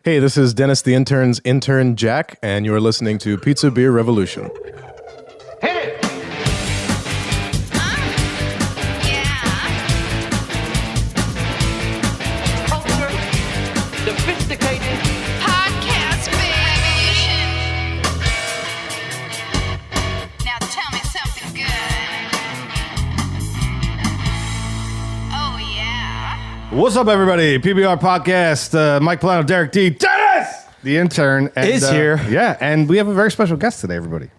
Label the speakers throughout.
Speaker 1: Hey, this is Dennis the Intern's intern, Jack, and you are listening to Pizza Beer Revolution.
Speaker 2: Hit it! Culture, sophisticated
Speaker 3: Podcast Revolution. Now tell me something good. Oh, yeah.
Speaker 4: What's up, everybody? PBR Podcast. Mike Polano, Derek D. Dennis! The intern. And,
Speaker 5: Is here.
Speaker 4: Yeah, and we have a very special guest today, everybody.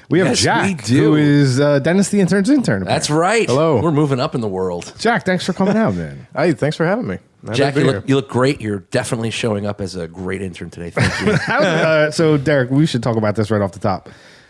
Speaker 4: We have
Speaker 6: Yes,
Speaker 4: Jack,
Speaker 6: we do.
Speaker 4: who is Dennis the Intern's intern.
Speaker 6: That's right.
Speaker 1: Hello.
Speaker 6: We're moving up in the world.
Speaker 4: Jack, thanks for coming out, man.
Speaker 1: Hey, thanks for having me. Happy
Speaker 6: Jack,
Speaker 1: to be here.
Speaker 6: you look great. You're definitely showing up as a great intern today. Thank you.
Speaker 4: So, Derek, we should talk about this right off the top.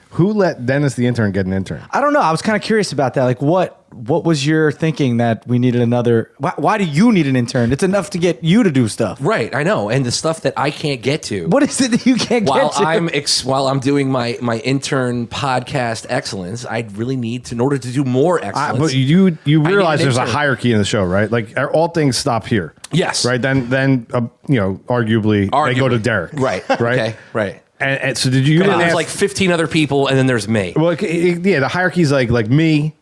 Speaker 4: Who let Dennis the intern get an intern?
Speaker 5: I don't know. I was kind of curious about that. Like, what was your thinking that we needed another? Why do you need an intern? It's enough to get you to do stuff.
Speaker 6: Right, I know. And the stuff that I can't get to.
Speaker 5: What is it that you can't
Speaker 6: While
Speaker 5: get to?
Speaker 6: while I'm doing my intern podcast excellence, I really need to, in order to do more excellence.
Speaker 4: But you
Speaker 6: need
Speaker 4: realize
Speaker 6: an
Speaker 4: there's a
Speaker 6: intern.
Speaker 4: hierarchy in the show, right? Like, all things stop here.
Speaker 6: Yes.
Speaker 4: Right? Then arguably, they go to Derek.
Speaker 6: Right.
Speaker 4: Right?
Speaker 6: Okay. Right.
Speaker 4: And so did you
Speaker 6: Come
Speaker 4: didn't
Speaker 6: on, there's
Speaker 4: ask-
Speaker 6: like 15 other people, and then there's me.
Speaker 4: Well, yeah, the hierarchy's like me.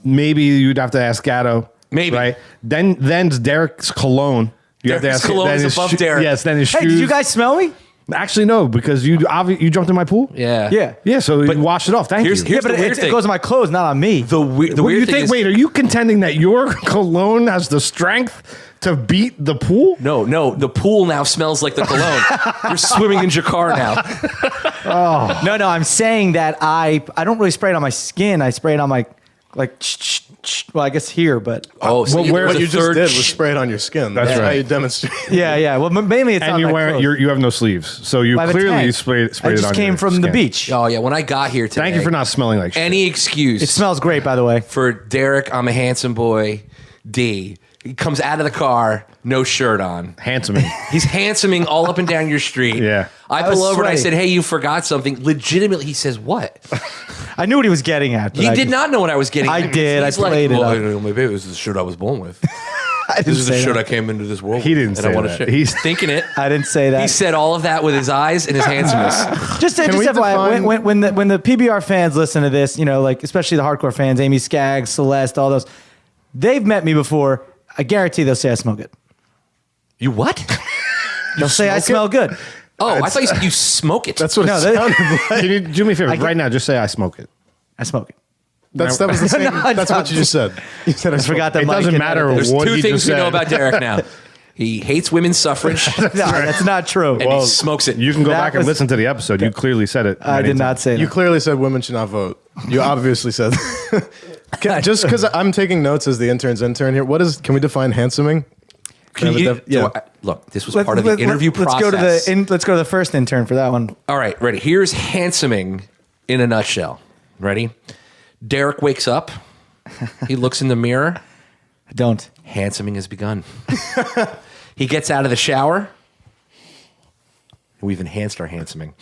Speaker 4: Maybe you'd have to ask Gatto.
Speaker 6: Maybe.
Speaker 4: Right? Then's Derek's cologne. You have to
Speaker 6: Derek's
Speaker 4: ask
Speaker 6: cologne
Speaker 4: then
Speaker 6: is
Speaker 4: his
Speaker 6: above Derek.
Speaker 4: Yes, then his
Speaker 5: Hey,
Speaker 4: shoes.
Speaker 5: did you guys smell me?
Speaker 4: Actually, no, because you jumped in my pool.
Speaker 6: Yeah.
Speaker 5: Yeah.
Speaker 4: Yeah, so you washed it off. Thank
Speaker 6: here's-
Speaker 4: you.
Speaker 6: here's
Speaker 5: Yeah, but
Speaker 6: the weird
Speaker 5: it
Speaker 6: thing.
Speaker 5: goes on my clothes, not on me.
Speaker 6: The
Speaker 4: What do
Speaker 6: weird
Speaker 4: you
Speaker 6: thing
Speaker 4: think?
Speaker 6: is,
Speaker 4: Wait, are you contending that your cologne has the strength to beat the pool?
Speaker 6: No, the pool now smells like the cologne. You're swimming in Jacquard now.
Speaker 5: No, I'm saying that I don't really spray it on my skin. I spray it on my well, I guess here, but
Speaker 6: Oh, so
Speaker 4: Well, where-
Speaker 6: there's
Speaker 1: What
Speaker 6: a
Speaker 1: you just
Speaker 6: third
Speaker 1: did was spray it on your skin.
Speaker 4: That's
Speaker 1: That's
Speaker 4: right.
Speaker 1: how you demonstrate.
Speaker 5: yeah. Well, mainly it's
Speaker 4: And
Speaker 5: on
Speaker 4: you're
Speaker 5: my
Speaker 4: wearing
Speaker 5: clothes.
Speaker 4: you have no sleeves, so you
Speaker 5: I have a
Speaker 4: clearly
Speaker 5: tank.
Speaker 4: sprayed
Speaker 5: I
Speaker 4: it on
Speaker 5: just came
Speaker 4: your
Speaker 5: from the
Speaker 4: skin.
Speaker 5: beach.
Speaker 6: Oh yeah, when I got here today.
Speaker 4: Thank you for not smelling like shit.
Speaker 6: any excuse.
Speaker 5: It smells great, by the way.
Speaker 6: for Derek. I'm a handsome boy. D. He comes out of the car, no shirt on.
Speaker 4: handsome.
Speaker 6: He's handsoming all up and down your street.
Speaker 4: Yeah.
Speaker 6: I
Speaker 5: I was
Speaker 6: pull over and I
Speaker 5: sweaty.
Speaker 6: said, "Hey, you forgot something." Legitimately, he says, "What?"
Speaker 5: I knew what he was getting at. but
Speaker 6: He
Speaker 5: I
Speaker 6: did
Speaker 5: just-
Speaker 6: not know what I was getting.
Speaker 5: I did.
Speaker 6: He's
Speaker 5: I played it
Speaker 6: well,
Speaker 5: up.
Speaker 6: I don't know, maybe it was the shirt I was born with.
Speaker 5: I
Speaker 6: This
Speaker 5: didn't
Speaker 6: is the
Speaker 5: say
Speaker 6: shirt
Speaker 5: that.
Speaker 6: I came into this world.
Speaker 4: He
Speaker 6: with,
Speaker 4: didn't
Speaker 6: and
Speaker 4: say
Speaker 6: I want
Speaker 4: that.
Speaker 6: to share.
Speaker 4: He's
Speaker 6: thinking it.
Speaker 5: I didn't say that.
Speaker 6: He said all of that with his eyes and his handsomeness.
Speaker 5: Just
Speaker 1: we
Speaker 5: FYI,
Speaker 1: define-
Speaker 5: when the PBR fans listen to this, like especially the hardcore fans, Amy Skaggs, Celeste, all those, they've met me before. I guarantee they'll say I smell good.
Speaker 6: You what?
Speaker 5: They'll say I smell good.
Speaker 6: Oh, I thought you said you smoke it.
Speaker 1: That's what
Speaker 5: No,
Speaker 1: it
Speaker 5: they-
Speaker 1: sounded like.
Speaker 4: Can you do me a favor
Speaker 5: I get-
Speaker 4: right now? Just say I smoke it.
Speaker 5: I smoke it.
Speaker 1: That was the same.
Speaker 5: No,
Speaker 1: that's
Speaker 5: no.
Speaker 1: what you just said. You said I
Speaker 5: Forgot that
Speaker 4: It
Speaker 5: Mike
Speaker 4: doesn't
Speaker 5: can
Speaker 4: matter
Speaker 5: edit
Speaker 6: There's
Speaker 4: what
Speaker 6: two
Speaker 4: he
Speaker 6: things
Speaker 4: just
Speaker 6: we know
Speaker 4: said.
Speaker 6: about Derek now. He hates women's suffrage
Speaker 5: this. No, that's not true.
Speaker 6: and he smokes it.
Speaker 4: You can go
Speaker 5: That
Speaker 4: back and
Speaker 5: was-
Speaker 4: listen to the episode. You clearly said it.
Speaker 5: I
Speaker 4: many
Speaker 5: did not
Speaker 4: times.
Speaker 5: say that.
Speaker 1: You clearly said women should not vote. You obviously said. Just because I'm taking notes as the intern's intern here. Can we define handsoming?
Speaker 6: Can
Speaker 1: Have a
Speaker 6: you-
Speaker 1: def- yeah.
Speaker 6: so look, this was part of the interview
Speaker 5: let's
Speaker 6: process.
Speaker 5: go to let's go to the first intern for that one.
Speaker 6: All right, ready. Here's handsoming in a nutshell. Ready? Derek wakes up. He looks in the mirror.
Speaker 5: I don't.
Speaker 6: Handsoming has begun. He gets out of the shower. We've enhanced our handsoming.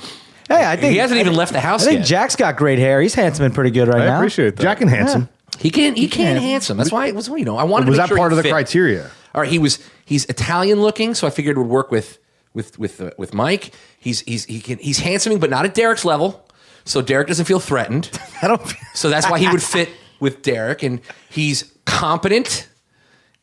Speaker 5: Hey, I think
Speaker 6: He hasn't even left the house
Speaker 5: I think
Speaker 6: yet.
Speaker 5: Jack's got great hair. He's handsome and pretty good right
Speaker 1: I
Speaker 5: now.
Speaker 1: appreciate that.
Speaker 4: Jack and handsome.
Speaker 6: He can
Speaker 5: can.
Speaker 6: enhance him. That's why it was, I wanted to
Speaker 4: Was
Speaker 6: make
Speaker 4: that
Speaker 6: sure
Speaker 4: part
Speaker 6: he
Speaker 4: of the
Speaker 6: fit.
Speaker 4: criteria?
Speaker 6: All right, he's Italian looking, so I figured it would work with Mike. He's handsoming, but not at Derek's level, so Derek doesn't feel threatened.
Speaker 5: I don't.
Speaker 6: So that's why he would fit with Derek, and he's competent,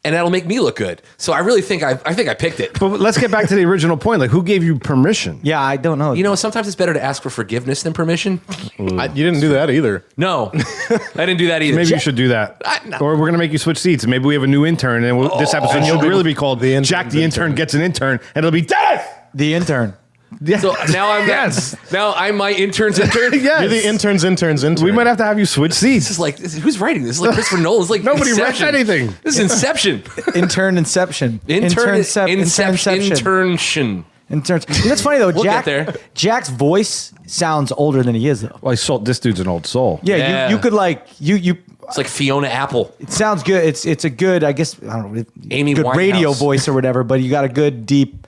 Speaker 6: and that'll make me look good. So I really think I picked it.
Speaker 4: But let's get back to the original point. Like, who gave you permission?
Speaker 5: Yeah, I don't know.
Speaker 6: You know, sometimes it's better to ask for forgiveness than permission.
Speaker 1: You didn't do that either.
Speaker 6: No, I didn't do that either.
Speaker 4: Maybe you should do that.
Speaker 6: no.
Speaker 4: Or we're going to make you switch seats. Maybe we have a new intern, and this episode will really be called
Speaker 1: The Intern's
Speaker 4: Jack the Intern
Speaker 1: Intern.
Speaker 4: Gets an Intern, and it'll be Dennis!
Speaker 5: the intern.
Speaker 4: Yes.
Speaker 6: So now I'm
Speaker 4: Yes.
Speaker 6: now I'm my intern's intern.
Speaker 4: Yes.
Speaker 1: You're the intern's intern.
Speaker 4: We might have to have you switch seats.
Speaker 6: This is like who's writing this? It's like Christopher Nolan. It's like
Speaker 4: Nobody read
Speaker 6: Inception.
Speaker 4: anything.
Speaker 6: This is Inception.
Speaker 5: Intern Inception.
Speaker 6: Inception.
Speaker 5: Internception. Interns. You know what's funny though?
Speaker 6: We'll
Speaker 5: Jack,
Speaker 6: get there.
Speaker 5: Jack's voice sounds older than he is though.
Speaker 4: Well, this dude's an old soul.
Speaker 5: Yeah,
Speaker 6: Yeah.
Speaker 5: you could like you.
Speaker 6: It's like Fiona Apple.
Speaker 5: It sounds good. It's a good. I guess I don't know.
Speaker 6: Amy
Speaker 5: good radio
Speaker 6: Winehouse.
Speaker 5: voice or whatever. But you got a good deep.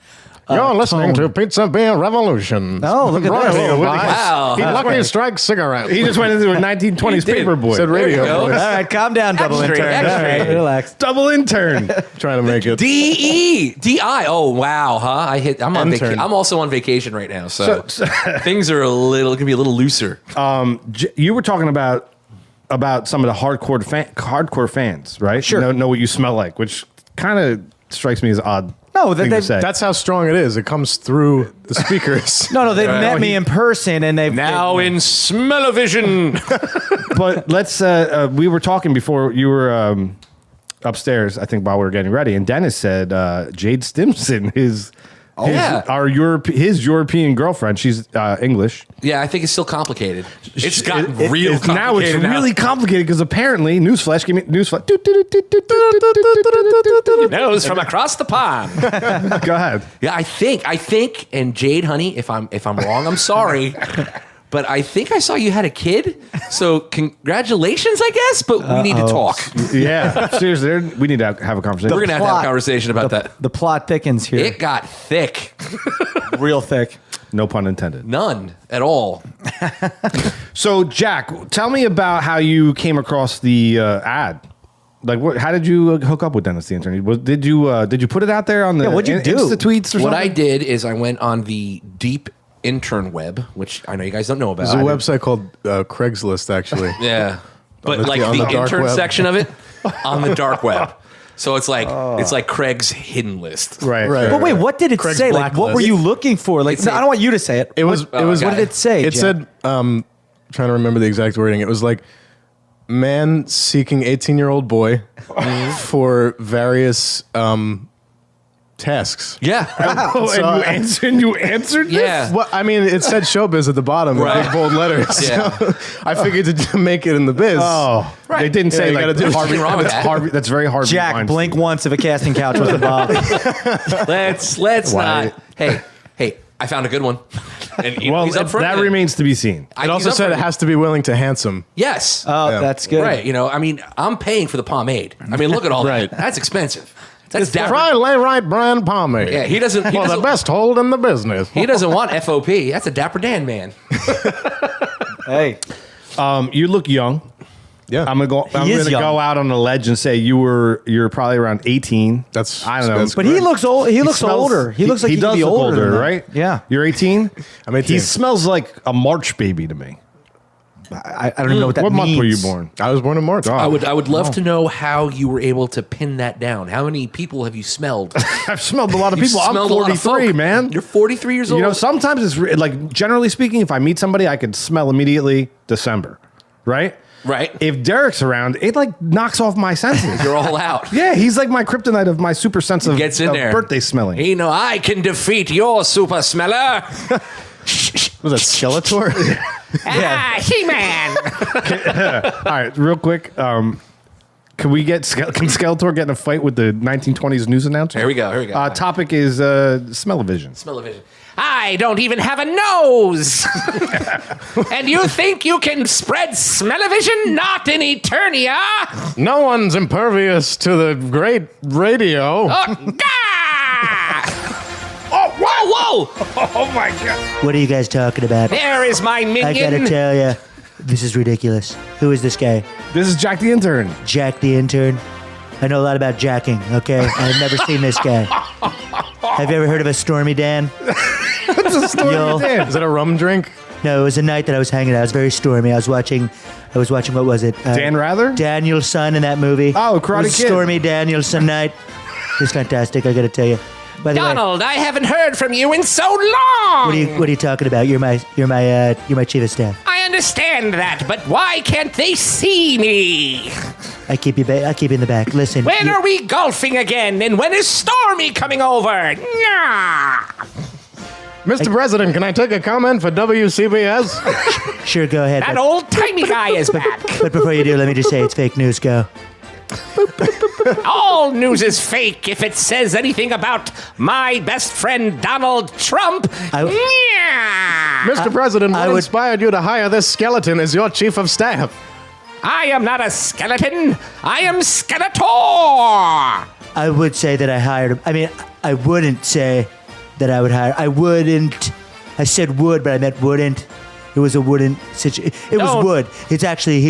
Speaker 1: You're listening
Speaker 5: tone.
Speaker 1: to Pizza Beer Revolution.
Speaker 5: Oh, look at
Speaker 1: Brought
Speaker 5: this.
Speaker 1: to you by
Speaker 6: Wow.
Speaker 1: Lucky Strike Cigarettes.
Speaker 4: He just went into a 1920s
Speaker 6: did.
Speaker 4: paper boy.
Speaker 1: Said radio.
Speaker 6: There you go.
Speaker 1: voice.
Speaker 5: All right, calm down, double
Speaker 6: Extra,
Speaker 5: intern.
Speaker 6: extra.
Speaker 5: All right, relax.
Speaker 4: Double intern.
Speaker 1: Trying to make it.
Speaker 6: D-I. Oh, wow, huh? I'm on
Speaker 1: Intern.
Speaker 6: I'm also on vacation right now, so things are can be a little looser.
Speaker 4: You were talking about some of the hardcore fans, right?
Speaker 5: Sure.
Speaker 4: Know what you smell like, which kind of strikes me as odd.
Speaker 5: No,
Speaker 4: thing to say.
Speaker 1: That's how strong it is. It comes through the speakers.
Speaker 5: No, they've met me in person, and they've
Speaker 6: Now in smell-o-vision.
Speaker 4: But let's. We were talking before you were upstairs. I think while we were getting ready, and Dennis said Jade Stimson is.
Speaker 6: yeah.
Speaker 4: His European girlfriend. She's English.
Speaker 6: Yeah, I think it's still complicated. It's gotten real complicated
Speaker 4: Now it's really complicated because apparently, newsflash, give me newsflash.
Speaker 6: Knows from across the pond.
Speaker 4: Go ahead.
Speaker 6: Yeah, I think, and Jade, honey, if I'm wrong, I'm sorry. But I think I saw you had a kid. So congratulations, I guess, but we need to talk.
Speaker 4: Yeah, seriously, we need to have a conversation.
Speaker 6: We're going to have to have
Speaker 5: plot-
Speaker 6: a conversation about that.
Speaker 5: The plot thickens here.
Speaker 6: It got thick.
Speaker 5: Real thick.
Speaker 4: No pun intended.
Speaker 6: None at all.
Speaker 4: So, Jack, tell me about how you came across the ad. Like, how did you hook up with Dennis the Intern? Did you put it out there on the
Speaker 5: what'd you do?
Speaker 4: Insta tweets or
Speaker 6: What
Speaker 4: something?
Speaker 6: I did is I went on the deep intern web, which I know you guys don't know about.
Speaker 1: There's a website called Craigslist, actually.
Speaker 6: Yeah. But
Speaker 1: the-
Speaker 6: like
Speaker 1: on
Speaker 6: the
Speaker 1: the dark
Speaker 6: intern
Speaker 1: web.
Speaker 6: section of it on the dark web. So it's like Craig's hidden list.
Speaker 4: Right.
Speaker 5: But wait, what did it
Speaker 1: Craig's
Speaker 5: say? Like, what were
Speaker 1: blacklist.
Speaker 5: you looking for? Like,
Speaker 6: It's
Speaker 5: no, I don't want you to say it.
Speaker 1: It was. It was.
Speaker 6: okay.
Speaker 5: What did it say?
Speaker 1: It
Speaker 5: Jack?
Speaker 1: said. Trying to remember the exact wording. It was like, man seeking 18-year-old boy for various tasks.
Speaker 6: Yeah.
Speaker 4: Oh, and you answered this?
Speaker 6: Yeah.
Speaker 1: Well, I mean, it said showbiz at the bottom in
Speaker 6: Right.
Speaker 1: big bold letters.
Speaker 6: Yeah.
Speaker 1: So I figured to make it in the biz.
Speaker 4: Oh, they didn't say
Speaker 1: you
Speaker 4: like
Speaker 1: gotta do
Speaker 4: Harvey.
Speaker 6: something wrong with that.
Speaker 4: That's very Harvey.
Speaker 5: Jack,
Speaker 4: Weinstein.
Speaker 5: blink once if a casting couch was involved.
Speaker 6: Let's
Speaker 4: Why?
Speaker 6: not. Hey, I found a good one. And
Speaker 4: Well,
Speaker 6: he's up front.
Speaker 4: that remains to be seen.
Speaker 1: It also said it has to be willing to handsome.
Speaker 6: Yes.
Speaker 5: Oh,
Speaker 1: Yeah.
Speaker 5: that's good.
Speaker 6: Right. You know, I mean, I'm paying for the pomade. I mean, look at all
Speaker 1: Right.
Speaker 6: that. That's expensive. That's dapper.
Speaker 1: Try lay right brand pomade.
Speaker 6: Yeah, he doesn't. He
Speaker 1: Well, the
Speaker 6: doesn't,
Speaker 1: best hold in the business.
Speaker 6: he doesn't want FOP. That's a Dapper Dan man.
Speaker 5: Hey,
Speaker 4: You look young.
Speaker 1: Yeah,
Speaker 4: I'm gonna
Speaker 5: is young.
Speaker 4: go out on a ledge and say you're probably around 18.
Speaker 1: That's-
Speaker 4: I don't know.
Speaker 1: that's
Speaker 5: but he looks old. He looks
Speaker 4: smells-
Speaker 5: older. He looks like he,
Speaker 4: does
Speaker 5: could be
Speaker 4: look
Speaker 5: older, than that.
Speaker 4: right?
Speaker 5: Yeah.
Speaker 4: You're 18.
Speaker 1: I'm 18.
Speaker 4: He smells like a March baby to me.
Speaker 5: I don't even know what that
Speaker 4: What
Speaker 5: means.
Speaker 4: month were you born?
Speaker 1: I was born in March.
Speaker 6: I would love to know how you were able to pin that down. How many people have you smelled?
Speaker 4: I've smelled a lot of
Speaker 6: You've
Speaker 4: people. I'm
Speaker 6: smelled a lot of
Speaker 4: 43,
Speaker 6: folk.
Speaker 4: man.
Speaker 6: You're 43 years old.
Speaker 4: You know, sometimes it's like generally speaking, if I meet somebody, I can smell immediately December, right?
Speaker 6: Right.
Speaker 4: If Derek's around, it like knocks off my senses.
Speaker 6: You're all out.
Speaker 4: Yeah, he's like my kryptonite of my super sense of,
Speaker 6: Gets in
Speaker 4: of
Speaker 6: there.
Speaker 4: birthday smelling.
Speaker 6: You know, I can defeat your super smeller.
Speaker 1: Was that Skeletor?
Speaker 6: Ah, He-Man.
Speaker 4: All right, real quick. Can Skeletor get in a fight with the 1920s news announcer?
Speaker 6: Here we go.
Speaker 4: Topic is smell-o-vision.
Speaker 6: Smell-o-vision. I don't even have a nose. And you think you can spread smell-o-vision? Not in Eternia.
Speaker 1: No one's impervious to the great radio.
Speaker 6: Oh, gah! Oh, whoa, whoa!
Speaker 4: Oh my god!
Speaker 7: What are you guys talking about?
Speaker 6: There is my minion.
Speaker 7: I gotta tell you, this is ridiculous. Who is this guy?
Speaker 4: This is Jack the Intern.
Speaker 7: Jack the Intern? I know a lot about jacking, okay? I've never seen this guy. Have you ever heard of a Stormy Dan?
Speaker 4: What's the story
Speaker 7: Yo.
Speaker 4: with Dan?
Speaker 1: Is that a rum drink?
Speaker 7: No, it was a night that I was hanging out. It was very stormy. I was watching, what was it?
Speaker 4: Dan Rather?
Speaker 7: Danielson in that movie.
Speaker 4: Oh, Karate
Speaker 7: It was
Speaker 4: Kid.
Speaker 7: Stormy Danielson night. It was fantastic, I gotta tell you. By the way,
Speaker 6: Donald, I haven't heard from you in so long.
Speaker 7: what are you talking about? You're my chief of staff.
Speaker 6: I understand that, but why can't they see me?
Speaker 7: I keep you in the back. Listen.
Speaker 6: When
Speaker 7: you-
Speaker 6: are we golfing again? And when is Stormy coming over? Nyah!
Speaker 1: Mr. President, can I take a comment for WCBS?
Speaker 7: Sure, go ahead.
Speaker 6: That
Speaker 7: but-
Speaker 6: old-timey guy is back.
Speaker 7: But before you do, let me just say it's fake news. Go.
Speaker 6: All news is fake if it says anything about my best friend Donald Trump. Nyah!
Speaker 1: Mr. President,
Speaker 7: I
Speaker 1: what
Speaker 7: would-
Speaker 1: inspired you to hire this skeleton as your chief of staff?
Speaker 6: I am not a skeleton. I am Skeletor.
Speaker 7: I would say that I hired him. I mean, I wouldn't say that I would hire. I wouldn't. I said would, but I meant wouldn't. It was a wooden situation. It was
Speaker 6: Don't.
Speaker 7: wood. It's actually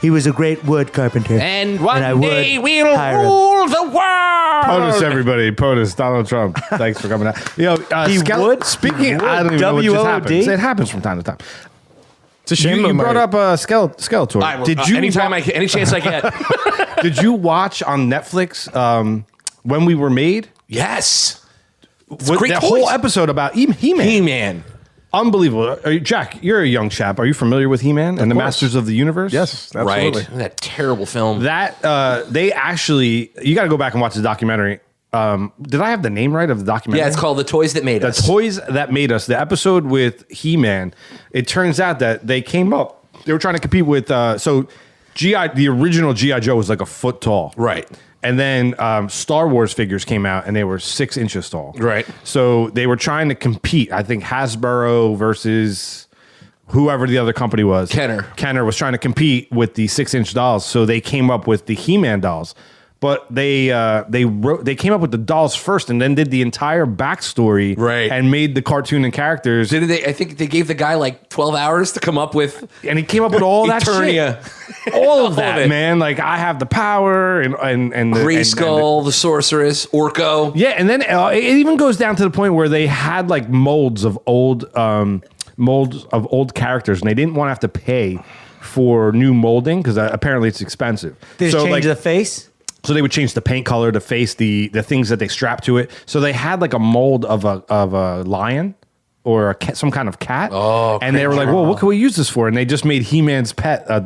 Speaker 7: he was a great wood carpenter.
Speaker 6: And one
Speaker 7: I would
Speaker 6: day we'll
Speaker 7: hire him.
Speaker 6: rule the world.
Speaker 4: POTUS, everybody. POTUS, Donald Trump. Thanks for coming out.
Speaker 5: He would?
Speaker 4: Speaking,
Speaker 5: He would.
Speaker 4: I don't even know what just
Speaker 5: WOD?
Speaker 4: happens. It happens from time to time.
Speaker 1: It's a shame.
Speaker 4: You brought up Skeletor.
Speaker 6: I will,
Speaker 4: Did you
Speaker 6: any chance I get?
Speaker 4: did you watch on Netflix When We Were Made?
Speaker 6: Yes.
Speaker 4: With
Speaker 6: great
Speaker 4: that
Speaker 6: toys.
Speaker 4: whole episode about He-Man.
Speaker 6: He-Man.
Speaker 4: Unbelievable. Jack, you're a young chap. Are you familiar with He-Man and the
Speaker 1: course.
Speaker 4: Masters of the Universe?
Speaker 1: Yes, absolutely.
Speaker 6: Right. That terrible film.
Speaker 4: That they actually, you got to go back and watch the documentary. Did I have the name right of the documentary?
Speaker 6: Yeah, it's called The Toys That Made
Speaker 4: The
Speaker 6: Us.
Speaker 4: Toys That Made Us. The episode with He-Man. It turns out that they came up. They were trying to compete with. So the original G.I. Joe was like a foot tall.
Speaker 6: Right.
Speaker 4: And then Star Wars figures came out and they were 6 inches tall.
Speaker 6: Right.
Speaker 4: So they were trying to compete. I think Hasbro versus whoever the other company was. Kenner was trying to compete with the 6-inch dolls. So they came up with the He-Man dolls. But they came up with the dolls first and then did the entire backstory.
Speaker 6: Right.
Speaker 4: And made the cartoon and characters.
Speaker 6: Didn't they? I think they gave the guy like 12 hours to come up with.
Speaker 4: And he came up with all that
Speaker 6: Eternia.
Speaker 4: shit. All of
Speaker 6: All
Speaker 4: that,
Speaker 6: of it.
Speaker 4: man. Like, I have the power and
Speaker 6: Grayskull, the Sorceress, Orko.
Speaker 4: Yeah, and then it even goes down to the point where they had like molds of old characters, and they didn't want to have to pay for new molding because apparently it's expensive.
Speaker 5: They just change the face.
Speaker 4: So they would change the paint color, the face, the things that they strap to it. So they had like a mold of a lion or a cat, some kind of cat.
Speaker 6: Oh,
Speaker 4: and they were like, "Well, what can we use this for?" And they just made He-Man's pet.
Speaker 5: That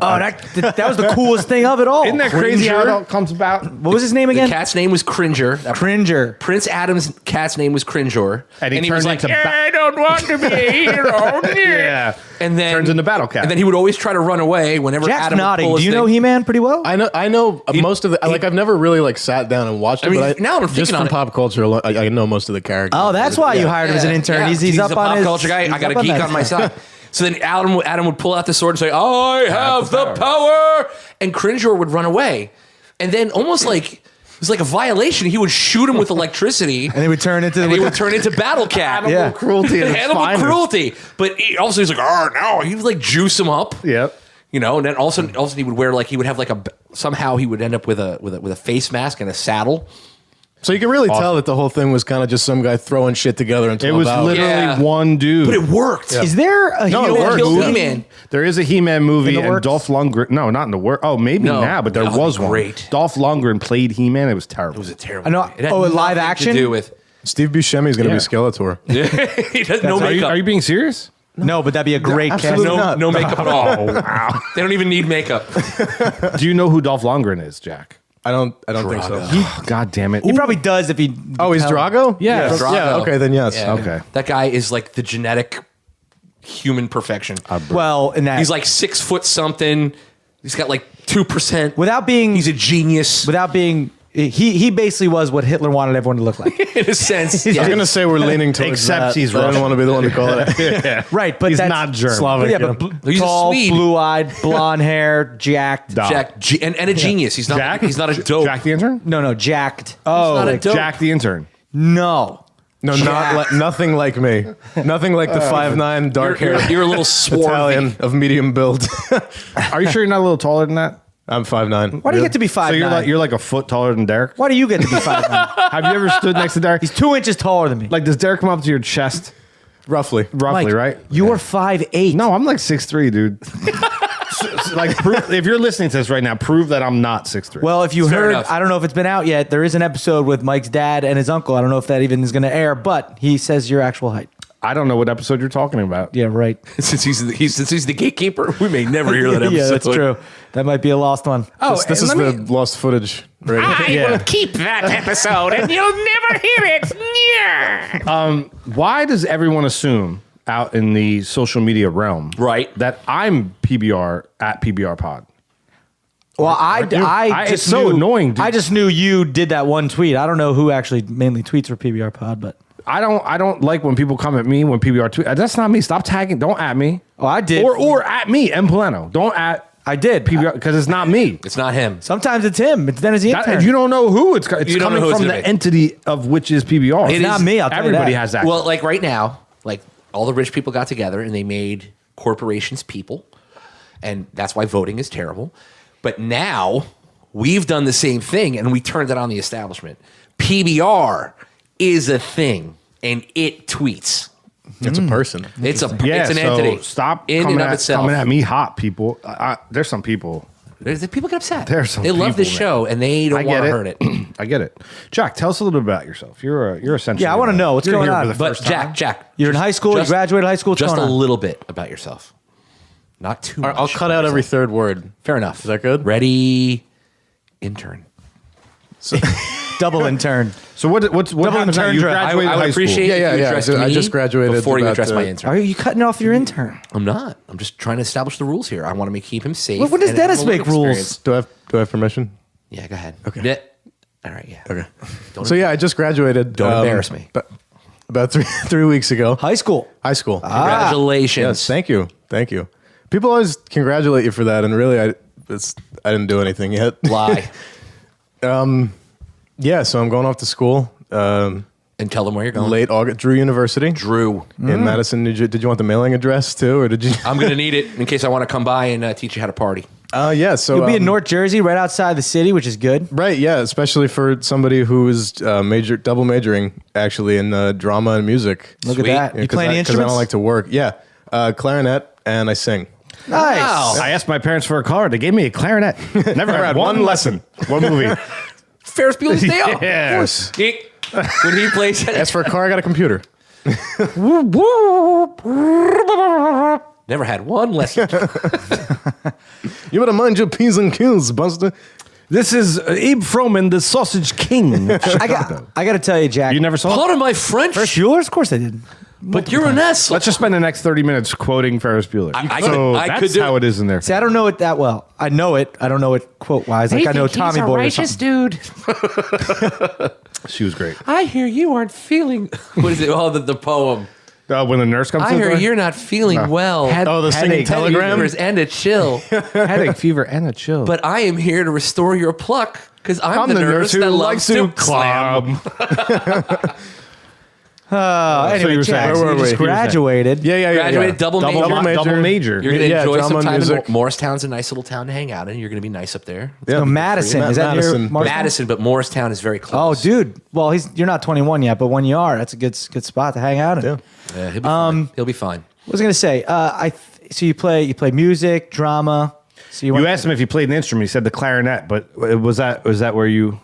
Speaker 5: was the coolest thing of it all.
Speaker 4: Isn't that crazy how it all comes about?
Speaker 5: What was his name
Speaker 6: The
Speaker 5: again?
Speaker 6: cat's name was Cringer.
Speaker 5: Cringer.
Speaker 6: Prince Adam's cat's name was Cringor.
Speaker 4: And he
Speaker 6: was
Speaker 4: turned
Speaker 6: like,
Speaker 4: into
Speaker 6: I don't want to be a hero.
Speaker 4: Yeah.
Speaker 6: And then
Speaker 4: Turns into Battle Cat.
Speaker 6: And then he would always try to run away whenever
Speaker 5: Jack's
Speaker 6: Adam would
Speaker 5: nodding.
Speaker 6: pull
Speaker 5: Do
Speaker 6: his
Speaker 5: you know
Speaker 6: thing.
Speaker 5: He-Man pretty well?
Speaker 1: I know most of the. Like, I've never really like sat down and watched it.
Speaker 6: I mean,
Speaker 1: but
Speaker 6: now I'm
Speaker 1: just
Speaker 6: thinking
Speaker 1: from
Speaker 6: on it.
Speaker 1: pop culture, I know most of the characters.
Speaker 5: Oh, that's why you hired him as an intern.
Speaker 6: Yeah,
Speaker 5: He's up
Speaker 6: a
Speaker 5: on
Speaker 6: pop
Speaker 5: his
Speaker 6: culture guy.
Speaker 5: he's
Speaker 6: I got a
Speaker 5: up
Speaker 6: geek
Speaker 5: that.
Speaker 6: on my side. So then Adam would pull out the sword and say, I have the power. And Cringor would run away. And then almost like it was like a violation. He would shoot him with electricity.
Speaker 5: And he would turn into
Speaker 6: He would turn into Battle Cat.
Speaker 5: Yeah.
Speaker 4: cruelty. at its
Speaker 6: Animal
Speaker 4: finest.
Speaker 6: cruelty. But also he's like, oh no. He would like juice him up.
Speaker 4: Yep.
Speaker 6: You know, and then also he would wear like he would have like somehow he would end up with a face mask and a saddle.
Speaker 1: So you can really tell that the whole thing was kind of just some guy throwing shit together until
Speaker 4: It was
Speaker 1: about.
Speaker 4: literally
Speaker 6: Yeah.
Speaker 4: one dude.
Speaker 6: But it worked.
Speaker 5: Is there a
Speaker 1: No, it
Speaker 5: He-Man
Speaker 1: works.
Speaker 6: Killed
Speaker 5: movie?
Speaker 6: He-Man.
Speaker 4: There is a He-Man movie,
Speaker 5: In the
Speaker 4: and
Speaker 5: works?
Speaker 4: Dolph Lundgren. No, not in the work. Oh, maybe
Speaker 6: No,
Speaker 4: now, but there
Speaker 6: that would
Speaker 4: was
Speaker 6: be
Speaker 4: one.
Speaker 6: great.
Speaker 4: Dolph Lundgren played He-Man. It was terrible.
Speaker 6: It was a terrible.
Speaker 5: I know-
Speaker 6: movie. It had
Speaker 5: oh, a live
Speaker 6: nothing
Speaker 5: action?
Speaker 6: to do with.
Speaker 1: Steve Buscemi is going to
Speaker 4: Yeah.
Speaker 1: be Skeletor.
Speaker 6: He does no
Speaker 4: Are
Speaker 6: makeup.
Speaker 4: you being serious?
Speaker 5: No, but that'd be a great cast.
Speaker 1: absolutely not.
Speaker 6: no makeup at all.
Speaker 4: Oh, wow.
Speaker 6: They don't even need makeup.
Speaker 4: Do you know who Dolph Lundgren is, Jack?
Speaker 1: I don't think so.
Speaker 4: God damn it.
Speaker 5: He probably does if he.
Speaker 1: Oh, he's Drago?
Speaker 4: Yeah.
Speaker 1: Yeah.
Speaker 6: Drago.
Speaker 1: Okay, then yes.
Speaker 6: Yeah.
Speaker 4: Okay.
Speaker 6: That guy is like the genetic human perfection.
Speaker 5: Well, in that
Speaker 6: He's like 6 foot something. He's got like 2%.
Speaker 5: without being
Speaker 6: He's a genius
Speaker 5: without being. He basically was what Hitler wanted everyone to look like.
Speaker 6: in a sense.
Speaker 1: I was
Speaker 6: Yeah.
Speaker 1: going to say we're leaning towards
Speaker 4: Except
Speaker 1: that,
Speaker 4: he's
Speaker 1: but I
Speaker 4: Russian.
Speaker 1: don't want to be the one to call it.
Speaker 5: Right, but
Speaker 4: He's
Speaker 5: that's
Speaker 4: not German.
Speaker 1: Slavic.
Speaker 5: But yeah,
Speaker 1: you
Speaker 5: but
Speaker 1: know.
Speaker 6: He's a
Speaker 5: tall,
Speaker 6: Swede.
Speaker 5: blue-eyed, blonde hair, jacked.
Speaker 4: Dog.
Speaker 6: Jack and a genius. He's not.
Speaker 4: Jack?
Speaker 6: He's not a dope.
Speaker 4: Jack the Intern?
Speaker 5: No, jacked.
Speaker 4: Oh,
Speaker 6: not a dope.
Speaker 4: Jack the Intern.
Speaker 5: No.
Speaker 1: No, nothing like me. Nothing like the 5'9", dark
Speaker 6: You're,
Speaker 1: hair
Speaker 6: you're a little swarthy.
Speaker 1: Italian of medium build.
Speaker 4: Are you sure you're not a little taller than that?
Speaker 1: I'm 5'9".
Speaker 5: Why do you get to be 5'9"?
Speaker 4: So you're like a foot taller than Derek?
Speaker 5: Why do you get to be 5'9"?
Speaker 4: Have you ever stood next to Derek?
Speaker 5: He's 2 inches taller than me.
Speaker 4: Like, does Derek come up to your chest?
Speaker 1: Roughly.
Speaker 4: Roughly,
Speaker 5: Mike,
Speaker 4: right?
Speaker 5: You are 5'8".
Speaker 4: No, I'm like 6'3", dude. Like, if you're listening to this right now, prove that I'm not 6'3".
Speaker 5: Well, if you
Speaker 6: Fair
Speaker 5: heard,
Speaker 6: enough.
Speaker 5: I don't know if it's been out yet. There is an episode with Mike's dad and his uncle. I don't know if that even is going to air, but he says your actual height.
Speaker 4: I don't know what episode you're talking about.
Speaker 5: Yeah, right.
Speaker 6: Since he's the gatekeeper, we may never hear that episode.
Speaker 5: Yeah, that's true. That might be a lost one.
Speaker 6: Oh,
Speaker 1: This is the lost footage. Right?
Speaker 6: I will keep that episode, and you'll never hear it. Yeah.
Speaker 4: Why does everyone assume out in the social media realm,
Speaker 6: Right.
Speaker 4: that I'm PBR at PBR Pod?
Speaker 5: Well, I
Speaker 4: It's
Speaker 5: just
Speaker 4: so
Speaker 5: knew,
Speaker 4: annoying, dude.
Speaker 5: I just knew you did that one tweet. I don't know who actually mainly tweets for PBR Pod, but
Speaker 4: I don't like when people come at me when PBR tweet. That's not me. Stop tagging. Don't at me.
Speaker 5: oh, I did.
Speaker 4: Or at me, M Polano. Don't at
Speaker 5: I did.
Speaker 4: PBR because it's not me.
Speaker 6: It's not him.
Speaker 5: Sometimes it's him. It's Dennis the intern.
Speaker 4: You don't know who it's
Speaker 6: You don't
Speaker 4: coming
Speaker 6: know who it's
Speaker 4: from
Speaker 6: gonna
Speaker 4: the
Speaker 6: be.
Speaker 4: entity of which is PBR.
Speaker 5: It's not me. I'll tell you
Speaker 4: Everybody
Speaker 5: that.
Speaker 4: has that.
Speaker 6: Well, like right now, like all the rich people got together and they made corporations people, and that's why voting is terrible. But now we've done the same thing and we turned it on the establishment. PBR is a thing and it tweets.
Speaker 1: It's a person.
Speaker 6: It's an
Speaker 4: so
Speaker 6: entity.
Speaker 4: Stop
Speaker 6: in
Speaker 4: coming
Speaker 6: and of itself.
Speaker 4: coming at me hot, people. There's some people.
Speaker 6: People get upset.
Speaker 4: There's some
Speaker 6: they love
Speaker 4: people,
Speaker 6: this
Speaker 4: man.
Speaker 6: show and they don't want to hurt it.
Speaker 4: I get it. Jack, tell us a little bit about yourself. You're essentially.
Speaker 5: Yeah, I wanna know what's
Speaker 4: you're
Speaker 5: going
Speaker 4: here
Speaker 5: on.
Speaker 4: for the
Speaker 6: But
Speaker 4: first time.
Speaker 6: Jack,
Speaker 5: You're in high school. You graduated high school. What's
Speaker 6: Just a
Speaker 5: going on?
Speaker 6: little bit about yourself. Not too much.
Speaker 1: I'll cut out every third word.
Speaker 6: Fair enough.
Speaker 1: Is that good?
Speaker 6: Ready? Intern.
Speaker 5: Double intern.
Speaker 4: So what's what happens now?
Speaker 5: intern
Speaker 4: You
Speaker 5: draft.
Speaker 4: graduated
Speaker 6: I would
Speaker 4: high
Speaker 6: appreciate
Speaker 4: school.
Speaker 6: if
Speaker 1: Yeah,
Speaker 6: you
Speaker 1: yeah.
Speaker 6: addressed
Speaker 1: I
Speaker 6: me
Speaker 1: just graduated
Speaker 6: before you
Speaker 1: about,
Speaker 6: address my intern.
Speaker 5: Are you cutting off your intern?
Speaker 6: I'm not. I'm just trying to establish the rules here. I want to keep him safe.
Speaker 5: When does
Speaker 6: and have
Speaker 5: Dennis
Speaker 6: a little
Speaker 5: make rules?
Speaker 6: experience.
Speaker 1: Do I have permission?
Speaker 6: Yeah, go ahead.
Speaker 1: Okay.
Speaker 6: Yeah. All right. Yeah.
Speaker 1: Okay.
Speaker 6: Don't
Speaker 1: So yeah, I just graduated.
Speaker 6: Don't embarrass me.
Speaker 1: But about three weeks ago.
Speaker 5: High school.
Speaker 1: High school.
Speaker 6: Congratulations.
Speaker 1: Yes, thank you. People always congratulate you for that, and really, I didn't do anything yet.
Speaker 6: Lie
Speaker 1: Yeah, so I'm going off to school.
Speaker 6: and tell them where you're going.
Speaker 1: Late August, Drew University
Speaker 6: Drew.
Speaker 1: in Madison. Did you want the mailing address too, or did you?
Speaker 6: I'm going to need it in case I want to come by and teach you how to party.
Speaker 1: Yeah. So
Speaker 5: You'll be in North Jersey, right outside the city, which is good.
Speaker 1: Right, yeah, especially for somebody who is double majoring actually in drama and music.
Speaker 5: Look
Speaker 6: Sweet.
Speaker 5: at that. You play any
Speaker 1: Because I
Speaker 5: instruments?
Speaker 1: don't like to work. Yeah, clarinet and I sing.
Speaker 5: Nice.
Speaker 6: Wow.
Speaker 4: I asked my parents for a car. They gave me a clarinet. Never had one lesson. One movie.
Speaker 6: Ferris Bueller's Day Off.
Speaker 4: Yes.
Speaker 6: When he plays
Speaker 1: As for a car, I got a computer.
Speaker 6: Never had one lesson.
Speaker 1: You better mind your P's and Q's, Buster.
Speaker 4: This is Abe Froman, the Sausage King.
Speaker 5: I got to tell you, Jack.
Speaker 4: You never saw it?
Speaker 6: Pardon my French,
Speaker 5: Ferris Bueller's? Of course I did.
Speaker 6: but you're an asshole.
Speaker 4: Let's just spend the next 30 minutes quoting Ferris Bueller.
Speaker 6: I
Speaker 4: That's
Speaker 6: could do
Speaker 4: how it is in there.
Speaker 5: See, I don't know it that well. I know it. I don't know it quote wise. Like I know Tommy Boy or something.
Speaker 6: dude.
Speaker 4: She was great.
Speaker 6: I hear you aren't feeling. What is it? Oh, the poem.
Speaker 4: When the nurse comes
Speaker 6: I
Speaker 4: to the
Speaker 6: hear
Speaker 4: door?
Speaker 6: you're not feeling well.
Speaker 1: Oh, the singing
Speaker 4: Headache.
Speaker 1: telegram?
Speaker 6: Fevers and a chill.
Speaker 4: Headache, fever, and a chill.
Speaker 6: But I am here to restore your pluck because I'm the nurse that loves to slam.
Speaker 5: Anyway,
Speaker 4: you were
Speaker 5: Jack,
Speaker 4: saying-
Speaker 5: so
Speaker 1: Where
Speaker 5: you
Speaker 1: were
Speaker 5: just
Speaker 1: we?
Speaker 5: graduated.
Speaker 1: Yeah.
Speaker 6: Graduated double major.
Speaker 4: double major.
Speaker 6: You're going to enjoy
Speaker 1: drama
Speaker 6: some
Speaker 1: and
Speaker 6: time in
Speaker 1: music.
Speaker 6: Morristown's a nice little town to hang out in. You're going to be nice up there.
Speaker 1: Yeah.
Speaker 5: No, Madison. Is that near
Speaker 1: Madison.
Speaker 5: Morristown?
Speaker 6: Madison, but Morristown is very
Speaker 5: Oh,
Speaker 6: close.
Speaker 5: dude. Well, you're not 21 yet, but when you are, that's a good spot to hang out in.
Speaker 1: Yeah.
Speaker 6: Yeah, he'll be fine. He'll be fine.
Speaker 5: What was I going to say? So you play music, drama. So
Speaker 4: You asked him if he played an instrument. He said the clarinet, but was that where you?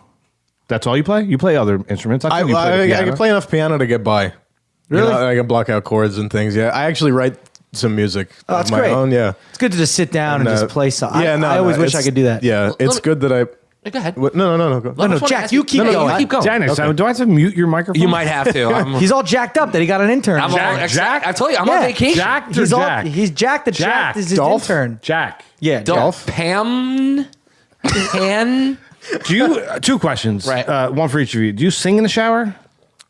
Speaker 4: That's all you play? You play other instruments?
Speaker 1: I
Speaker 4: thought you played the
Speaker 1: can
Speaker 4: piano.
Speaker 1: play enough piano to get by.
Speaker 5: Really?
Speaker 1: I can block out chords and things. Yeah, I actually write some music
Speaker 5: Oh,
Speaker 1: of
Speaker 5: that's
Speaker 1: my
Speaker 5: great.
Speaker 1: own. Yeah.
Speaker 5: It's good to just sit down and just play something.
Speaker 1: Yeah,
Speaker 5: I always wish I
Speaker 1: it's-
Speaker 5: could do that.
Speaker 1: Yeah,
Speaker 6: Well,
Speaker 1: it's
Speaker 6: let me-
Speaker 1: good that I.
Speaker 6: Go ahead.
Speaker 1: What, no. Go.
Speaker 5: No, Jack, you keep going.
Speaker 6: Keep going.
Speaker 4: Janice, do I have to mute your microphone?
Speaker 6: You might have to. I'm,
Speaker 5: He's all jacked up that he got an intern.
Speaker 6: I'm all,
Speaker 4: Jack?
Speaker 6: I told you, I'm on
Speaker 5: Yeah.
Speaker 6: vacation.
Speaker 4: Jack or
Speaker 5: He's
Speaker 4: Jack?
Speaker 5: He's Jack the Jack.
Speaker 4: Jack.
Speaker 5: Is his
Speaker 1: Dolph?
Speaker 5: intern.
Speaker 4: Jack.
Speaker 5: Yeah,
Speaker 6: Don't Pam. Pan.
Speaker 4: Do you? Two questions.
Speaker 6: Right.
Speaker 4: One for each of you. Do you sing in the shower?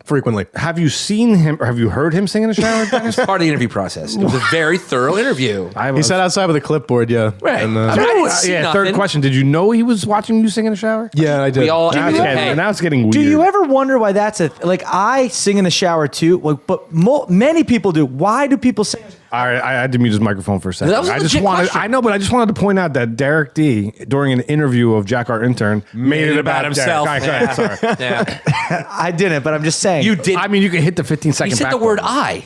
Speaker 1: Frequently.
Speaker 4: Have you seen him or have you heard him sing in the shower? Dennis?
Speaker 6: Part of the interview process. It was a very thorough interview.
Speaker 1: He sat outside with a clipboard. Yeah.
Speaker 6: Right.
Speaker 1: And,
Speaker 6: I didn't see
Speaker 4: yeah. Third
Speaker 6: nothing.
Speaker 4: question. Did you know he was watching you sing in the shower?
Speaker 1: yeah, I did.
Speaker 6: We all.
Speaker 4: Now it's getting, now it's getting weird.
Speaker 5: Do you ever wonder why that's like I sing in the shower too? Like, but many people do. Why do people sing?
Speaker 4: All right, I had to mute his microphone for a second.
Speaker 6: That was a
Speaker 4: I just
Speaker 6: legit
Speaker 4: wanted.
Speaker 6: question.
Speaker 4: I know, but I just wanted to point out that Derek D, during an interview of Jack our intern, made it about
Speaker 6: himself.
Speaker 4: Derek. All right, go ahead, sorry.
Speaker 6: Yeah.
Speaker 5: I didn't, but I'm just saying.
Speaker 6: You did.
Speaker 4: I mean, you can hit the 15-second.
Speaker 6: He said the word "I."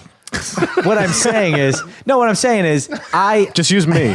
Speaker 5: What I'm saying is, I
Speaker 1: Just use me.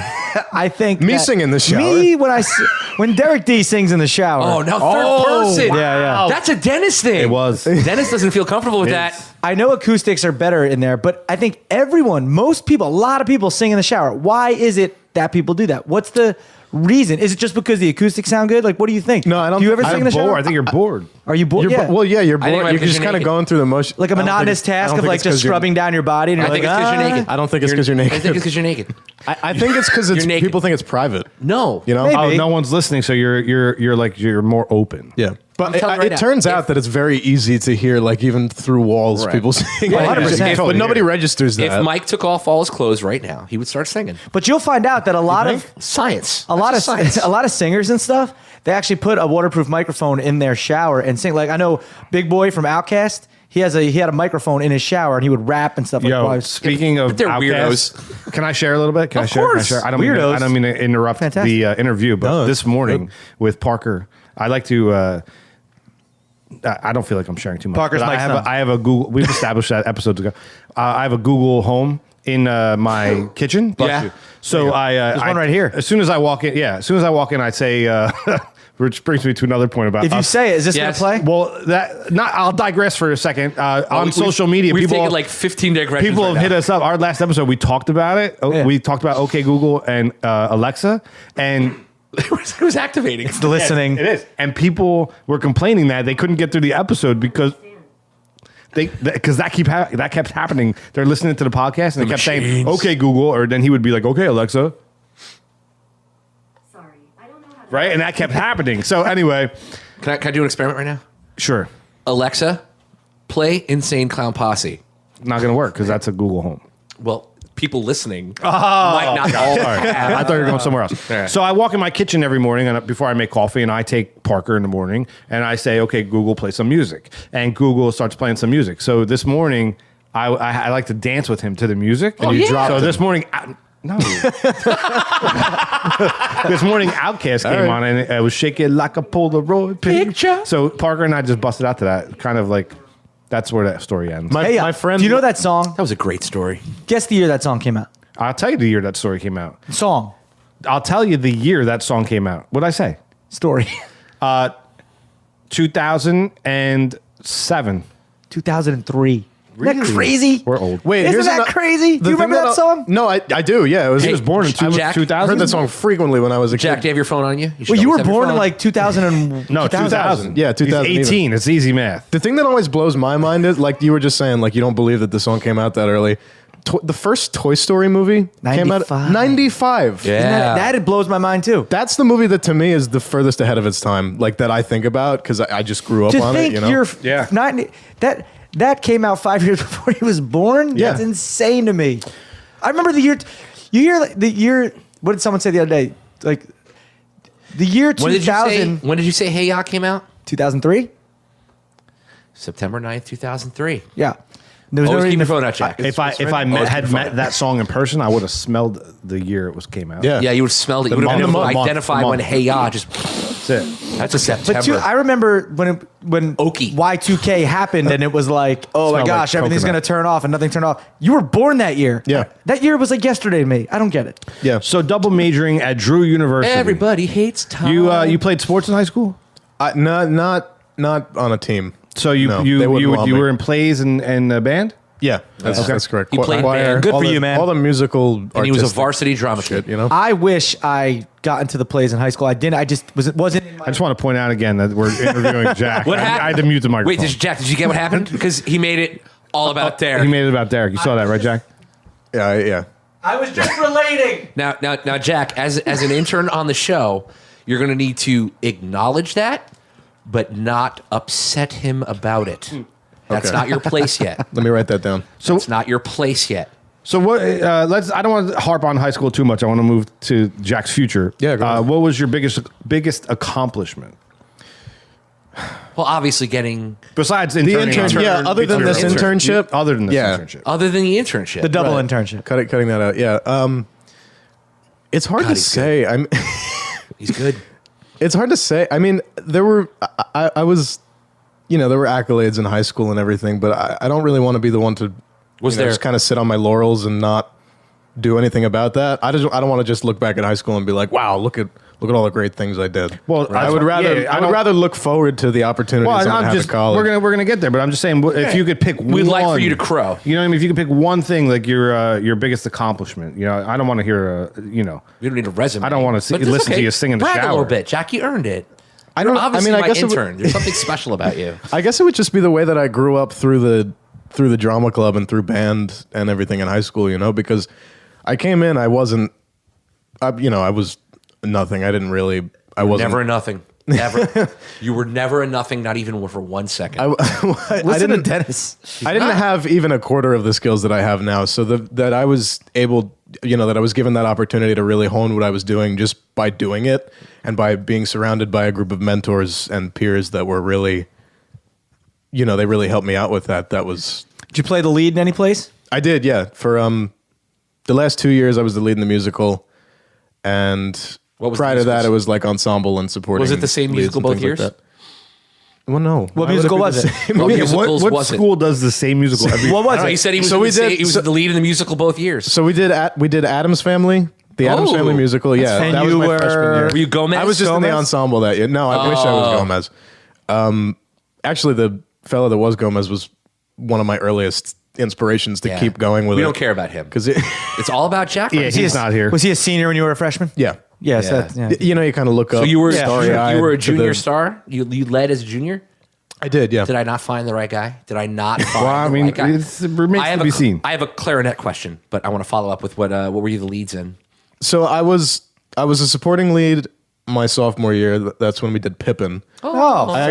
Speaker 5: I think
Speaker 1: Me
Speaker 5: that-
Speaker 1: sing in the shower?
Speaker 5: Me when Derek D sings in the shower.
Speaker 6: Oh, now third person.
Speaker 5: Yeah.
Speaker 6: That's a Dennis thing.
Speaker 4: It was.
Speaker 6: Dennis doesn't feel comfortable with that.
Speaker 5: I know acoustics are better in there, but I think most people, a lot of people sing in the shower. Why is it that people do that? What's the reason? Is it just because the acoustics sound good? Like, what do you think?
Speaker 1: No, I don't
Speaker 5: Do you ever
Speaker 1: think-
Speaker 5: sing in the
Speaker 4: I'm bored.
Speaker 5: shower?
Speaker 4: I think you're bored.
Speaker 5: Are you bored?
Speaker 1: You're
Speaker 5: Yeah.
Speaker 1: well, yeah, you're
Speaker 6: I think
Speaker 1: bored.
Speaker 6: it might
Speaker 1: You're
Speaker 6: be 'cause
Speaker 1: just
Speaker 6: you're
Speaker 1: kind of
Speaker 6: naked.
Speaker 1: going through the motion.
Speaker 5: Like a
Speaker 1: I don't
Speaker 5: monotonous
Speaker 1: think it's- I
Speaker 5: task
Speaker 1: don't
Speaker 5: of
Speaker 1: think
Speaker 5: like
Speaker 1: it's 'cause
Speaker 5: just
Speaker 1: you're-
Speaker 5: scrubbing down your body, and
Speaker 6: I
Speaker 5: you're
Speaker 6: think
Speaker 5: like,
Speaker 6: it's because you're naked.
Speaker 1: I don't think it's because you're
Speaker 6: I
Speaker 1: naked.
Speaker 6: think it's because you're naked.
Speaker 1: I think it's because
Speaker 6: You're naked.
Speaker 1: people think it's private.
Speaker 6: No.
Speaker 1: You know?
Speaker 5: Maybe.
Speaker 4: Oh, no one's listening, so you're more open.
Speaker 1: Yeah. But
Speaker 6: telling you right
Speaker 1: it
Speaker 6: now,
Speaker 1: turns out that it's very easy to hear, like even through walls,
Speaker 4: Right.
Speaker 1: people sing.
Speaker 5: 100%.
Speaker 1: But nobody registers that.
Speaker 6: if Mike took off all his clothes right now, he would start singing.
Speaker 5: But you'll find out that a lot of
Speaker 6: Science.
Speaker 5: a lot of
Speaker 6: That's science.
Speaker 5: a lot of singers and stuff, they actually put a waterproof microphone in their shower and sing. Like I know Big Boy from Outkast, he had a microphone in his shower and he would rap and stuff. Like
Speaker 4: Yo,
Speaker 5: while he was-
Speaker 4: speaking of
Speaker 6: They're
Speaker 4: Outkast, can I share a little bit? Can I share?
Speaker 5: course.
Speaker 4: I don't
Speaker 5: Weirdos.
Speaker 4: mean to interrupt
Speaker 5: Fantastic.
Speaker 4: the interview, but
Speaker 1: No,
Speaker 4: this morning
Speaker 1: good.
Speaker 4: with Parker, I like to. I don't feel like I'm sharing too much.
Speaker 5: Parker's
Speaker 4: but
Speaker 5: my son.
Speaker 4: I have a Google. We've established that episodes ago. I have a Google Home in my kitchen.
Speaker 6: Yeah.
Speaker 4: So
Speaker 5: There's one right here.
Speaker 4: As soon as I walk in, I say, which brings me to another point about
Speaker 5: if you
Speaker 4: us.
Speaker 5: say it, is this
Speaker 6: Yes.
Speaker 5: gonna play?
Speaker 4: Well, I'll digress for a second. On social media,
Speaker 6: we've
Speaker 4: people
Speaker 6: taken like 15 digressions.
Speaker 4: People
Speaker 6: right
Speaker 4: have hit
Speaker 6: now.
Speaker 4: us up. Our last episode, we talked about it.
Speaker 5: Yeah.
Speaker 4: We talked about OK Google and Alexa, and
Speaker 6: It was activating.
Speaker 5: It's listening.
Speaker 4: it is. And people were complaining that they couldn't get through the episode because that kept happening. They're listening to the podcast and they kept saying OK Google, or then he would be like OK Alexa,
Speaker 8: Sorry, I don't know how to.
Speaker 4: right? And that kept happening. So anyway,
Speaker 6: Can I do an experiment right now?
Speaker 4: sure,
Speaker 6: Alexa, play Insane Clown Posse.
Speaker 4: not gonna work because that's a Google Home.
Speaker 6: Well, people listening might not all.
Speaker 4: I thought you were going somewhere else. So I walk in my kitchen every morning and before I make coffee, and I take Parker in the morning and I say, "Okay, Google, play some music," and Google starts playing some music. So this morning, I like to dance with him to the music. And
Speaker 6: you dropped
Speaker 4: So
Speaker 6: him.
Speaker 4: this morning, no. This morning, Outkast came on and it was "Shake It Like a Polaroid Picture." So Parker and I just busted out to that, kind of like that's where that story ends.
Speaker 1: my friend.
Speaker 5: do you know that song?
Speaker 6: That was a great story.
Speaker 5: Guess the year that song came out.
Speaker 4: I'll tell you the year that story came out.
Speaker 5: Song.
Speaker 4: I'll tell you the year that song came out. What'd I say?
Speaker 5: Story.
Speaker 4: 2007.
Speaker 5: 2003. Isn't that crazy?
Speaker 4: We're old.
Speaker 1: Wait,
Speaker 5: Isn't
Speaker 1: here's
Speaker 5: that crazy? Do you
Speaker 1: the thing
Speaker 5: remember that song?
Speaker 1: No, I do. Yeah, it was.
Speaker 4: He was born in
Speaker 6: Jack,
Speaker 4: 2000.
Speaker 1: I heard that song frequently when I was a
Speaker 6: Jack,
Speaker 1: kid.
Speaker 6: do you have your phone on you? should
Speaker 5: Well, you
Speaker 6: always
Speaker 5: were
Speaker 6: have your
Speaker 5: born in
Speaker 6: phone.
Speaker 5: like 2000 and
Speaker 4: No, 2000.
Speaker 1: Yeah, 2000
Speaker 4: He's 18. It's easy math.
Speaker 1: The thing that always blows my mind is, like you were just saying, like you don't believe that the song came out that early. The first Toy Story movie came out
Speaker 5: 95.
Speaker 1: 95.
Speaker 6: Yeah.
Speaker 5: Isn't that it blows my mind too.
Speaker 1: That's the movie that to me is the furthest ahead of its time, like that I think about because I just grew up
Speaker 5: To
Speaker 1: on
Speaker 5: think
Speaker 1: it. You know,
Speaker 5: you're
Speaker 4: Yeah.
Speaker 5: 90, that came out 5 years before he was born.
Speaker 1: Yeah.
Speaker 5: That's insane to me. I remember the year. You hear like, the year. What did someone say the other day? Like the year
Speaker 6: When did you say?
Speaker 5: 2000.
Speaker 6: When did you say Hey Ya came out?
Speaker 5: 2003.
Speaker 6: September 9th, 2003.
Speaker 5: Yeah. There was
Speaker 6: Always
Speaker 5: no
Speaker 6: keep
Speaker 5: reason
Speaker 6: your
Speaker 5: to-
Speaker 6: phone out, Jack.
Speaker 4: If I
Speaker 6: Always
Speaker 4: had
Speaker 6: keep your
Speaker 4: met
Speaker 6: phone.
Speaker 4: that song in person, I would have smelled the year it came out.
Speaker 1: Yeah.
Speaker 6: Yeah, you would have smelled it. You would have
Speaker 1: month,
Speaker 6: been able to
Speaker 1: the month,
Speaker 6: identify
Speaker 1: the
Speaker 6: when
Speaker 1: month.
Speaker 6: Hey Ya just.
Speaker 4: That's it.
Speaker 6: That's a September.
Speaker 5: I remember when
Speaker 6: Okie.
Speaker 5: Y2K happened and it was like, oh my
Speaker 4: Smelled
Speaker 5: gosh,
Speaker 4: like
Speaker 5: everything's
Speaker 4: coconut.
Speaker 5: gonna turn off and nothing turned off. You were born that year.
Speaker 1: Yeah.
Speaker 5: That year was like yesterday to me. I don't get it.
Speaker 1: yeah.
Speaker 4: So double majoring at Drew University.
Speaker 6: Everybody hates Tom.
Speaker 4: You played sports in high school.
Speaker 1: Not on a team.
Speaker 4: So you
Speaker 1: No,
Speaker 4: you
Speaker 1: they wouldn't want
Speaker 4: you
Speaker 1: me.
Speaker 4: were in plays and band.
Speaker 1: Yeah, that's correct.
Speaker 6: He played band.
Speaker 5: Good
Speaker 1: all
Speaker 5: for
Speaker 1: the-
Speaker 5: you, man.
Speaker 1: All the musical,
Speaker 6: and he was a
Speaker 1: artistic
Speaker 6: varsity drama
Speaker 1: shit.
Speaker 6: kid.
Speaker 1: You know,
Speaker 5: I wish I got into the plays in high school. I didn't. I just wasn't in my.
Speaker 4: I just want to point out again that we're interviewing Jack.
Speaker 6: What
Speaker 4: I
Speaker 6: happened?
Speaker 4: had to mute the microphone.
Speaker 6: Wait, Jack, did you get what happened? Because he made it all about Derek.
Speaker 4: He made it about Derek. You saw that, right, Jack?
Speaker 1: yeah.
Speaker 5: I was just relating.
Speaker 6: Now, Jack, as an intern on the show, you're going to need to acknowledge that, but not upset him about it. That's
Speaker 1: Okay.
Speaker 6: not your place yet.
Speaker 1: Let me write that down.
Speaker 4: So
Speaker 6: It's not your place yet.
Speaker 4: So what? Let's. I don't want to harp on high school too much. I want to move to Jack's future.
Speaker 1: Yeah, go ahead.
Speaker 4: what was your biggest accomplishment
Speaker 6: Well, obviously getting
Speaker 4: besides
Speaker 1: The
Speaker 4: interning
Speaker 1: intern,
Speaker 4: on-
Speaker 1: yeah. Other than this
Speaker 6: Intern.
Speaker 1: internship,
Speaker 4: Other than this
Speaker 1: Yeah.
Speaker 4: internship.
Speaker 6: other than the internship.
Speaker 5: The double
Speaker 1: Right.
Speaker 5: internship.
Speaker 1: cutting that out. Yeah. It's hard to
Speaker 6: he's
Speaker 1: say.
Speaker 6: He's good.
Speaker 1: It's hard to say. I mean, there were. I was. There were accolades in high school and everything, but I don't really want to be the one to.
Speaker 6: Was there-
Speaker 1: just kind of sit on my laurels and not do anything about that? I don't want to just look back at high school and be like, wow, look at all the great things I did.
Speaker 4: Well,
Speaker 1: I would rather. I would rather look forward to the opportunities
Speaker 4: Well,
Speaker 1: I'm gonna
Speaker 4: I'm
Speaker 1: have
Speaker 4: just.
Speaker 1: at college.
Speaker 4: We're gonna get there, but I'm just saying if you could pick
Speaker 6: We'd
Speaker 4: one,
Speaker 6: like for you to crow.
Speaker 4: You know what I mean? If you could pick one thing, like your biggest accomplishment. I don't want to hear.
Speaker 6: You don't need a resume.
Speaker 4: I don't want to
Speaker 6: But that's
Speaker 4: listen to you sing in the
Speaker 6: Brag a
Speaker 4: shower.
Speaker 6: little bit, Jack. You earned it.
Speaker 1: I don't.
Speaker 6: You're obviously
Speaker 1: I mean,
Speaker 6: my
Speaker 1: I guess it would-
Speaker 6: intern. There's something special about you.
Speaker 1: I guess it would just be the way that I grew up through the drama club and through band and everything in high school, because I came in, I wasn't, I was nothing. I didn't really, I wasn't.
Speaker 6: Never nothing. Never. You were never a nothing, not even for 1 second.
Speaker 1: I
Speaker 5: Listen to
Speaker 1: didn't.
Speaker 5: Dennis.
Speaker 1: I didn't have even a quarter of the skills that I have now. So that I was able, that I was given that opportunity to really hone what I was doing just by doing it, and by being surrounded by a group of mentors and peers that were really, they really helped me out with that. That was.
Speaker 5: Did you play the lead in any place?
Speaker 1: I did, yeah. For the last 2 years, I was the lead in the musical, and
Speaker 6: What was
Speaker 1: prior
Speaker 6: the
Speaker 1: to that,
Speaker 6: musical?
Speaker 1: it was like ensemble and supporting.
Speaker 6: Was it the same
Speaker 1: leads
Speaker 6: musical
Speaker 1: and
Speaker 6: both
Speaker 1: things
Speaker 6: years?
Speaker 1: Like that. Well, no.
Speaker 5: What
Speaker 1: Why would
Speaker 5: musical
Speaker 1: be
Speaker 5: was
Speaker 1: the
Speaker 5: it?
Speaker 1: same?
Speaker 6: What
Speaker 4: Yeah,
Speaker 6: musicals
Speaker 4: what
Speaker 6: was it?
Speaker 4: school does the same musical every
Speaker 5: What
Speaker 6: I
Speaker 5: was
Speaker 6: don't know,
Speaker 5: it?
Speaker 6: he said he was,
Speaker 1: So
Speaker 6: in
Speaker 1: we
Speaker 6: the same-
Speaker 1: did-
Speaker 6: he was
Speaker 1: so-
Speaker 6: the lead in the musical both years.
Speaker 1: So we did Adam's Family, the Adam's
Speaker 6: Oh.
Speaker 1: Family musical. Yeah,
Speaker 5: And
Speaker 1: that was
Speaker 5: you
Speaker 1: my
Speaker 5: were-
Speaker 1: freshman year.
Speaker 6: Were you Gomez?
Speaker 1: I was just in the
Speaker 5: Gomez?
Speaker 1: ensemble that year. No, I wish I was Gomez. Actually, the fellow that was Gomez was one of my earliest inspirations to
Speaker 6: Yeah.
Speaker 1: keep going with
Speaker 6: We
Speaker 1: it.
Speaker 6: don't care about him.
Speaker 1: because
Speaker 6: It's all about Jack.
Speaker 4: Yeah,
Speaker 6: Andrus.
Speaker 4: he's not here.
Speaker 5: Was he a senior when you were a freshman?
Speaker 1: yeah.
Speaker 5: Yes.
Speaker 6: Yeah.
Speaker 5: Yeah.
Speaker 1: You kind of look up.
Speaker 6: So you were
Speaker 1: starry-eyed
Speaker 6: you were a
Speaker 1: to
Speaker 6: junior
Speaker 1: the-
Speaker 6: star. You led as a junior.
Speaker 1: I did, yeah.
Speaker 6: Did I not find the right guy? Did I not find
Speaker 4: Well, I
Speaker 6: the
Speaker 4: mean,
Speaker 6: right guy?
Speaker 4: it remains
Speaker 6: I have
Speaker 4: to be seen.
Speaker 6: I have a clarinet question, but I want to follow up with what were you the leads in?
Speaker 1: So I was a supporting lead my sophomore year. That's when we did Pippin.
Speaker 5: Oh,
Speaker 1: I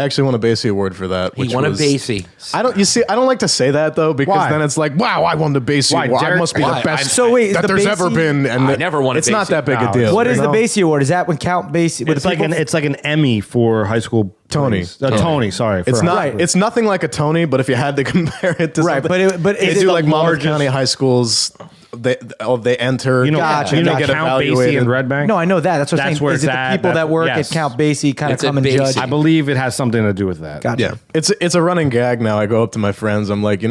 Speaker 1: actually won a Basie Award for that.
Speaker 6: He
Speaker 1: which
Speaker 6: won a
Speaker 1: was-
Speaker 6: Basie.
Speaker 1: I don't like to say that though, because
Speaker 4: Why?
Speaker 1: then it's like, wow, I won the Basie
Speaker 4: Why?
Speaker 1: Award. I
Speaker 4: Derek-
Speaker 1: must be
Speaker 6: why?
Speaker 1: the best
Speaker 5: So wait, is
Speaker 1: that
Speaker 5: the
Speaker 1: there's
Speaker 5: Basie-
Speaker 1: ever been. And
Speaker 6: I never won a
Speaker 1: It's not
Speaker 6: Basie.
Speaker 1: that big
Speaker 4: No,
Speaker 1: a deal.
Speaker 5: What is
Speaker 1: you
Speaker 5: the
Speaker 1: know?
Speaker 5: Basie Award? Is that when Count Basie?
Speaker 4: It's like an Emmy for high school
Speaker 1: Tony.
Speaker 4: plays. Tony, sorry.
Speaker 1: It's
Speaker 4: for
Speaker 1: not.
Speaker 4: high school.
Speaker 1: It's nothing like a Tony, but if you had to compare it to
Speaker 5: Right,
Speaker 1: something,
Speaker 5: but
Speaker 1: they
Speaker 5: is it
Speaker 1: do
Speaker 5: the
Speaker 1: like Monmouth
Speaker 5: largest-
Speaker 1: County high schools. They enter.
Speaker 4: You know,
Speaker 5: Gotcha,
Speaker 4: you know
Speaker 5: gotcha.
Speaker 4: Count Basie
Speaker 1: evaluated.
Speaker 4: and Red Bank?
Speaker 5: No, I know that. That's what I'm
Speaker 4: That's
Speaker 5: saying.
Speaker 4: where
Speaker 5: Is it
Speaker 4: it's
Speaker 5: the
Speaker 4: at.
Speaker 5: people that work
Speaker 4: Yes.
Speaker 5: at Count Basie kind of
Speaker 6: It's a
Speaker 5: come and
Speaker 6: Basie.
Speaker 5: judge?
Speaker 4: I believe it has something to do with that.
Speaker 5: Gotcha.
Speaker 1: Yeah, it's a running gag now. I go up to my friends. I'm like,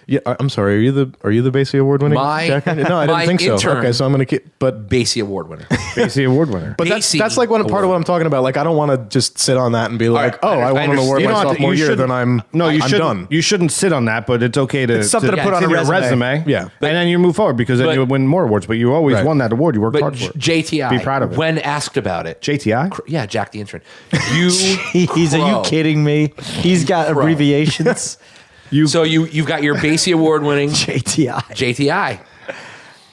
Speaker 1: yeah. I'm sorry. Are you the Basie Award winning?
Speaker 6: My-
Speaker 1: Jack Andrus? No, I
Speaker 6: my
Speaker 1: didn't think so.
Speaker 6: intern.
Speaker 1: Okay, so I'm gonna keep. But
Speaker 6: Basie Award winner.
Speaker 4: Basie Award winner.
Speaker 1: But
Speaker 6: Basie
Speaker 1: that's like part of
Speaker 6: Award.
Speaker 1: what I'm talking about. Like, I don't want to just sit on that and be like,
Speaker 6: right,
Speaker 1: oh, I won an award
Speaker 4: You
Speaker 1: my
Speaker 4: don't have to-
Speaker 1: sophomore
Speaker 4: you
Speaker 1: year.
Speaker 4: shouldn't-
Speaker 1: Then I'm
Speaker 4: you shouldn't,
Speaker 1: done.
Speaker 4: You shouldn't sit on that, but it's okay to
Speaker 5: It's something to put
Speaker 4: it's
Speaker 5: on a
Speaker 4: in your
Speaker 5: resume.
Speaker 1: Yeah.
Speaker 4: and then you move forward because then
Speaker 6: but-
Speaker 4: you win more awards. But you always
Speaker 1: Right.
Speaker 4: won that award. You worked
Speaker 6: But
Speaker 4: hard for it.
Speaker 6: JTI,
Speaker 4: Be proud of it.
Speaker 6: when asked about it,
Speaker 4: JTI.
Speaker 6: yeah, Jack the Intern. You,
Speaker 5: Are you
Speaker 6: Pro.
Speaker 5: kidding me? He's got abbreviations.
Speaker 6: So you've got your Basie Award winning
Speaker 5: JTI.
Speaker 6: JTI.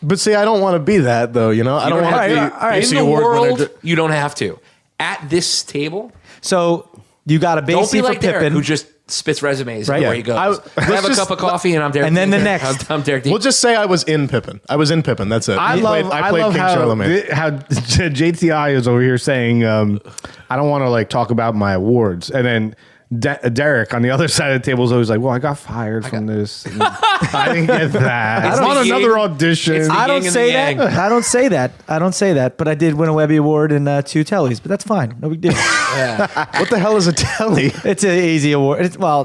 Speaker 1: But see, I don't want to be that though. I don't want to be
Speaker 6: In
Speaker 1: Basie
Speaker 6: the
Speaker 1: Award
Speaker 6: world,
Speaker 1: winner.
Speaker 6: you don't have to. At this table,
Speaker 5: So you got a
Speaker 6: don't
Speaker 5: Basie
Speaker 6: be
Speaker 5: for
Speaker 6: like Derek,
Speaker 5: Pippin.
Speaker 6: who just spits resumes
Speaker 5: Right.
Speaker 6: everywhere
Speaker 5: Yeah.
Speaker 6: he goes.
Speaker 1: I-
Speaker 6: Have
Speaker 1: let's
Speaker 6: a
Speaker 1: just-
Speaker 6: cup of coffee, and I'm Derek.
Speaker 5: And then the
Speaker 6: Intern.
Speaker 5: next.
Speaker 6: I'm Derek.
Speaker 1: We'll just say I was in Pippin. I was in Pippin. That's it.
Speaker 4: I
Speaker 1: played
Speaker 4: love
Speaker 1: King
Speaker 4: how
Speaker 1: Charlemagne.
Speaker 4: how JTI is over here saying, I don't want to like talk about my awards, and then Derek on the other side of the table is always like, well, I got fired from this. And I didn't get that.
Speaker 6: It's
Speaker 4: I want
Speaker 6: the
Speaker 4: another
Speaker 6: yin-
Speaker 4: audition.
Speaker 6: it's the
Speaker 5: I don't
Speaker 6: yin and
Speaker 5: say
Speaker 6: the
Speaker 5: that.
Speaker 6: yang.
Speaker 5: I don't say that. I don't say that. But I did win a Webby Award in 2 tellies. But that's fine. No big deal.
Speaker 1: What the hell is a telly?
Speaker 5: It's an easy award. It's
Speaker 6: Wow.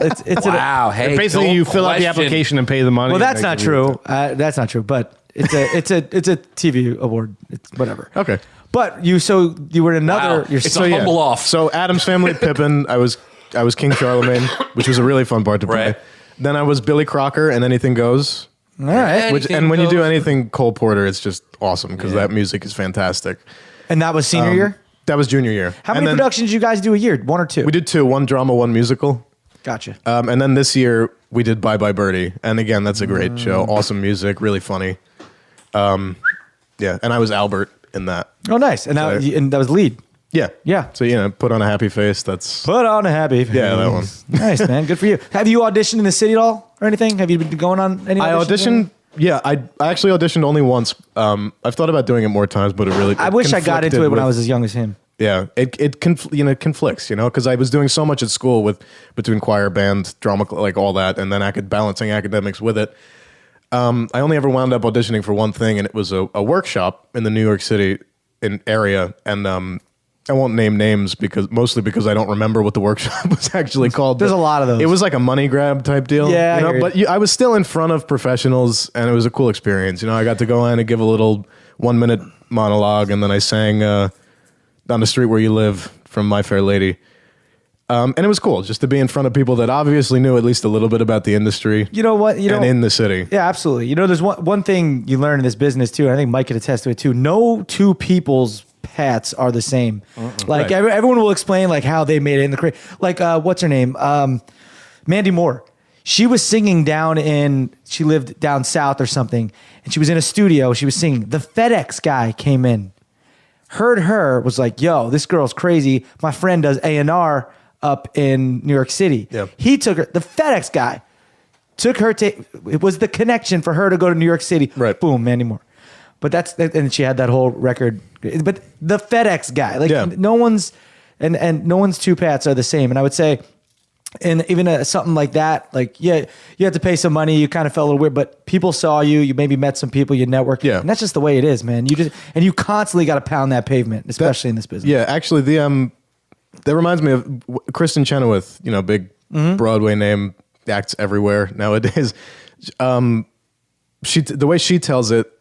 Speaker 6: Hey,
Speaker 4: Basically,
Speaker 6: don't
Speaker 4: you fill out the
Speaker 6: question-
Speaker 4: application and pay the money.
Speaker 5: Well, that's
Speaker 4: and
Speaker 5: not
Speaker 4: they give you
Speaker 5: true. That's not true. But it's a TV award. It's whatever.
Speaker 1: Okay.
Speaker 5: But you were in another.
Speaker 6: Wow.
Speaker 5: You're
Speaker 6: It's
Speaker 5: so
Speaker 6: a
Speaker 1: yeah.
Speaker 6: humble off.
Speaker 1: So Adam's Family, Pippin. I was King Charlemagne, which was a really fun part to play.
Speaker 6: Right.
Speaker 1: Then I was Billy Crocker, and Anything Goes.
Speaker 5: all right.
Speaker 6: Anything
Speaker 1: When you do
Speaker 6: goes.
Speaker 1: anything Cole Porter, it's just awesome because that music is fantastic.
Speaker 5: And that was senior year.
Speaker 1: That was junior year.
Speaker 5: How
Speaker 1: And
Speaker 5: many
Speaker 1: then
Speaker 5: productions did you guys do a year? 1 or 2?
Speaker 1: We did 2, 1 drama, 1 musical.
Speaker 5: Gotcha.
Speaker 1: And then this year we did Bye Bye Birdie, and again that's a great show. Awesome music, really funny. Yeah, and I was Albert in that.
Speaker 5: Oh, nice. And that was lead.
Speaker 1: Yeah,
Speaker 5: Yeah.
Speaker 1: So put on a happy face. That's
Speaker 5: Put on a happy face.
Speaker 1: Yeah, that one.
Speaker 5: Nice, man. Good for you. Have you auditioned in the city at all or anything? Have you been going on any
Speaker 1: I
Speaker 5: auditions?
Speaker 1: auditioned. Yeah, I actually auditioned only once. I've thought about doing it more times, but
Speaker 5: I wish I got into
Speaker 1: conflicted
Speaker 5: it when I
Speaker 1: with-
Speaker 5: was as young as him.
Speaker 1: Yeah, it conflicts, because I was doing so much at school between choir, band, drama, like all that, and then balancing academics with it. I only ever wound up auditioning for one thing, and it was a workshop in the New York City area, and I won't name names mostly because I don't remember what the workshop was actually called.
Speaker 5: There's
Speaker 1: but
Speaker 5: a lot of those.
Speaker 1: It was like a money grab type deal.
Speaker 5: Yeah, I hear you.
Speaker 1: but I was still in front of professionals, and it was a cool experience. I got to go in and give a little 1-minute monologue, and then I sang "On the Street Where You Live" from My Fair Lady. And it was cool just to be in front of people that obviously knew at least a little bit about the industry.
Speaker 5: You know what?
Speaker 1: and in the city.
Speaker 5: Yeah, absolutely. There's one thing you learn in this business too, and I think Mike could attest to it too. No two people's paths are the same. Like
Speaker 1: Right.
Speaker 5: everyone will explain like how they made it in the career. Like what's her name? Mandy Moore. She was singing she lived down south or something, and she was in a studio. She was singing. The FedEx guy came in. heard her, was like, yo, this girl's crazy. My friend does A&R up in New York City.
Speaker 1: Yep.
Speaker 5: He took her, the FedEx guy took her to, it was the connection for her to go to New York City.
Speaker 1: Right.
Speaker 5: Boom, Mandy Moore. But and she had that whole record. But the FedEx guy, like no one's, and no one's two paths are the same. And I would say, and even something like that, like, yeah, you had to pay some money. You kind of felt a little weird, but people saw you. You maybe met some people. You networked.
Speaker 1: Yeah.
Speaker 5: And that's just the way it is, man. You constantly got to pound that pavement, especially in this business.
Speaker 1: Yeah, actually, that reminds me of Kristen Chenoweth, big Broadway name, acts everywhere nowadays. The way she tells it,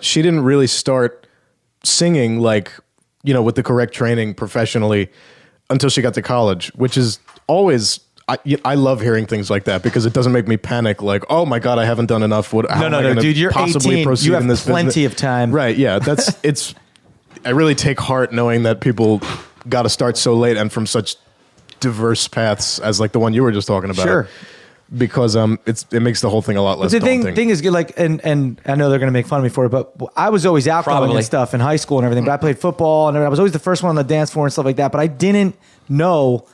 Speaker 1: she didn't really start singing like, with the correct training professionally until she got to college, which is always, I love hearing things like that because it doesn't make me panic. Like, oh my God, I haven't done enough.
Speaker 5: No, dude, you're 18. You have plenty of time.
Speaker 1: Right. Yeah. I really take heart knowing that people got to start so late and from such diverse paths as like the one you were just talking about.
Speaker 5: Sure.
Speaker 1: Because it makes the whole thing a lot less daunting.
Speaker 5: The thing is good, like, and I know they're gonna make fun of me for it, but I was always outgoing and stuff in high school and everything. But I played football and I was always the first one on the dance floor and stuff like that. But I didn't know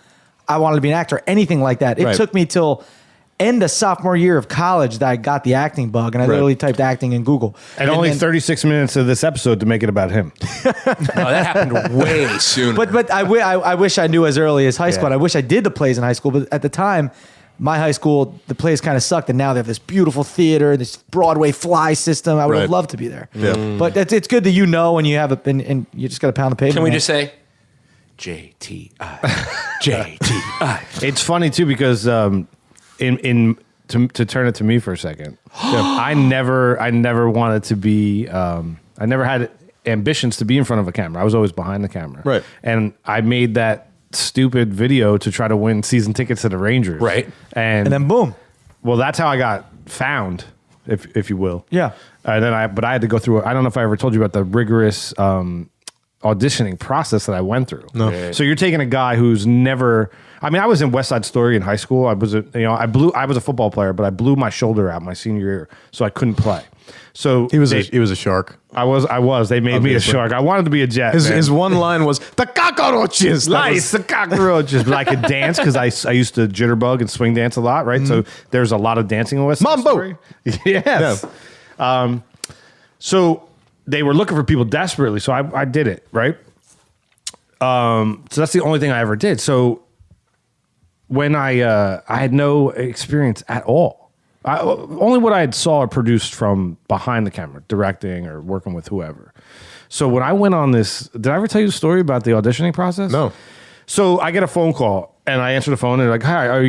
Speaker 5: I wanted to be an actor or anything like that. It took me till end of sophomore year of college that I got the acting bug, and I literally typed acting in Google.
Speaker 4: And only 36 minutes of this episode to make it about him.
Speaker 6: No, that happened way sooner.
Speaker 5: But I wish I knew as early as high school. And I wish I did the plays in high school, but at the time, my high school, the plays kind of sucked, and now they have this beautiful theater, this Broadway fly system. I would have loved to be there.
Speaker 1: Yeah.
Speaker 5: But it's good that you know, and you have it, and you just got to pound the pavement.
Speaker 6: Can we just say JTI? JTI.
Speaker 4: It's funny too because to turn it to me for a second, I never wanted to be. I never had ambitions to be in front of a camera. I was always behind the camera.
Speaker 1: Right.
Speaker 4: And I made that stupid video to try to win season tickets to the Rangers.
Speaker 6: Right.
Speaker 5: And then boom.
Speaker 4: Well, that's how I got found, if you will.
Speaker 5: Yeah.
Speaker 4: And then I had to go through. I don't know if I ever told you about the rigorous auditioning process that I went through.
Speaker 1: No.
Speaker 6: Yeah.
Speaker 4: So you're taking a guy who's never. I mean, I was in West Side Story in high school. I was a football player, but I blew my shoulder out my senior year, so I couldn't play. So
Speaker 1: he was a shark.
Speaker 4: I was. They made me a shark. I wanted to be a jet.
Speaker 1: His one line was the cockroaches.
Speaker 4: Nice, the cockroaches. But I could dance because I used to jitterbug and swing dance a lot, right? So there's a lot of dancing in West Side
Speaker 1: Mambo.
Speaker 4: Story. Yes.
Speaker 1: Yeah.
Speaker 4: So they were looking for people desperately, so I did it, right? So that's the only thing I ever did. So when I had no experience at all. Only what I had saw or produced from behind the camera, directing or working with whoever. So when I went on this, did I ever tell you the story about the auditioning process?
Speaker 1: No.
Speaker 4: So I get a phone call and I answer the phone and they're like, "Hi, are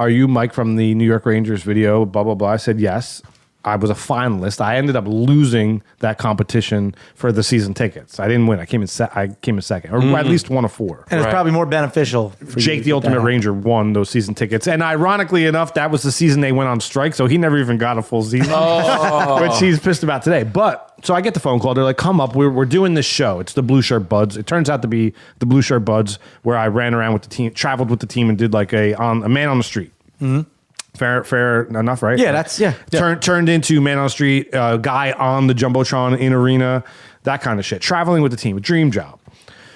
Speaker 4: you Mike from the New York Rangers video?" Blah blah blah. I said yes. I was a finalist. I ended up losing that competition for the season tickets. I didn't win. I came in second, or at least one of four.
Speaker 5: And it's probably more beneficial for you
Speaker 4: Jake
Speaker 5: to
Speaker 4: the
Speaker 5: get
Speaker 4: Ultimate
Speaker 5: that.
Speaker 4: Ranger won those season tickets. And ironically enough, that was the season they went on strike, so he never even got a full season, which he's pissed about today. But, so I get the phone call. They're like, come up, we're doing this show. It's the Blue Shirt Buds. It turns out to be the Blue Shirt Buds, where I ran around with the team, traveled with the team, and did like a man on the street. Mm-hmm. Fair enough, right?
Speaker 5: Yeah,
Speaker 4: Turned into man on the street, guy on the Jumbotron in arena, that kind of shit. Traveling with the team, a dream job.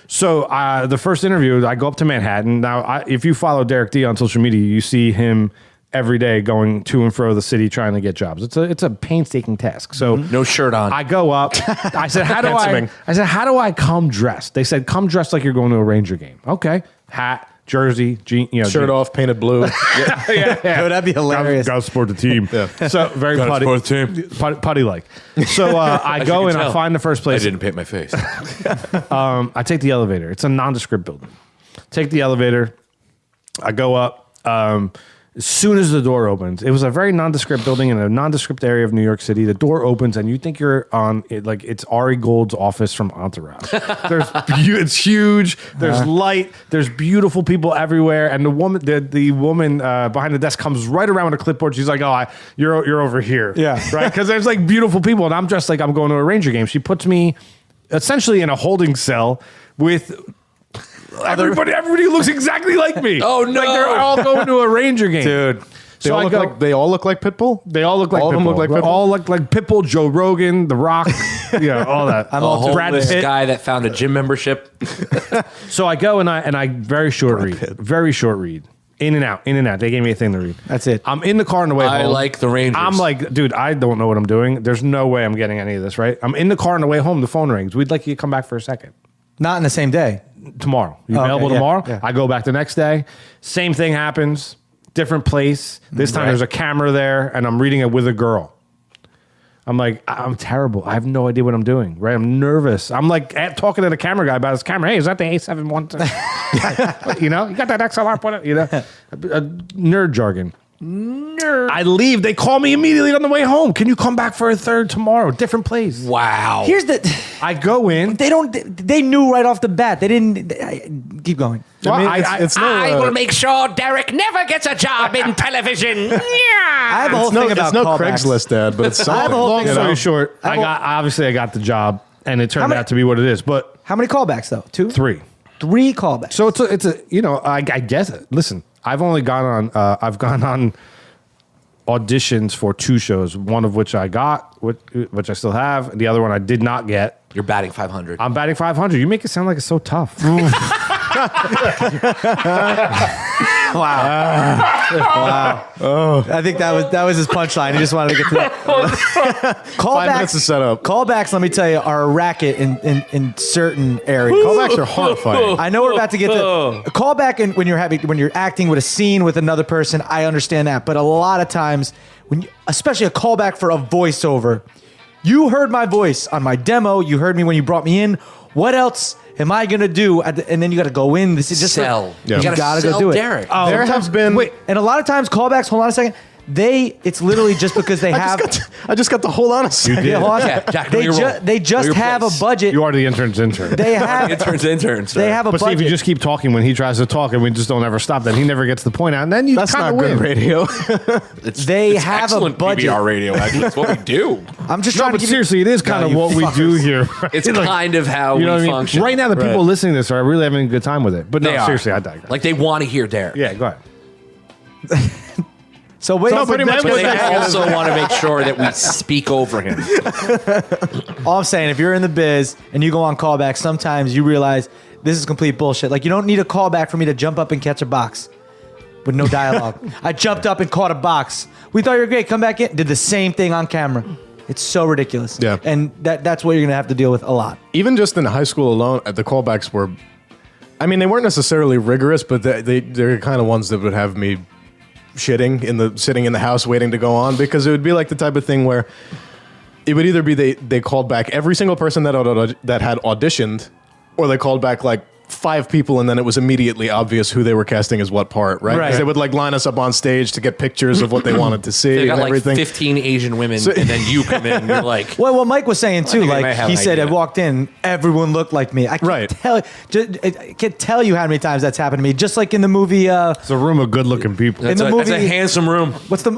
Speaker 4: So the first interview, I go up to Manhattan. Now, if you follow Derek D on social media, you see him every day going to and fro the city trying to get jobs. It's a painstaking task. So
Speaker 6: No shirt on.
Speaker 4: I go up. I said, how do I come dressed? They said, come dressed like you're going to a Ranger game. Okay, hat. Jersey,
Speaker 1: shirt off, painted blue.
Speaker 5: Yeah, that'd be hilarious.
Speaker 4: Got to support the team. So very putty,
Speaker 6: support the team.
Speaker 4: Putty like. So I go and I find the first place.
Speaker 6: I didn't paint my face.
Speaker 4: I take the elevator. It's a nondescript building. Take the elevator. I go up. As soon as the door opens, it was a very nondescript building in a nondescript area of New York City. The door opens and you think you're on it, like it's Ari Gold's office from Entourage. It's huge. There's light. There's beautiful people everywhere. And the woman behind the desk comes right around with a clipboard. She's like, "Oh, you're over here." Yeah, right. Because there's like beautiful people, and I'm dressed like I'm going to a Ranger game. She puts me essentially in a holding cell with. Everybody looks exactly like me.
Speaker 6: Oh, no.
Speaker 4: Like they're all going to a Ranger game.
Speaker 5: Dude.
Speaker 1: They
Speaker 4: So
Speaker 1: all
Speaker 4: I
Speaker 1: look
Speaker 4: go-
Speaker 1: like Pitbull.
Speaker 4: They all look like
Speaker 1: All of
Speaker 4: Pitbull.
Speaker 1: them look like Pitbull?
Speaker 4: All look like Pitbull, Joe Rogan, The Rock, all that.
Speaker 6: A homeless
Speaker 4: Pitt.
Speaker 6: guy that found a gym membership.
Speaker 4: So I go and I very short read. In and out. They gave me a thing to read.
Speaker 5: That's it.
Speaker 4: I'm in the car on the way
Speaker 6: I
Speaker 4: home.
Speaker 6: like the Rangers.
Speaker 4: I'm like, dude, I don't know what I'm doing. There's no way I'm getting any of this, right? I'm in the car on the way home. The phone rings. We'd like you to come back for a second.
Speaker 5: Not in the same day.
Speaker 4: Tomorrow. You
Speaker 5: Okay,
Speaker 4: available
Speaker 5: yeah,
Speaker 4: tomorrow?
Speaker 5: yeah.
Speaker 4: I go back the next day. Same thing happens. Different place. This time
Speaker 6: Right.
Speaker 4: there's a camera there and I'm reading it with a girl. I'm like, I'm terrible. I have no idea what I'm doing, right? I'm nervous. I'm like talking to the camera guy about his camera. Hey, is that the A712? You know, you got that XLR point? You know, nerd jargon. Nerd. I leave. They call me immediately on the way home. Can you come back for a third tomorrow? Different place.
Speaker 6: wow.
Speaker 5: Here's the.
Speaker 4: I go in.
Speaker 5: They knew right off the bat. They didn't. Keep going.
Speaker 4: Well,
Speaker 6: I will make sure Derek never gets a job in television.
Speaker 5: I have a whole
Speaker 1: It's no,
Speaker 5: thing about
Speaker 1: it's no
Speaker 5: callbacks.
Speaker 1: Craigslist ad, but it's something.
Speaker 5: I have a whole
Speaker 4: Long
Speaker 5: thing
Speaker 4: story
Speaker 5: about-
Speaker 4: short,
Speaker 5: I
Speaker 4: I got the job, and it turned
Speaker 5: many-
Speaker 4: out to be what it is. But
Speaker 5: How many callbacks though? 2?
Speaker 4: 3.
Speaker 5: 3 callbacks.
Speaker 4: So it's a you know I guess it. Listen, I've only gone on I've gone on auditions for 2 shows, one of which I got, which I still have, and the other one I did not get.
Speaker 6: You're batting 500.
Speaker 4: I'm batting 500. You make it sound like it's so tough.
Speaker 5: I think that was his punchline. He just wanted to get to that.
Speaker 1: 5 minutes to set up.
Speaker 5: Callbacks, let me tell you, are a racket in certain areas.
Speaker 1: Callbacks are horrifying.
Speaker 5: I know we're about to get to a callback, and when you're acting with a scene with another person, I understand that. But a lot of times, especially a callback for a voiceover, you heard my voice on my demo. You heard me when you brought me in. What else am I gonna do? And then you got to go in. This is just
Speaker 6: Sell.
Speaker 1: Yeah.
Speaker 6: You
Speaker 5: gotta
Speaker 6: gotta
Speaker 5: go
Speaker 6: sell
Speaker 5: do it.
Speaker 6: Derek.
Speaker 1: There have been.
Speaker 5: Wait, and a lot of times callbacks. Hold on a second. It's literally just because they have.
Speaker 1: I just got to hold on a second.
Speaker 5: Yeah, hold on.
Speaker 6: Yeah, Jack, know your role.
Speaker 5: They just
Speaker 6: Know your
Speaker 5: have
Speaker 6: place.
Speaker 5: a budget.
Speaker 4: You are the intern's intern.
Speaker 5: They have.
Speaker 6: Interns.
Speaker 5: They have a
Speaker 4: But see, if
Speaker 5: budget.
Speaker 4: you just keep talking when he tries to talk, and we just don't ever stop, then he never gets the point out, and then you
Speaker 1: That's
Speaker 4: kind
Speaker 1: not
Speaker 4: of
Speaker 1: good
Speaker 4: win.
Speaker 1: radio.
Speaker 5: They
Speaker 6: it's
Speaker 5: have a
Speaker 6: excellent
Speaker 5: budget.
Speaker 6: PBR radio. Actually, it's what we do.
Speaker 5: I'm just
Speaker 4: No,
Speaker 5: trying
Speaker 4: but
Speaker 5: to give
Speaker 4: seriously, it is kind of
Speaker 5: you
Speaker 4: what we
Speaker 5: fuckers.
Speaker 4: do here. right?
Speaker 6: It's kind of how
Speaker 4: you know
Speaker 6: we
Speaker 4: what I mean?
Speaker 6: function.
Speaker 4: Right now, the people
Speaker 1: Right.
Speaker 4: listening to this are really having a good time with it. But no,
Speaker 6: They are.
Speaker 4: seriously, I digress.
Speaker 6: Like they want to hear Derek.
Speaker 4: yeah, go ahead.
Speaker 5: So wait,
Speaker 1: No, pretty much
Speaker 6: But
Speaker 1: what
Speaker 6: they
Speaker 1: they
Speaker 6: also want to make sure that we speak over him.
Speaker 5: all I'm saying, if you're in the biz and you go on callback, sometimes you realize this is complete bullshit. Like you don't need a callback for me to jump up and catch a box with no dialogue. I jumped up and caught a box. We thought you were great. Come back in. Did the same thing on camera. It's so ridiculous.
Speaker 1: Yeah.
Speaker 5: And that's what you're gonna have to deal with a lot.
Speaker 1: Even just in high school alone, the callbacks were. I mean, they weren't necessarily rigorous, but they're kind of ones that would have me sitting in the house waiting to go on, because it would be like the type of thing where it would either be they called back every single person that had auditioned, or they called back like 5 people, and then it was immediately obvious who they were casting as what part, right? 'Cause
Speaker 5: Right.
Speaker 1: they would like line us up on stage to get pictures of what they wanted to see
Speaker 6: They got
Speaker 1: and
Speaker 6: like
Speaker 1: everything.
Speaker 6: 15 Asian women, and then you come in and you're like,
Speaker 5: Well, what Mike was saying too,
Speaker 6: think I
Speaker 5: like
Speaker 6: might have
Speaker 5: he
Speaker 6: an
Speaker 5: said, I
Speaker 6: idea.
Speaker 5: walked in, everyone looked like me. I can't
Speaker 1: Right.
Speaker 5: I can't tell you how many times that's happened to me. Just like in the movie,
Speaker 4: It's a room of good-looking people.
Speaker 6: that's,
Speaker 5: the
Speaker 6: that's a
Speaker 5: movie-
Speaker 6: handsome room.
Speaker 5: what's the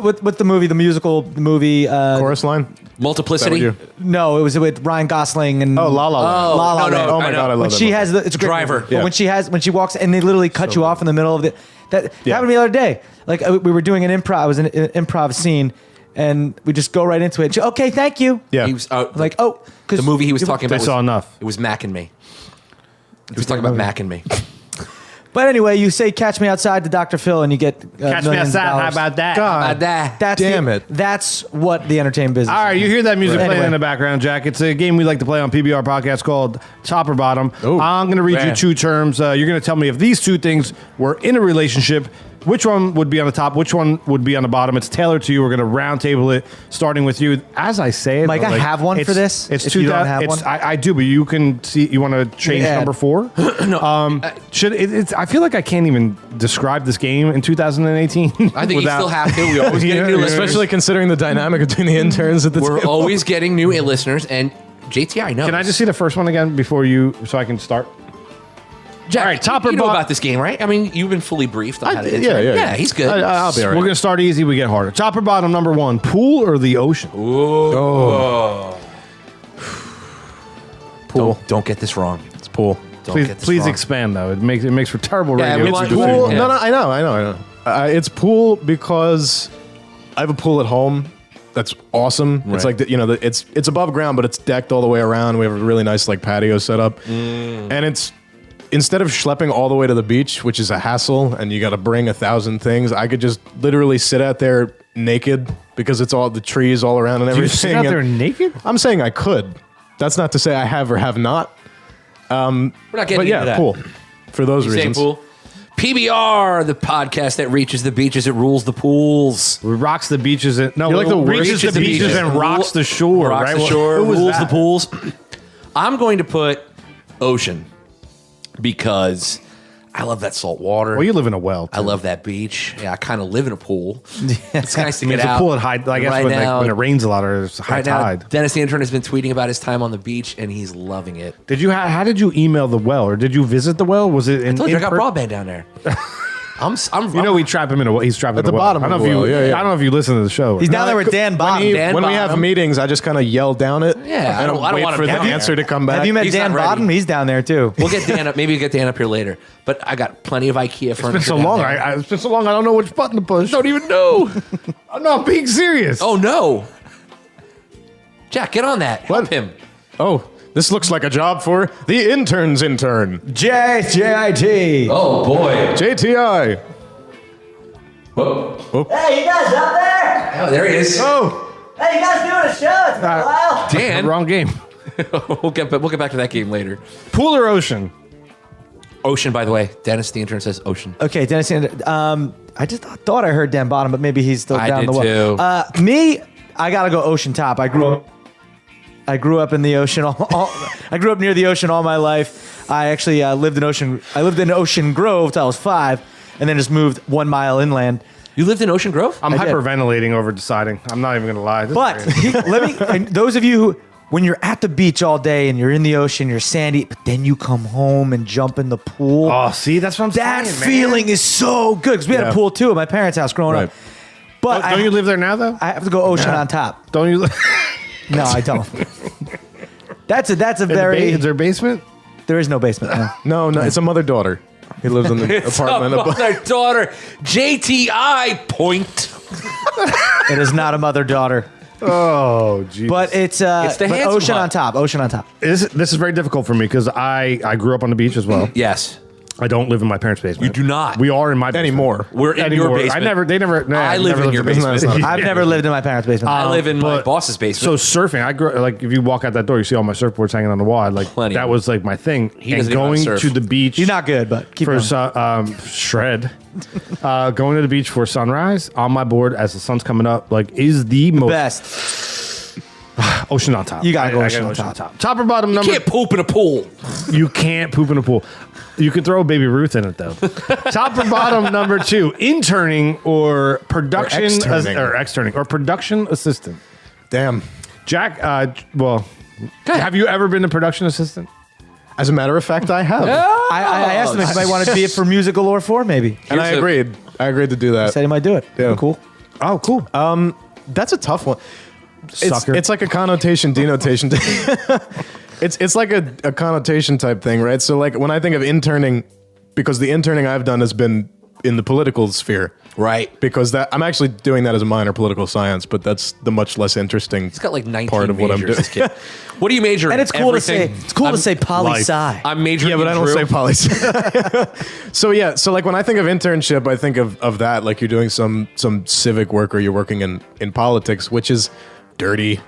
Speaker 5: movie, the musical movie?
Speaker 1: Chorus line.
Speaker 6: Multiplicity.
Speaker 1: Is that what
Speaker 5: No, it was with Ryan Gosling and
Speaker 1: Oh, La La Land.
Speaker 6: Oh,
Speaker 5: La La
Speaker 6: no,
Speaker 5: Land.
Speaker 6: no,
Speaker 1: Oh my
Speaker 6: I know.
Speaker 1: god, I love
Speaker 5: When
Speaker 1: that
Speaker 5: she
Speaker 1: movie.
Speaker 5: has it's a great
Speaker 6: Driver.
Speaker 5: movie. But
Speaker 1: Yeah.
Speaker 5: when she walks and they literally cut you off in the middle of that
Speaker 1: Yeah.
Speaker 5: happened to me the other day. Like we were doing an improv, it was an improv scene, and we just go right into it. She, okay, thank you.
Speaker 1: Yeah.
Speaker 6: He was
Speaker 5: Like because
Speaker 6: the movie he was talking
Speaker 4: They
Speaker 6: about.
Speaker 4: saw
Speaker 6: was,
Speaker 4: enough.
Speaker 6: It was Mac and Me. He was talking about Mac and Me.
Speaker 5: But anyway, you say "Catch Me Outside" to Dr. Phil, and you get
Speaker 4: Catch me
Speaker 5: millions of
Speaker 4: outside. How
Speaker 5: dollars.
Speaker 4: about that?
Speaker 1: God.
Speaker 5: That's
Speaker 1: Damn it.
Speaker 5: That's what the entertainment business.
Speaker 4: All right, you hear that music
Speaker 5: Right.
Speaker 4: playing in
Speaker 5: Anyway.
Speaker 4: the background, Jack. It's a game we like to play on PBR podcast called Top or Bottom.
Speaker 1: Ooh.
Speaker 4: I'm going to read you
Speaker 6: Man.
Speaker 4: 2 terms. You're going to tell me if these 2 things were in a relationship, which one would be on the top, which one would be on the bottom. It's tailored to you. We're going to round table it, starting with you. As I say it,
Speaker 5: Mike, I have one for
Speaker 4: it's-
Speaker 5: this,
Speaker 4: It's
Speaker 5: if you don't
Speaker 4: 2000
Speaker 5: have
Speaker 4: it's-
Speaker 5: one.
Speaker 4: I do, but you can see. You want to change
Speaker 5: Yeah.
Speaker 4: number 4? No. I feel like I can't even describe this game in 2018.
Speaker 6: I think you still have to. We always get
Speaker 4: Yeah,
Speaker 6: new
Speaker 4: yeah.
Speaker 6: listeners.
Speaker 1: Especially considering the dynamic between the interns at the
Speaker 6: We're
Speaker 1: table.
Speaker 6: always getting new listeners, and JTI knows.
Speaker 4: Can I just see the first one again before you, so I can start?
Speaker 6: Jack,
Speaker 4: All right, top or
Speaker 6: you know
Speaker 4: bottom?
Speaker 6: about this game, right? I mean, you've been fully briefed on how to intern.
Speaker 1: yeah.
Speaker 6: Yeah, he's good.
Speaker 1: I'll be all right.
Speaker 4: We're going to start easy. We get harder. Top or bottom, number 1, pool or the ocean?
Speaker 1: Pool.
Speaker 6: Don't get this wrong.
Speaker 1: It's pool.
Speaker 6: Don't get this
Speaker 4: Please
Speaker 6: wrong.
Speaker 4: expand though. It makes for terrible
Speaker 6: Yeah,
Speaker 4: radio.
Speaker 6: we
Speaker 4: It's
Speaker 6: want-
Speaker 4: just-
Speaker 1: Pool.
Speaker 6: Yeah.
Speaker 1: No, I know. It's pool because I have a pool at home. That's awesome. It's like it's above ground, but it's decked all the way around. We have a really nice like patio set up, and it's instead of schlepping all the way to the beach, which is a hassle, and you got to bring 1,000 things. I could just literally sit out there naked because it's all the trees all around and everything.
Speaker 4: You sit out there naked?
Speaker 1: I'm saying I could. That's not to say I have or have not.
Speaker 6: We're not getting
Speaker 1: But
Speaker 6: into
Speaker 1: yeah,
Speaker 6: that.
Speaker 1: pool for those
Speaker 6: You saying
Speaker 1: reasons.
Speaker 6: pool? PBR, the podcast that reaches the beaches, it rules the pools.
Speaker 4: Rocks the beaches. You're
Speaker 1: like the worst-
Speaker 4: reaches the beaches and rocks the shore.
Speaker 6: Rocks
Speaker 4: right?
Speaker 6: the shore,
Speaker 4: Who was
Speaker 6: rules
Speaker 4: that?
Speaker 6: the pools. I'm going to put ocean because I love that salt water.
Speaker 4: Well, you live in a well. Too.
Speaker 6: I love that beach. Yeah, I kind of live in a pool. It's nice to
Speaker 4: I mean,
Speaker 6: get
Speaker 4: it's
Speaker 6: out.
Speaker 4: a pool at high. I guess
Speaker 6: Right
Speaker 4: when,
Speaker 6: now-
Speaker 4: when it rains a lot or it's high
Speaker 6: Right now,
Speaker 4: tide.
Speaker 6: Dennis the intern has been tweeting about his time on the beach, and he's loving it.
Speaker 4: Did you? How did you email the well, or did you visit the well? Was it?
Speaker 6: I told you I got broadband down there.
Speaker 4: You know, we trap him in a well. He's trapped in
Speaker 1: At the
Speaker 4: a well.
Speaker 1: bottom
Speaker 4: I don't
Speaker 1: of
Speaker 4: know if
Speaker 1: the
Speaker 4: you.
Speaker 1: well, yeah.
Speaker 4: I don't know if you listen to the show.
Speaker 5: He's down there with Dan Bottom.
Speaker 6: Dan
Speaker 1: When we have
Speaker 6: Bottom.
Speaker 1: meetings, I just kind of yell down it.
Speaker 6: Yeah, I
Speaker 1: and
Speaker 6: don't
Speaker 1: wait
Speaker 6: want him
Speaker 1: for the
Speaker 6: down there.
Speaker 1: answer to come back.
Speaker 5: Have you met
Speaker 6: He's
Speaker 5: Dan
Speaker 6: not ready.
Speaker 5: Bottom? He's down there too.
Speaker 6: We'll get Dan up. Maybe we'll get Dan up here later. But I got plenty of IKEA furniture.
Speaker 4: It's been so
Speaker 6: down
Speaker 4: long.
Speaker 6: there.
Speaker 4: It's been so long. I don't know which button to push.
Speaker 6: don't even know.
Speaker 4: I'm not being serious.
Speaker 6: Oh no, Jack, get on that. Help
Speaker 1: What?
Speaker 6: him.
Speaker 1: Oh, this looks like a job for the interns intern.
Speaker 5: JIT.
Speaker 6: Oh boy.
Speaker 1: JTI.
Speaker 6: Whoa.
Speaker 8: Hey, you guys up there?
Speaker 6: Oh, there he is.
Speaker 1: Oh,
Speaker 8: Hey, you guys doing a show? It's been a while.
Speaker 6: Dan.
Speaker 4: Wrong game.
Speaker 6: we'll get back to that game later.
Speaker 4: Pool or ocean?
Speaker 6: Ocean, by the way. Dennis the intern says ocean.
Speaker 5: Okay, Dennis. I just thought I heard Dan Bottom, but maybe he's still
Speaker 6: I
Speaker 5: down
Speaker 6: did
Speaker 5: the well.
Speaker 6: too.
Speaker 5: Me, I gotta go ocean top. I grew up in the ocean. I grew up near the ocean all my life. I actually lived in Ocean. I lived in Ocean Grove till I was 5, and then just moved 1 mile inland.
Speaker 6: You lived in Ocean Grove?
Speaker 4: I'm
Speaker 5: I did.
Speaker 4: hyperventilating over deciding. I'm not even gonna lie. This is
Speaker 5: But
Speaker 4: crazy.
Speaker 5: let me. And those of you who, when you're at the beach all day and you're in the ocean, you're sandy, but then you come home and jump in the pool.
Speaker 4: Oh, see, that's what I'm
Speaker 5: That
Speaker 4: saying. man.
Speaker 5: feeling is so good because we had
Speaker 1: Yeah.
Speaker 5: a pool too at my parents' house growing
Speaker 1: Right.
Speaker 5: up. But
Speaker 4: Don't you live there now, though?
Speaker 5: I have to go ocean on top.
Speaker 4: Don't you?
Speaker 5: No, I don't. That's a
Speaker 4: Is
Speaker 5: very.
Speaker 4: there a basement?
Speaker 5: There is no basement. No.
Speaker 1: no, it's a mother-daughter. He lives in the apartment.
Speaker 6: Mother daughter. JTI point.
Speaker 5: It is not a mother daughter,
Speaker 4: Oh, geez.
Speaker 5: but it's
Speaker 6: the
Speaker 5: but
Speaker 6: handsome
Speaker 5: ocean
Speaker 6: hut.
Speaker 5: on top. Ocean on top.
Speaker 4: This is very difficult for me because I grew up on the beach as well.
Speaker 6: Yes.
Speaker 4: I don't live in my parents' basement.
Speaker 6: You do not.
Speaker 4: We are in my basement.
Speaker 1: Anymore.
Speaker 6: We're in
Speaker 4: Anymore.
Speaker 6: your basement.
Speaker 4: They never. Nah,
Speaker 6: I live
Speaker 4: never
Speaker 6: in
Speaker 4: lived
Speaker 6: your
Speaker 4: basement.
Speaker 6: basement.
Speaker 5: I've never lived in my parents' basement.
Speaker 6: I live in my
Speaker 4: but-
Speaker 6: boss's
Speaker 4: So
Speaker 6: basement.
Speaker 4: surfing, I grew like if you walk out that door, you see all my surfboards hanging on the wall.
Speaker 6: Plenty.
Speaker 4: That was like my thing.
Speaker 6: He
Speaker 4: and
Speaker 6: doesn't even
Speaker 4: going
Speaker 6: surf.
Speaker 4: to the beach.
Speaker 5: He's not good, but keep
Speaker 4: for
Speaker 5: going.
Speaker 4: shred. Going to the beach for sunrise on my board as the sun's coming up, like is the most
Speaker 5: Best.
Speaker 4: ocean on top.
Speaker 5: You gotta go
Speaker 4: I
Speaker 5: ocean
Speaker 4: gotta
Speaker 5: on top.
Speaker 4: Top or bottom
Speaker 6: you
Speaker 4: number?
Speaker 6: can't poop in a pool.
Speaker 4: You can't poop in a pool. You can throw a Baby Ruth in it though. Top or bottom number 2, interning or production
Speaker 1: externing.
Speaker 4: or externing or production assistant.
Speaker 1: Damn.
Speaker 4: Jack, have you ever been a production assistant?
Speaker 1: As a matter of fact, I have.
Speaker 5: I asked him if he might want to be it for musical or for maybe.
Speaker 1: And I
Speaker 6: Here's a-
Speaker 1: agreed. I agreed to do that.
Speaker 5: Said he might do it.
Speaker 1: Yeah.
Speaker 5: Cool.
Speaker 4: Oh, cool.
Speaker 1: That's a tough one.
Speaker 4: Sucker.
Speaker 1: It's like a connotation denotation. It's like a connotation type thing, right? So like when I think of interning, because the interning I've done has been in the political sphere,
Speaker 6: Right.
Speaker 1: because that I'm actually doing that as a minor political science, but that's the much less interesting.
Speaker 6: He's got like 19
Speaker 1: part of what I'm
Speaker 6: majors,
Speaker 1: doing.
Speaker 6: this kid. What do you major in?
Speaker 5: And it's cool
Speaker 6: Everything?
Speaker 5: to say poli
Speaker 4: life.
Speaker 5: sci.
Speaker 6: I'm majoring
Speaker 1: Yeah, but
Speaker 6: in
Speaker 1: I don't
Speaker 6: Drew.
Speaker 1: say poli. So yeah, so like when I think of internship, I think of that like you're doing some civic work or you're working in politics, which is dirty.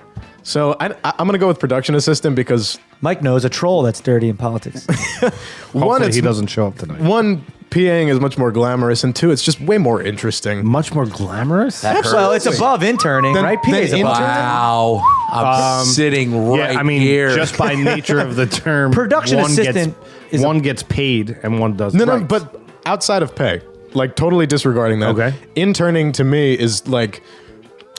Speaker 1: So I'm gonna go with production assistant because
Speaker 5: Mike knows a troll that's dirty in politics.
Speaker 4: Hopefully
Speaker 1: it's
Speaker 4: he doesn't show up tonight.
Speaker 1: one, PAing is much more glamorous, and 2, it's just way more interesting.
Speaker 4: Much more glamorous.
Speaker 6: That hurts.
Speaker 5: Well, it's above interning,
Speaker 1: Then-
Speaker 5: right?
Speaker 1: then
Speaker 5: PA's above.
Speaker 1: intern-
Speaker 6: Wow. I'm sitting right
Speaker 4: Yeah, I mean,
Speaker 6: here.
Speaker 4: just by nature of the term,
Speaker 5: Production assistant is
Speaker 4: one gets paid and one doesn't.
Speaker 1: No, no,
Speaker 5: Right.
Speaker 1: but outside of pay, like totally disregarding that.
Speaker 4: Okay.
Speaker 1: Interning to me is like,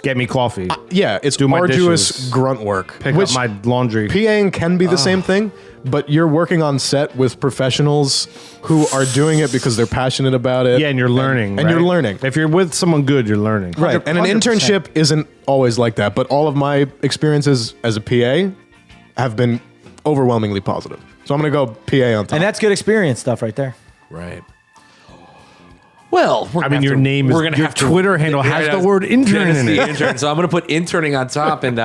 Speaker 4: Get me coffee,
Speaker 1: yeah, it's
Speaker 4: Do my
Speaker 1: arduous
Speaker 4: dishes.
Speaker 1: grunt work.
Speaker 4: pick
Speaker 1: which
Speaker 4: up my laundry.
Speaker 1: PAing can be the same thing, but you're working on set with professionals who are doing it because they're passionate about it.
Speaker 4: Yeah, and you're learning.
Speaker 1: And
Speaker 4: right?
Speaker 1: you're learning.
Speaker 4: If you're with someone good, you're learning.
Speaker 1: Right. And an
Speaker 5: 100%.
Speaker 1: internship isn't always like that, but all of my experiences as a PA have been overwhelmingly positive. So I'm going to go PA on top.
Speaker 5: And that's good experience stuff right there.
Speaker 6: right. Well,
Speaker 4: I mean, your name is,
Speaker 6: we're gonna
Speaker 4: your
Speaker 6: have to-
Speaker 4: Twitter handle has the word intern in it.
Speaker 6: Intern. So I'm going to put interning on top, and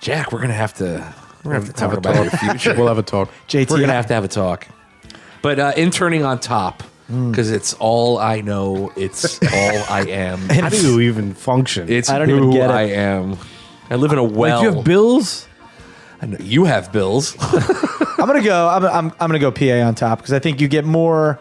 Speaker 6: Jack, we're going to have to talk about your future.
Speaker 1: We'll have a talk.
Speaker 5: JT,
Speaker 6: We're going to have a talk. But interning on top, because it's all I know. It's all I am.
Speaker 4: How do you even function?
Speaker 6: It's
Speaker 5: I don't
Speaker 6: who
Speaker 5: even get it.
Speaker 6: I am. I live in a well.
Speaker 4: Like you have bills?
Speaker 6: I know you have bills.
Speaker 5: I'm gonna go. I'm gonna go PA on top because I think you get more.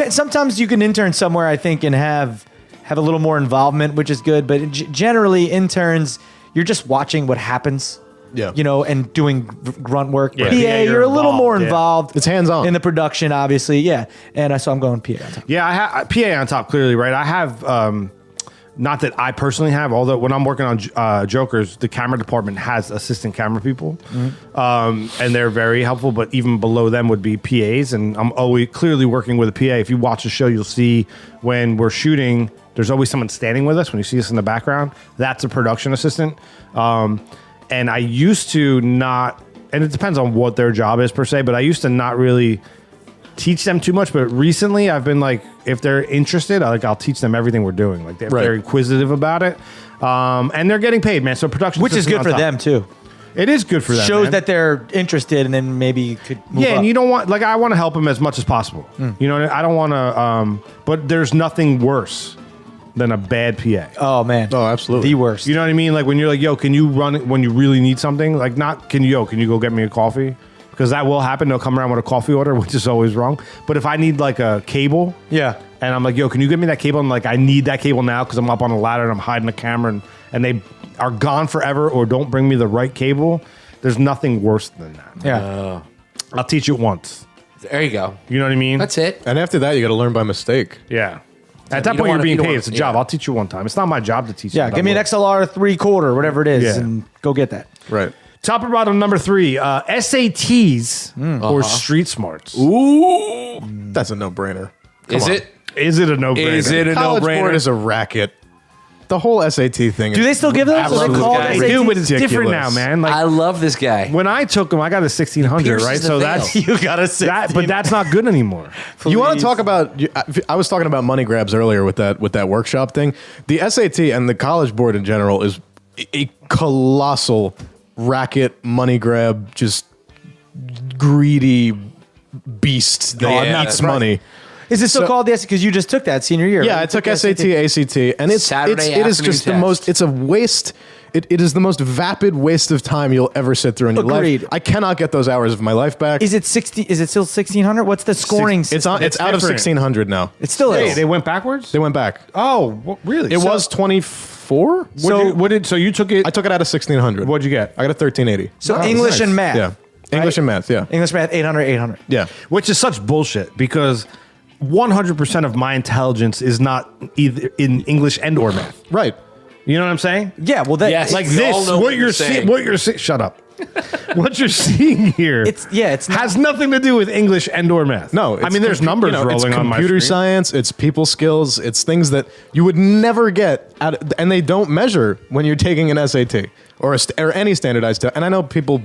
Speaker 5: Sometimes you can intern somewhere, I think, and have a little more involvement, which is good. But generally, interns, you're just watching what happens.
Speaker 1: Yeah.
Speaker 5: You know, and doing grunt work.
Speaker 4: Yeah.
Speaker 5: PA,
Speaker 4: Yeah,
Speaker 5: you're a little
Speaker 4: involved,
Speaker 5: more
Speaker 4: yeah.
Speaker 5: involved.
Speaker 1: It's hands-on.
Speaker 5: in the production, obviously. Yeah, and so I'm going PA on top.
Speaker 4: Yeah, I have PA on top, clearly, right? I have, not that I personally have, although when I'm working on Jokers, the camera department has assistant camera people, and they're very helpful, but even below them would be PAs, and I'm always clearly working with a PA. If you watch the show, you'll see when we're shooting, there's always someone standing with us. When you see us in the background, that's a production assistant. And I used to not, and it depends on what their job is per se, but I used to not really teach them too much. But recently I've been like, if they're interested, I'll teach them everything we're doing. Like if they're inquisitive about it. And they're getting paid, man. So production,
Speaker 5: Which is good for them too.
Speaker 4: It is good for them.
Speaker 5: Shows
Speaker 4: man.
Speaker 5: that they're interested, and then maybe you could move
Speaker 4: Yeah,
Speaker 5: up.
Speaker 4: and you don't want, like, I want to help them as much as possible. You know, I don't want to, but there's nothing worse than a bad PA.
Speaker 5: Oh man.
Speaker 1: Oh, absolutely.
Speaker 5: The worst.
Speaker 4: You know what I mean? Like when you're like, yo, can you run it when you really need something? Like can you go get me a coffee? Because that will happen. They'll come around with a coffee order, which is always wrong. But if I need like a cable,
Speaker 5: Yeah.
Speaker 4: and I'm like, yo, can you get me that cable? And like, I need that cable now because I'm up on a ladder and I'm hiding the camera and they are gone forever or don't bring me the right cable. There's nothing worse than that.
Speaker 5: Yeah.
Speaker 4: I'll teach it once.
Speaker 6: There you go.
Speaker 4: You know what I mean?
Speaker 6: That's it.
Speaker 1: And after that, you got to learn by mistake.
Speaker 4: Yeah. At
Speaker 6: You
Speaker 4: that
Speaker 6: don't
Speaker 4: point,
Speaker 6: wanna-
Speaker 4: you're being
Speaker 6: you don't
Speaker 4: paid.
Speaker 6: wanna-
Speaker 4: It's a job.
Speaker 6: yeah.
Speaker 4: I'll teach you one time. It's not my job to teach you.
Speaker 5: Yeah.
Speaker 4: but
Speaker 5: Give me an
Speaker 4: I will.
Speaker 5: XLR 3/4, whatever it is,
Speaker 4: Yeah.
Speaker 5: and go get that.
Speaker 1: Right.
Speaker 4: Top or bottom, number 3, SATs or street smarts.
Speaker 1: Ooh. That's a no-brainer.
Speaker 6: Is it?
Speaker 4: Is it a no-brainer?
Speaker 6: Is it a
Speaker 1: College board
Speaker 6: no-brainer?
Speaker 1: is a racket. The whole SAT thing.
Speaker 5: Do they still give those? Are they
Speaker 1: Absolutely.
Speaker 5: called
Speaker 6: Guys.
Speaker 4: They do, but it's
Speaker 1: Ridiculous.
Speaker 4: different now, man. Like
Speaker 6: I love this guy.
Speaker 4: when I took them, I got a 1600,
Speaker 6: pierces
Speaker 4: right?
Speaker 6: the
Speaker 4: So
Speaker 6: veil.
Speaker 4: that's
Speaker 5: You got to say
Speaker 4: that, but that's not good anymore.
Speaker 1: You want
Speaker 5: Please.
Speaker 1: to talk about? I was talking about money grabs earlier with that workshop thing. The SAT and the College Board in general is a colossal racket, money grab, just greedy beast that
Speaker 6: I'm not
Speaker 1: eats
Speaker 5: surprised.
Speaker 1: money.
Speaker 5: Is it still
Speaker 1: So-
Speaker 5: called the SAT? Because you just took that senior year.
Speaker 1: Yeah,
Speaker 5: right?
Speaker 1: I took
Speaker 5: the
Speaker 1: SAT, ACT, and it is
Speaker 6: Saturday
Speaker 1: just the
Speaker 6: afternoon
Speaker 1: most.
Speaker 6: test.
Speaker 1: It's a waste. It is the most vapid waste of time you'll ever sit through in your
Speaker 5: Agreed.
Speaker 1: life. I cannot get those hours of my life back.
Speaker 5: Is it 60? Is it still 1600? What's the scoring?
Speaker 1: It's
Speaker 5: system?
Speaker 1: on. It's out of
Speaker 4: different.
Speaker 1: 1600 now.
Speaker 5: It still
Speaker 4: Hey,
Speaker 5: is.
Speaker 4: they went backwards?
Speaker 1: They went back.
Speaker 4: Oh, really?
Speaker 1: It was 24.
Speaker 4: So you took it.
Speaker 1: I took it out of 1600.
Speaker 4: What'd you get?
Speaker 1: I got a 1380.
Speaker 5: so
Speaker 4: Oh,
Speaker 5: English
Speaker 4: nice.
Speaker 5: and math.
Speaker 1: Yeah, English and math. Yeah,
Speaker 5: English math 800 800.
Speaker 1: yeah.
Speaker 4: Which is such bullshit because 100% of my intelligence is not either in English and or math.
Speaker 1: Right.
Speaker 4: You know what I'm saying?
Speaker 5: Yeah, well that
Speaker 6: Yes.
Speaker 4: Like
Speaker 6: We all
Speaker 4: this,
Speaker 6: know
Speaker 4: what
Speaker 6: what
Speaker 4: you're
Speaker 6: you're
Speaker 4: seeing,
Speaker 6: saying.
Speaker 4: what you're seeing. Shut up. What you're seeing here,
Speaker 5: it's not,
Speaker 4: has nothing to do with English and or math.
Speaker 1: No,
Speaker 4: I mean there's numbers rolling
Speaker 1: it's
Speaker 4: on my
Speaker 1: computer
Speaker 4: screen.
Speaker 1: science. It's people skills. It's things that you would never get out of, and they don't measure when you're taking an SAT or or any standardized test. And I know people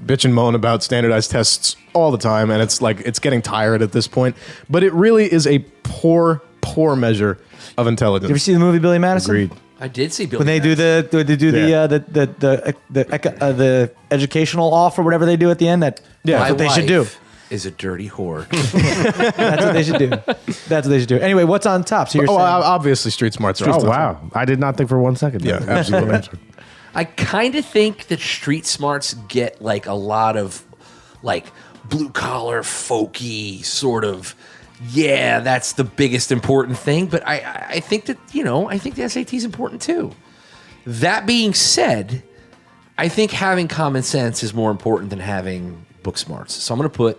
Speaker 1: bitch and moan about standardized tests all the time, and it's like it's getting tired at this point. But it really is a poor measure of intelligence.
Speaker 5: You ever see the movie Billy Madison?
Speaker 4: Agreed.
Speaker 6: I did see Billy
Speaker 5: When they do
Speaker 6: Madison.
Speaker 5: the educational off or whatever they do at the end, that's
Speaker 6: My
Speaker 5: what they should do.
Speaker 6: wife is a dirty whore.
Speaker 5: That's what they should do. That's what they should do. Anyway, what's on top? So you're saying
Speaker 1: Obviously, street smarts are.
Speaker 4: Oh
Speaker 1: on top.
Speaker 4: wow! I did not think for 1 second.
Speaker 1: Yeah,
Speaker 4: that.
Speaker 1: absolutely.
Speaker 6: I kind of think that street smarts get like a lot of like blue collar, folky sort of. Yeah, that's the biggest important thing. But I think that I think the SAT is important too. That being said, I think having common sense is more important than having book smarts. So I'm going to put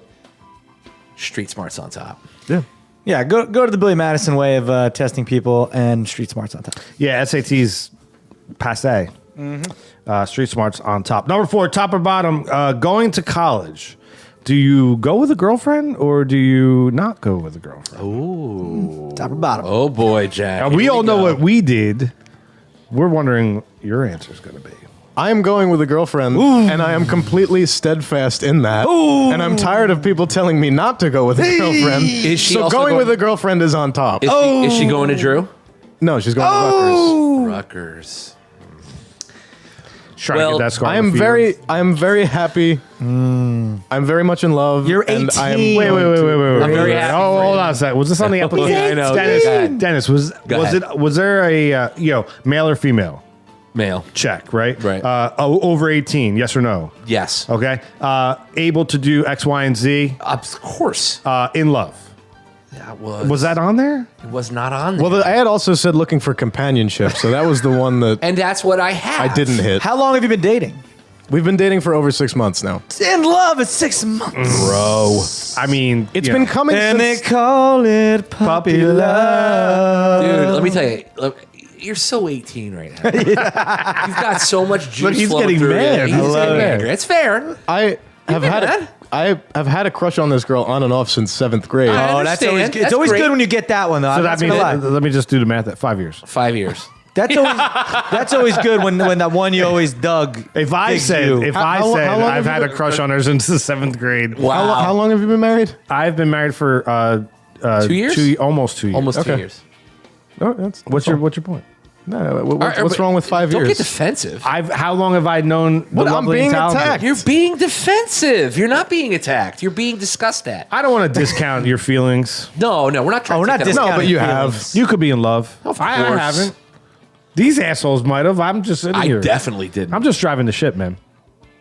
Speaker 6: street smarts on top.
Speaker 1: Yeah.
Speaker 5: yeah, go to the Billy Madison way of testing people and street smarts on top.
Speaker 4: Yeah, SATs passe. Street smarts on top. Number 4, top or bottom. Going to college. Do you go with a girlfriend or do you not go with a girlfriend?
Speaker 5: Top or bottom?
Speaker 6: Oh boy, Jack.
Speaker 4: Now, we all know what we did. We're wondering what your answer is going to be.
Speaker 1: I am going with a girlfriend, and I am completely steadfast in that. And I'm tired of people telling me not to go with a girlfriend.
Speaker 6: Is she
Speaker 1: so
Speaker 6: also
Speaker 1: going
Speaker 6: going-
Speaker 1: with a girlfriend is on top.
Speaker 6: Is she going to Drew?
Speaker 1: No, she's going to Rutgers.
Speaker 6: Rutgers.
Speaker 4: Trying to
Speaker 6: Well,
Speaker 4: get that scarlet
Speaker 1: I am
Speaker 4: fever.
Speaker 1: very happy. I'm very much in love.
Speaker 5: You're
Speaker 1: and I am
Speaker 5: 18.
Speaker 4: Wait.
Speaker 6: I'm very happy
Speaker 4: Oh,
Speaker 6: for
Speaker 4: hold
Speaker 6: you.
Speaker 4: on a second. Was this on the application?
Speaker 6: Yeah, I know. Go ahead.
Speaker 4: Dennis, was
Speaker 6: ahead.
Speaker 4: it? Was there a male or female?
Speaker 6: Male.
Speaker 4: Check, right?
Speaker 6: Right.
Speaker 4: Over 18, yes or no?
Speaker 6: Yes.
Speaker 4: Okay. Able to do X, Y, and Z.
Speaker 6: Of course.
Speaker 4: In love.
Speaker 6: That was.
Speaker 4: Was that on there?
Speaker 6: It was not on there.
Speaker 1: Well, I had also said looking for companionship, so that was the one that
Speaker 6: and that's what I have.
Speaker 1: I didn't hit.
Speaker 5: How long have you been dating?
Speaker 1: We've been dating for over 6 months now.
Speaker 5: In love, it's 6 months.
Speaker 4: Bro. I mean,
Speaker 1: It's been coming
Speaker 5: And they
Speaker 1: since...
Speaker 5: call it puppy love.
Speaker 6: Dude, let me tell you. Look, you're so 18 right now. You've got so much juice
Speaker 4: Look, he's
Speaker 6: flowing
Speaker 4: getting
Speaker 6: through
Speaker 4: mad.
Speaker 6: you.
Speaker 4: I
Speaker 6: He's
Speaker 4: love
Speaker 6: getting
Speaker 4: it.
Speaker 6: mad. It's fair.
Speaker 1: I have
Speaker 6: been
Speaker 1: had
Speaker 6: mad?
Speaker 1: I have had a crush on this girl on and off since 7th grade.
Speaker 6: I
Speaker 5: Oh, that's always
Speaker 6: understand.
Speaker 5: good. It's
Speaker 6: That's
Speaker 5: always
Speaker 6: great.
Speaker 5: good when you get that one, though.
Speaker 4: so
Speaker 5: I'm
Speaker 4: that
Speaker 5: not gonna
Speaker 4: means,
Speaker 5: lie.
Speaker 4: let me just do the math at 5 years.
Speaker 6: 5 years.
Speaker 5: That's always good when that one you always dug.
Speaker 4: If I
Speaker 5: digs
Speaker 4: said,
Speaker 5: you.
Speaker 1: How long
Speaker 4: I've
Speaker 1: have
Speaker 4: had
Speaker 1: you
Speaker 4: a
Speaker 1: been-
Speaker 4: crush on her since the 7th grade.
Speaker 6: Wow.
Speaker 1: How long have you been married?
Speaker 4: I've been married for
Speaker 6: 2 years?
Speaker 4: almost 2 years.
Speaker 6: Almost 2
Speaker 1: Okay.
Speaker 6: years.
Speaker 1: Oh, that's
Speaker 4: What's your point?
Speaker 1: no, what's wrong with 5
Speaker 6: Don't
Speaker 1: years?
Speaker 6: get defensive.
Speaker 4: How long have I known the
Speaker 1: What? I'm
Speaker 4: lovely
Speaker 1: being
Speaker 4: and talented?
Speaker 1: attacked.
Speaker 6: You're being defensive. You're not being attacked. You're being discussed at.
Speaker 4: I don't want to discount your feelings.
Speaker 6: No, we're not trying
Speaker 5: Oh, we're
Speaker 6: to
Speaker 5: not
Speaker 6: take that away.
Speaker 1: No, but you
Speaker 5: feelings.
Speaker 1: have.
Speaker 4: You could be in love.
Speaker 6: Of
Speaker 4: I
Speaker 6: course.
Speaker 4: haven't. These assholes might have. I'm just sitting
Speaker 6: I
Speaker 4: here.
Speaker 6: definitely didn't.
Speaker 4: I'm just driving the ship, man.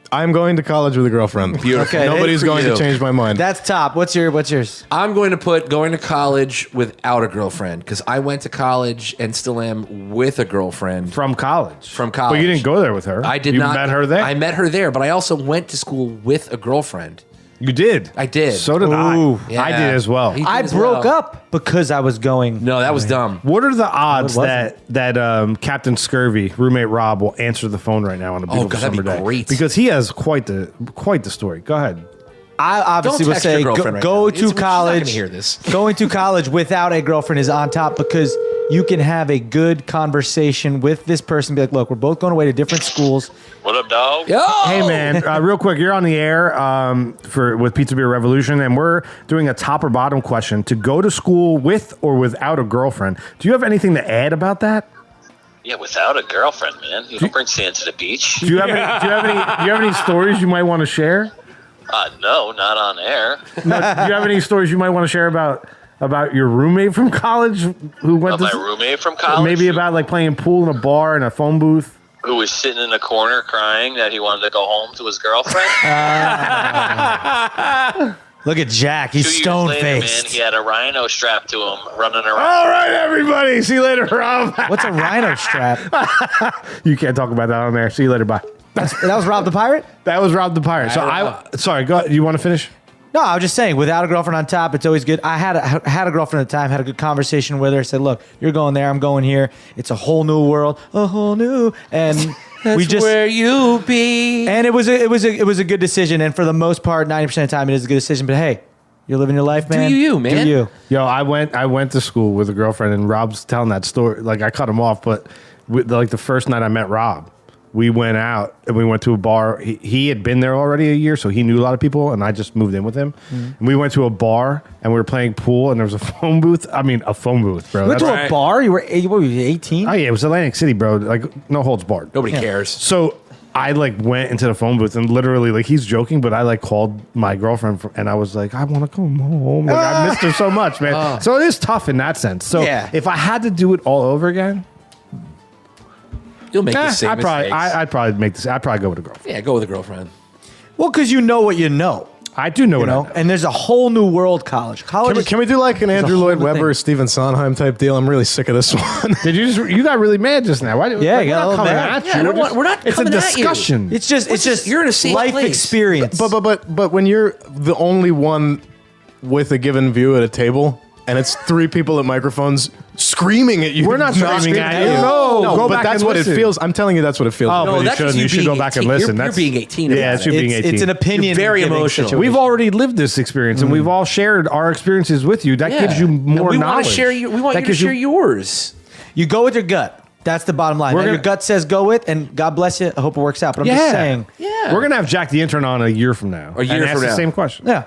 Speaker 1: I'm going to college with a girlfriend.
Speaker 6: Beautiful.
Speaker 5: Okay,
Speaker 1: Nobody's
Speaker 6: Good for
Speaker 1: going
Speaker 6: you.
Speaker 1: to change my mind.
Speaker 5: That's top. What's yours?
Speaker 6: I'm going to put going to college without a girlfriend because I went to college and still am with a girlfriend
Speaker 4: From college.
Speaker 6: from
Speaker 4: But
Speaker 6: college.
Speaker 4: you didn't go there with her.
Speaker 6: I did
Speaker 4: you
Speaker 6: not.
Speaker 4: met her there.
Speaker 6: I met her there, but I also went to school with a girlfriend.
Speaker 4: You did.
Speaker 6: I did.
Speaker 4: So did
Speaker 5: Ooh.
Speaker 4: I.
Speaker 6: Yeah.
Speaker 4: I did as well.
Speaker 6: He-
Speaker 5: I
Speaker 6: as
Speaker 5: broke
Speaker 6: well.
Speaker 5: up because I was going.
Speaker 6: No, that was dumb.
Speaker 4: What are the odds
Speaker 5: What
Speaker 4: that Captain Scurvy, roommate Rob, will answer the phone right now on a beautiful
Speaker 6: God, that'd
Speaker 4: summer
Speaker 6: be
Speaker 4: day?
Speaker 6: great.
Speaker 4: Because he has quite the story. Go ahead.
Speaker 5: I obviously
Speaker 6: Don't
Speaker 5: would
Speaker 6: text
Speaker 5: say
Speaker 6: your girlfriend right
Speaker 5: go
Speaker 6: now.
Speaker 5: to
Speaker 6: She's not
Speaker 5: college.
Speaker 6: gonna hear this.
Speaker 5: Going to college without a girlfriend is on top because you can have a good conversation with this person. Be like, look, we're both going away to different schools.
Speaker 9: What up, dog?
Speaker 6: Yo!
Speaker 4: Hey man, real quick, you're on the air with Pizza Beer Revolution, and we're doing a top or bottom question to go to school with or without a girlfriend. Do you have anything to add about that?
Speaker 9: Yeah, without a girlfriend, man. You don't bring sand to the beach.
Speaker 4: Do you have any stories you might want to share?
Speaker 9: No, not on air.
Speaker 4: No, do you have any stories you might want to share about your roommate from college who went
Speaker 9: My
Speaker 4: to
Speaker 9: roommate from college,
Speaker 4: maybe about like playing pool in a bar and a phone booth?
Speaker 9: who was sitting in the corner crying that he wanted to go home to his girlfriend.
Speaker 5: Look at Jack. He's
Speaker 9: 2 years
Speaker 5: stone
Speaker 9: later, man,
Speaker 5: faced.
Speaker 9: he had a rhino strapped to him, running around.
Speaker 4: All right, everybody. See you later, Rob.
Speaker 5: What's a rhino strap?
Speaker 4: You can't talk about that on there. See you later. Bye.
Speaker 5: That was Rob the Pirate?
Speaker 4: That was Rob the Pirate. So sorry. Go. You want to finish?
Speaker 5: No, I was just saying, without a girlfriend on top, it's always good. I had a girlfriend at the time, had a good conversation with her. Said, look, you're going there, I'm going here. It's a whole new world, a whole new, and we just
Speaker 6: where you be.
Speaker 5: and it was a good decision. And for the most part, 90% of the time, it is a good decision. But hey, you're living your life, man.
Speaker 6: you, man.
Speaker 5: Do you?
Speaker 4: Yo, I went to school with a girlfriend, and Rob's telling that story. Like I cut him off, but like the first night I met Rob, we went out and we went to a bar. He had been there already a year, so he knew a lot of people, and I just moved in with him. And we went to a bar and we were playing pool, and there was a phone booth. I mean, a phone booth, bro.
Speaker 5: You went to
Speaker 4: That's-
Speaker 5: a bar? You were 18?
Speaker 4: Oh yeah, it was Atlantic City, bro. Like no holds barred.
Speaker 6: Nobody cares.
Speaker 4: So I like went into the phone booth and literally like he's joking, but I like called my girlfriend and I was like, I want to come home. Like, I missed her so much, man. So it is tough in that sense. So
Speaker 5: Yeah.
Speaker 4: if I had to do it all over again,
Speaker 6: You'll make the same
Speaker 4: I'd probably
Speaker 6: mistakes.
Speaker 4: I'd probably make this. I'd probably go with a girlfriend.
Speaker 6: Yeah, go with a girlfriend.
Speaker 5: Well, because you know what you know.
Speaker 4: I do know
Speaker 5: You
Speaker 4: what I
Speaker 5: know,
Speaker 4: know.
Speaker 5: and there's a whole new world. College.
Speaker 1: Can we do like an
Speaker 5: There's a
Speaker 1: Andrew
Speaker 5: whole
Speaker 1: Lloyd
Speaker 5: new
Speaker 1: Webber,
Speaker 5: thing.
Speaker 1: Stephen Sondheim type deal? I'm really sick of this one.
Speaker 4: Did you got really mad just now? Why,
Speaker 5: Yeah,
Speaker 4: like,
Speaker 5: you got a
Speaker 4: we're not
Speaker 5: little
Speaker 4: coming
Speaker 5: mad.
Speaker 4: at
Speaker 6: Yeah,
Speaker 4: you.
Speaker 6: we're not
Speaker 4: It's a
Speaker 6: coming at you.
Speaker 4: discussion.
Speaker 5: It's just
Speaker 6: you're in a safe
Speaker 5: life
Speaker 6: place.
Speaker 5: experience.
Speaker 1: But when you're the only one with a given view at a table, and it's three people at microphones screaming at you.
Speaker 4: We're not screaming at you. No, go
Speaker 1: but
Speaker 4: back
Speaker 1: that's
Speaker 4: and
Speaker 1: what
Speaker 4: listen.
Speaker 1: it feels. I'm telling you, that's what it feels.
Speaker 4: Oh,
Speaker 1: like.
Speaker 4: but you
Speaker 6: that's
Speaker 4: shouldn't.
Speaker 6: you
Speaker 4: You should
Speaker 6: being
Speaker 4: go back and
Speaker 6: 18.
Speaker 4: listen.
Speaker 6: You're being 18
Speaker 4: Yeah,
Speaker 6: about
Speaker 4: it's
Speaker 6: it.
Speaker 4: you being 18.
Speaker 5: It's an opinion.
Speaker 6: You're very
Speaker 5: giving
Speaker 6: emotional.
Speaker 5: situation.
Speaker 4: We've already lived this experience, and we've all shared our experiences with you. That gives you
Speaker 6: And
Speaker 4: more
Speaker 6: we
Speaker 4: knowledge.
Speaker 6: want to share you. We want
Speaker 4: That
Speaker 6: you to
Speaker 4: gives
Speaker 6: share yours.
Speaker 5: You go with your gut. That's the bottom line.
Speaker 4: We're
Speaker 5: Your
Speaker 4: gonna-
Speaker 5: gut says go with, and God bless you. I hope it works out. But I'm just saying.
Speaker 6: Yeah.
Speaker 4: We're gonna have Jack the intern on a year from now.
Speaker 6: A year
Speaker 4: and ask
Speaker 6: from
Speaker 4: the
Speaker 6: now.
Speaker 4: same question.
Speaker 5: Yeah.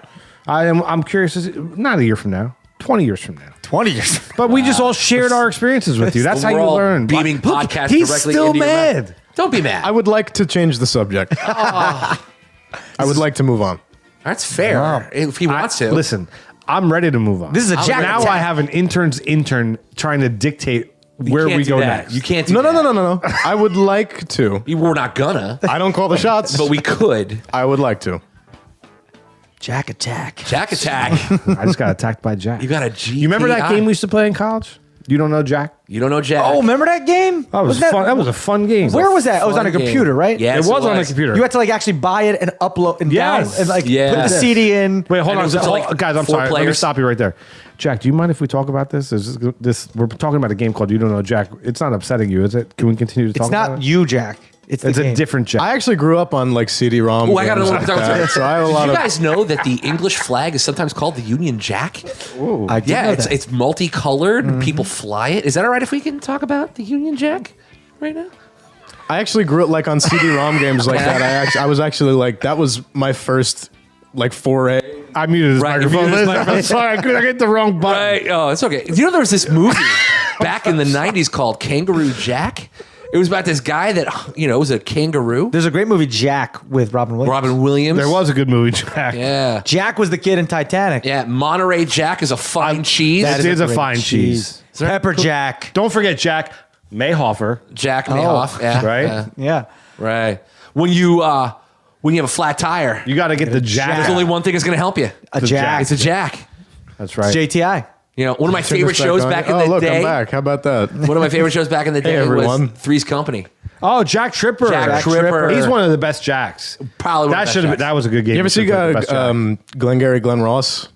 Speaker 4: I'm curious. Not a year from now. 20 years from now.
Speaker 5: 20 years.
Speaker 4: But we just all shared our experiences with you. That's how
Speaker 6: We're
Speaker 4: you
Speaker 6: all
Speaker 4: learn.
Speaker 6: beaming
Speaker 4: Look,
Speaker 6: podcast
Speaker 4: he's
Speaker 6: directly
Speaker 4: still
Speaker 6: into your mouth.
Speaker 4: mad.
Speaker 6: Don't be mad.
Speaker 1: I would like to change the subject. I would like to move on.
Speaker 6: That's fair. If he wants to.
Speaker 4: Listen, I'm ready to move on.
Speaker 5: This is a Jack
Speaker 4: Now
Speaker 5: attack.
Speaker 4: I have an intern's intern trying to dictate where
Speaker 6: can't
Speaker 4: we
Speaker 6: do
Speaker 4: go
Speaker 6: that.
Speaker 4: next.
Speaker 6: You can't do
Speaker 1: No,
Speaker 6: that.
Speaker 1: no. I would like to.
Speaker 6: We're not gonna,
Speaker 1: I don't call the shots,
Speaker 6: but we could.
Speaker 1: I would like to.
Speaker 5: Jack attack.
Speaker 6: Jack attack.
Speaker 4: I just got attacked by Jack.
Speaker 6: You got a G.
Speaker 4: You remember that game we used to play in college? You don't know Jack?
Speaker 6: You don't know Jack.
Speaker 5: Oh, remember that game?
Speaker 4: That was
Speaker 5: Wasn't
Speaker 4: fun. That was a fun game.
Speaker 5: Where was that? It was on a
Speaker 6: Fun game.
Speaker 5: computer, right?
Speaker 6: Yes,
Speaker 4: it was on a computer.
Speaker 5: You had to like actually buy it and upload and
Speaker 4: Yes.
Speaker 5: download and like
Speaker 6: Yes.
Speaker 5: put the CD in.
Speaker 4: Wait, hold
Speaker 6: And it
Speaker 4: on.
Speaker 6: was up to, like,
Speaker 4: Guys, I'm
Speaker 6: 4
Speaker 4: sorry. Let me
Speaker 6: players.
Speaker 4: stop you right there. Jack, do you mind if we talk about this? We're talking about a game called You Don't Know Jack. It's not upsetting you, is it? Can we continue to talk
Speaker 5: It's
Speaker 4: about
Speaker 5: not
Speaker 4: it?
Speaker 5: you, Jack. It's the
Speaker 4: It's a
Speaker 5: game.
Speaker 4: different Jack.
Speaker 1: I actually grew up on like CD-ROM.
Speaker 6: Oh, I gotta know
Speaker 1: games
Speaker 6: what
Speaker 1: like
Speaker 6: I'm talking
Speaker 1: that,
Speaker 6: about.
Speaker 1: so I have a
Speaker 6: Did
Speaker 1: lot
Speaker 6: you
Speaker 1: of.
Speaker 6: guys know that the English flag is sometimes called the Union Jack?
Speaker 5: I did
Speaker 6: Yeah,
Speaker 5: know
Speaker 6: it's
Speaker 5: that.
Speaker 6: it's multicolored. People fly it. Is that all right if we can talk about the Union Jack right now?
Speaker 1: I actually grew up like on CD-ROM games like that. I was actually like that was my first like foray.
Speaker 4: I muted his
Speaker 6: Right, you
Speaker 4: microphone.
Speaker 6: muted his
Speaker 4: Listen, I'm sorry, I couldn't get the wrong button.
Speaker 6: Right. Oh, it's okay. You know, there was this movie back in the 90s called Kangaroo Jack. It was about this guy that, was a kangaroo.
Speaker 5: There's a great movie, Jack, with Robin Williams.
Speaker 6: Robin Williams.
Speaker 4: There was a good movie, Jack.
Speaker 6: Yeah.
Speaker 5: Jack was the kid in Titanic.
Speaker 6: Yeah. Monterey Jack is a fine cheese.
Speaker 4: That is a
Speaker 5: great
Speaker 4: fine cheese.
Speaker 5: Pepper Jack.
Speaker 4: Don't forget Jack Mayhofer.
Speaker 6: Jack Mayhoff. Yeah.
Speaker 4: Right?
Speaker 6: Yeah.
Speaker 5: Yeah.
Speaker 6: Right. When you have a flat tire,
Speaker 4: You got to get the Jack.
Speaker 6: there's only one thing that's going to help you.
Speaker 5: A
Speaker 4: Jack.
Speaker 5: Jack.
Speaker 6: It's a Jack.
Speaker 4: That's right.
Speaker 5: JTI.
Speaker 6: One of my
Speaker 1: Turn
Speaker 6: favorite
Speaker 1: this back
Speaker 6: shows
Speaker 1: on.
Speaker 6: back in
Speaker 1: Oh,
Speaker 6: the
Speaker 1: look,
Speaker 6: day.
Speaker 1: I'm back. How about that?
Speaker 6: One of my favorite shows back in the day
Speaker 1: everyone.
Speaker 6: was Three's Company.
Speaker 4: Oh, Jack Tripper.
Speaker 6: Jack Tripper.
Speaker 4: He's one of the best Jacks.
Speaker 6: Probably one of the
Speaker 4: That
Speaker 6: best
Speaker 4: should have been.
Speaker 6: Jacks.
Speaker 4: That was a good game.
Speaker 1: You ever see
Speaker 4: Best Jack.
Speaker 1: Glengarry Glen Ross?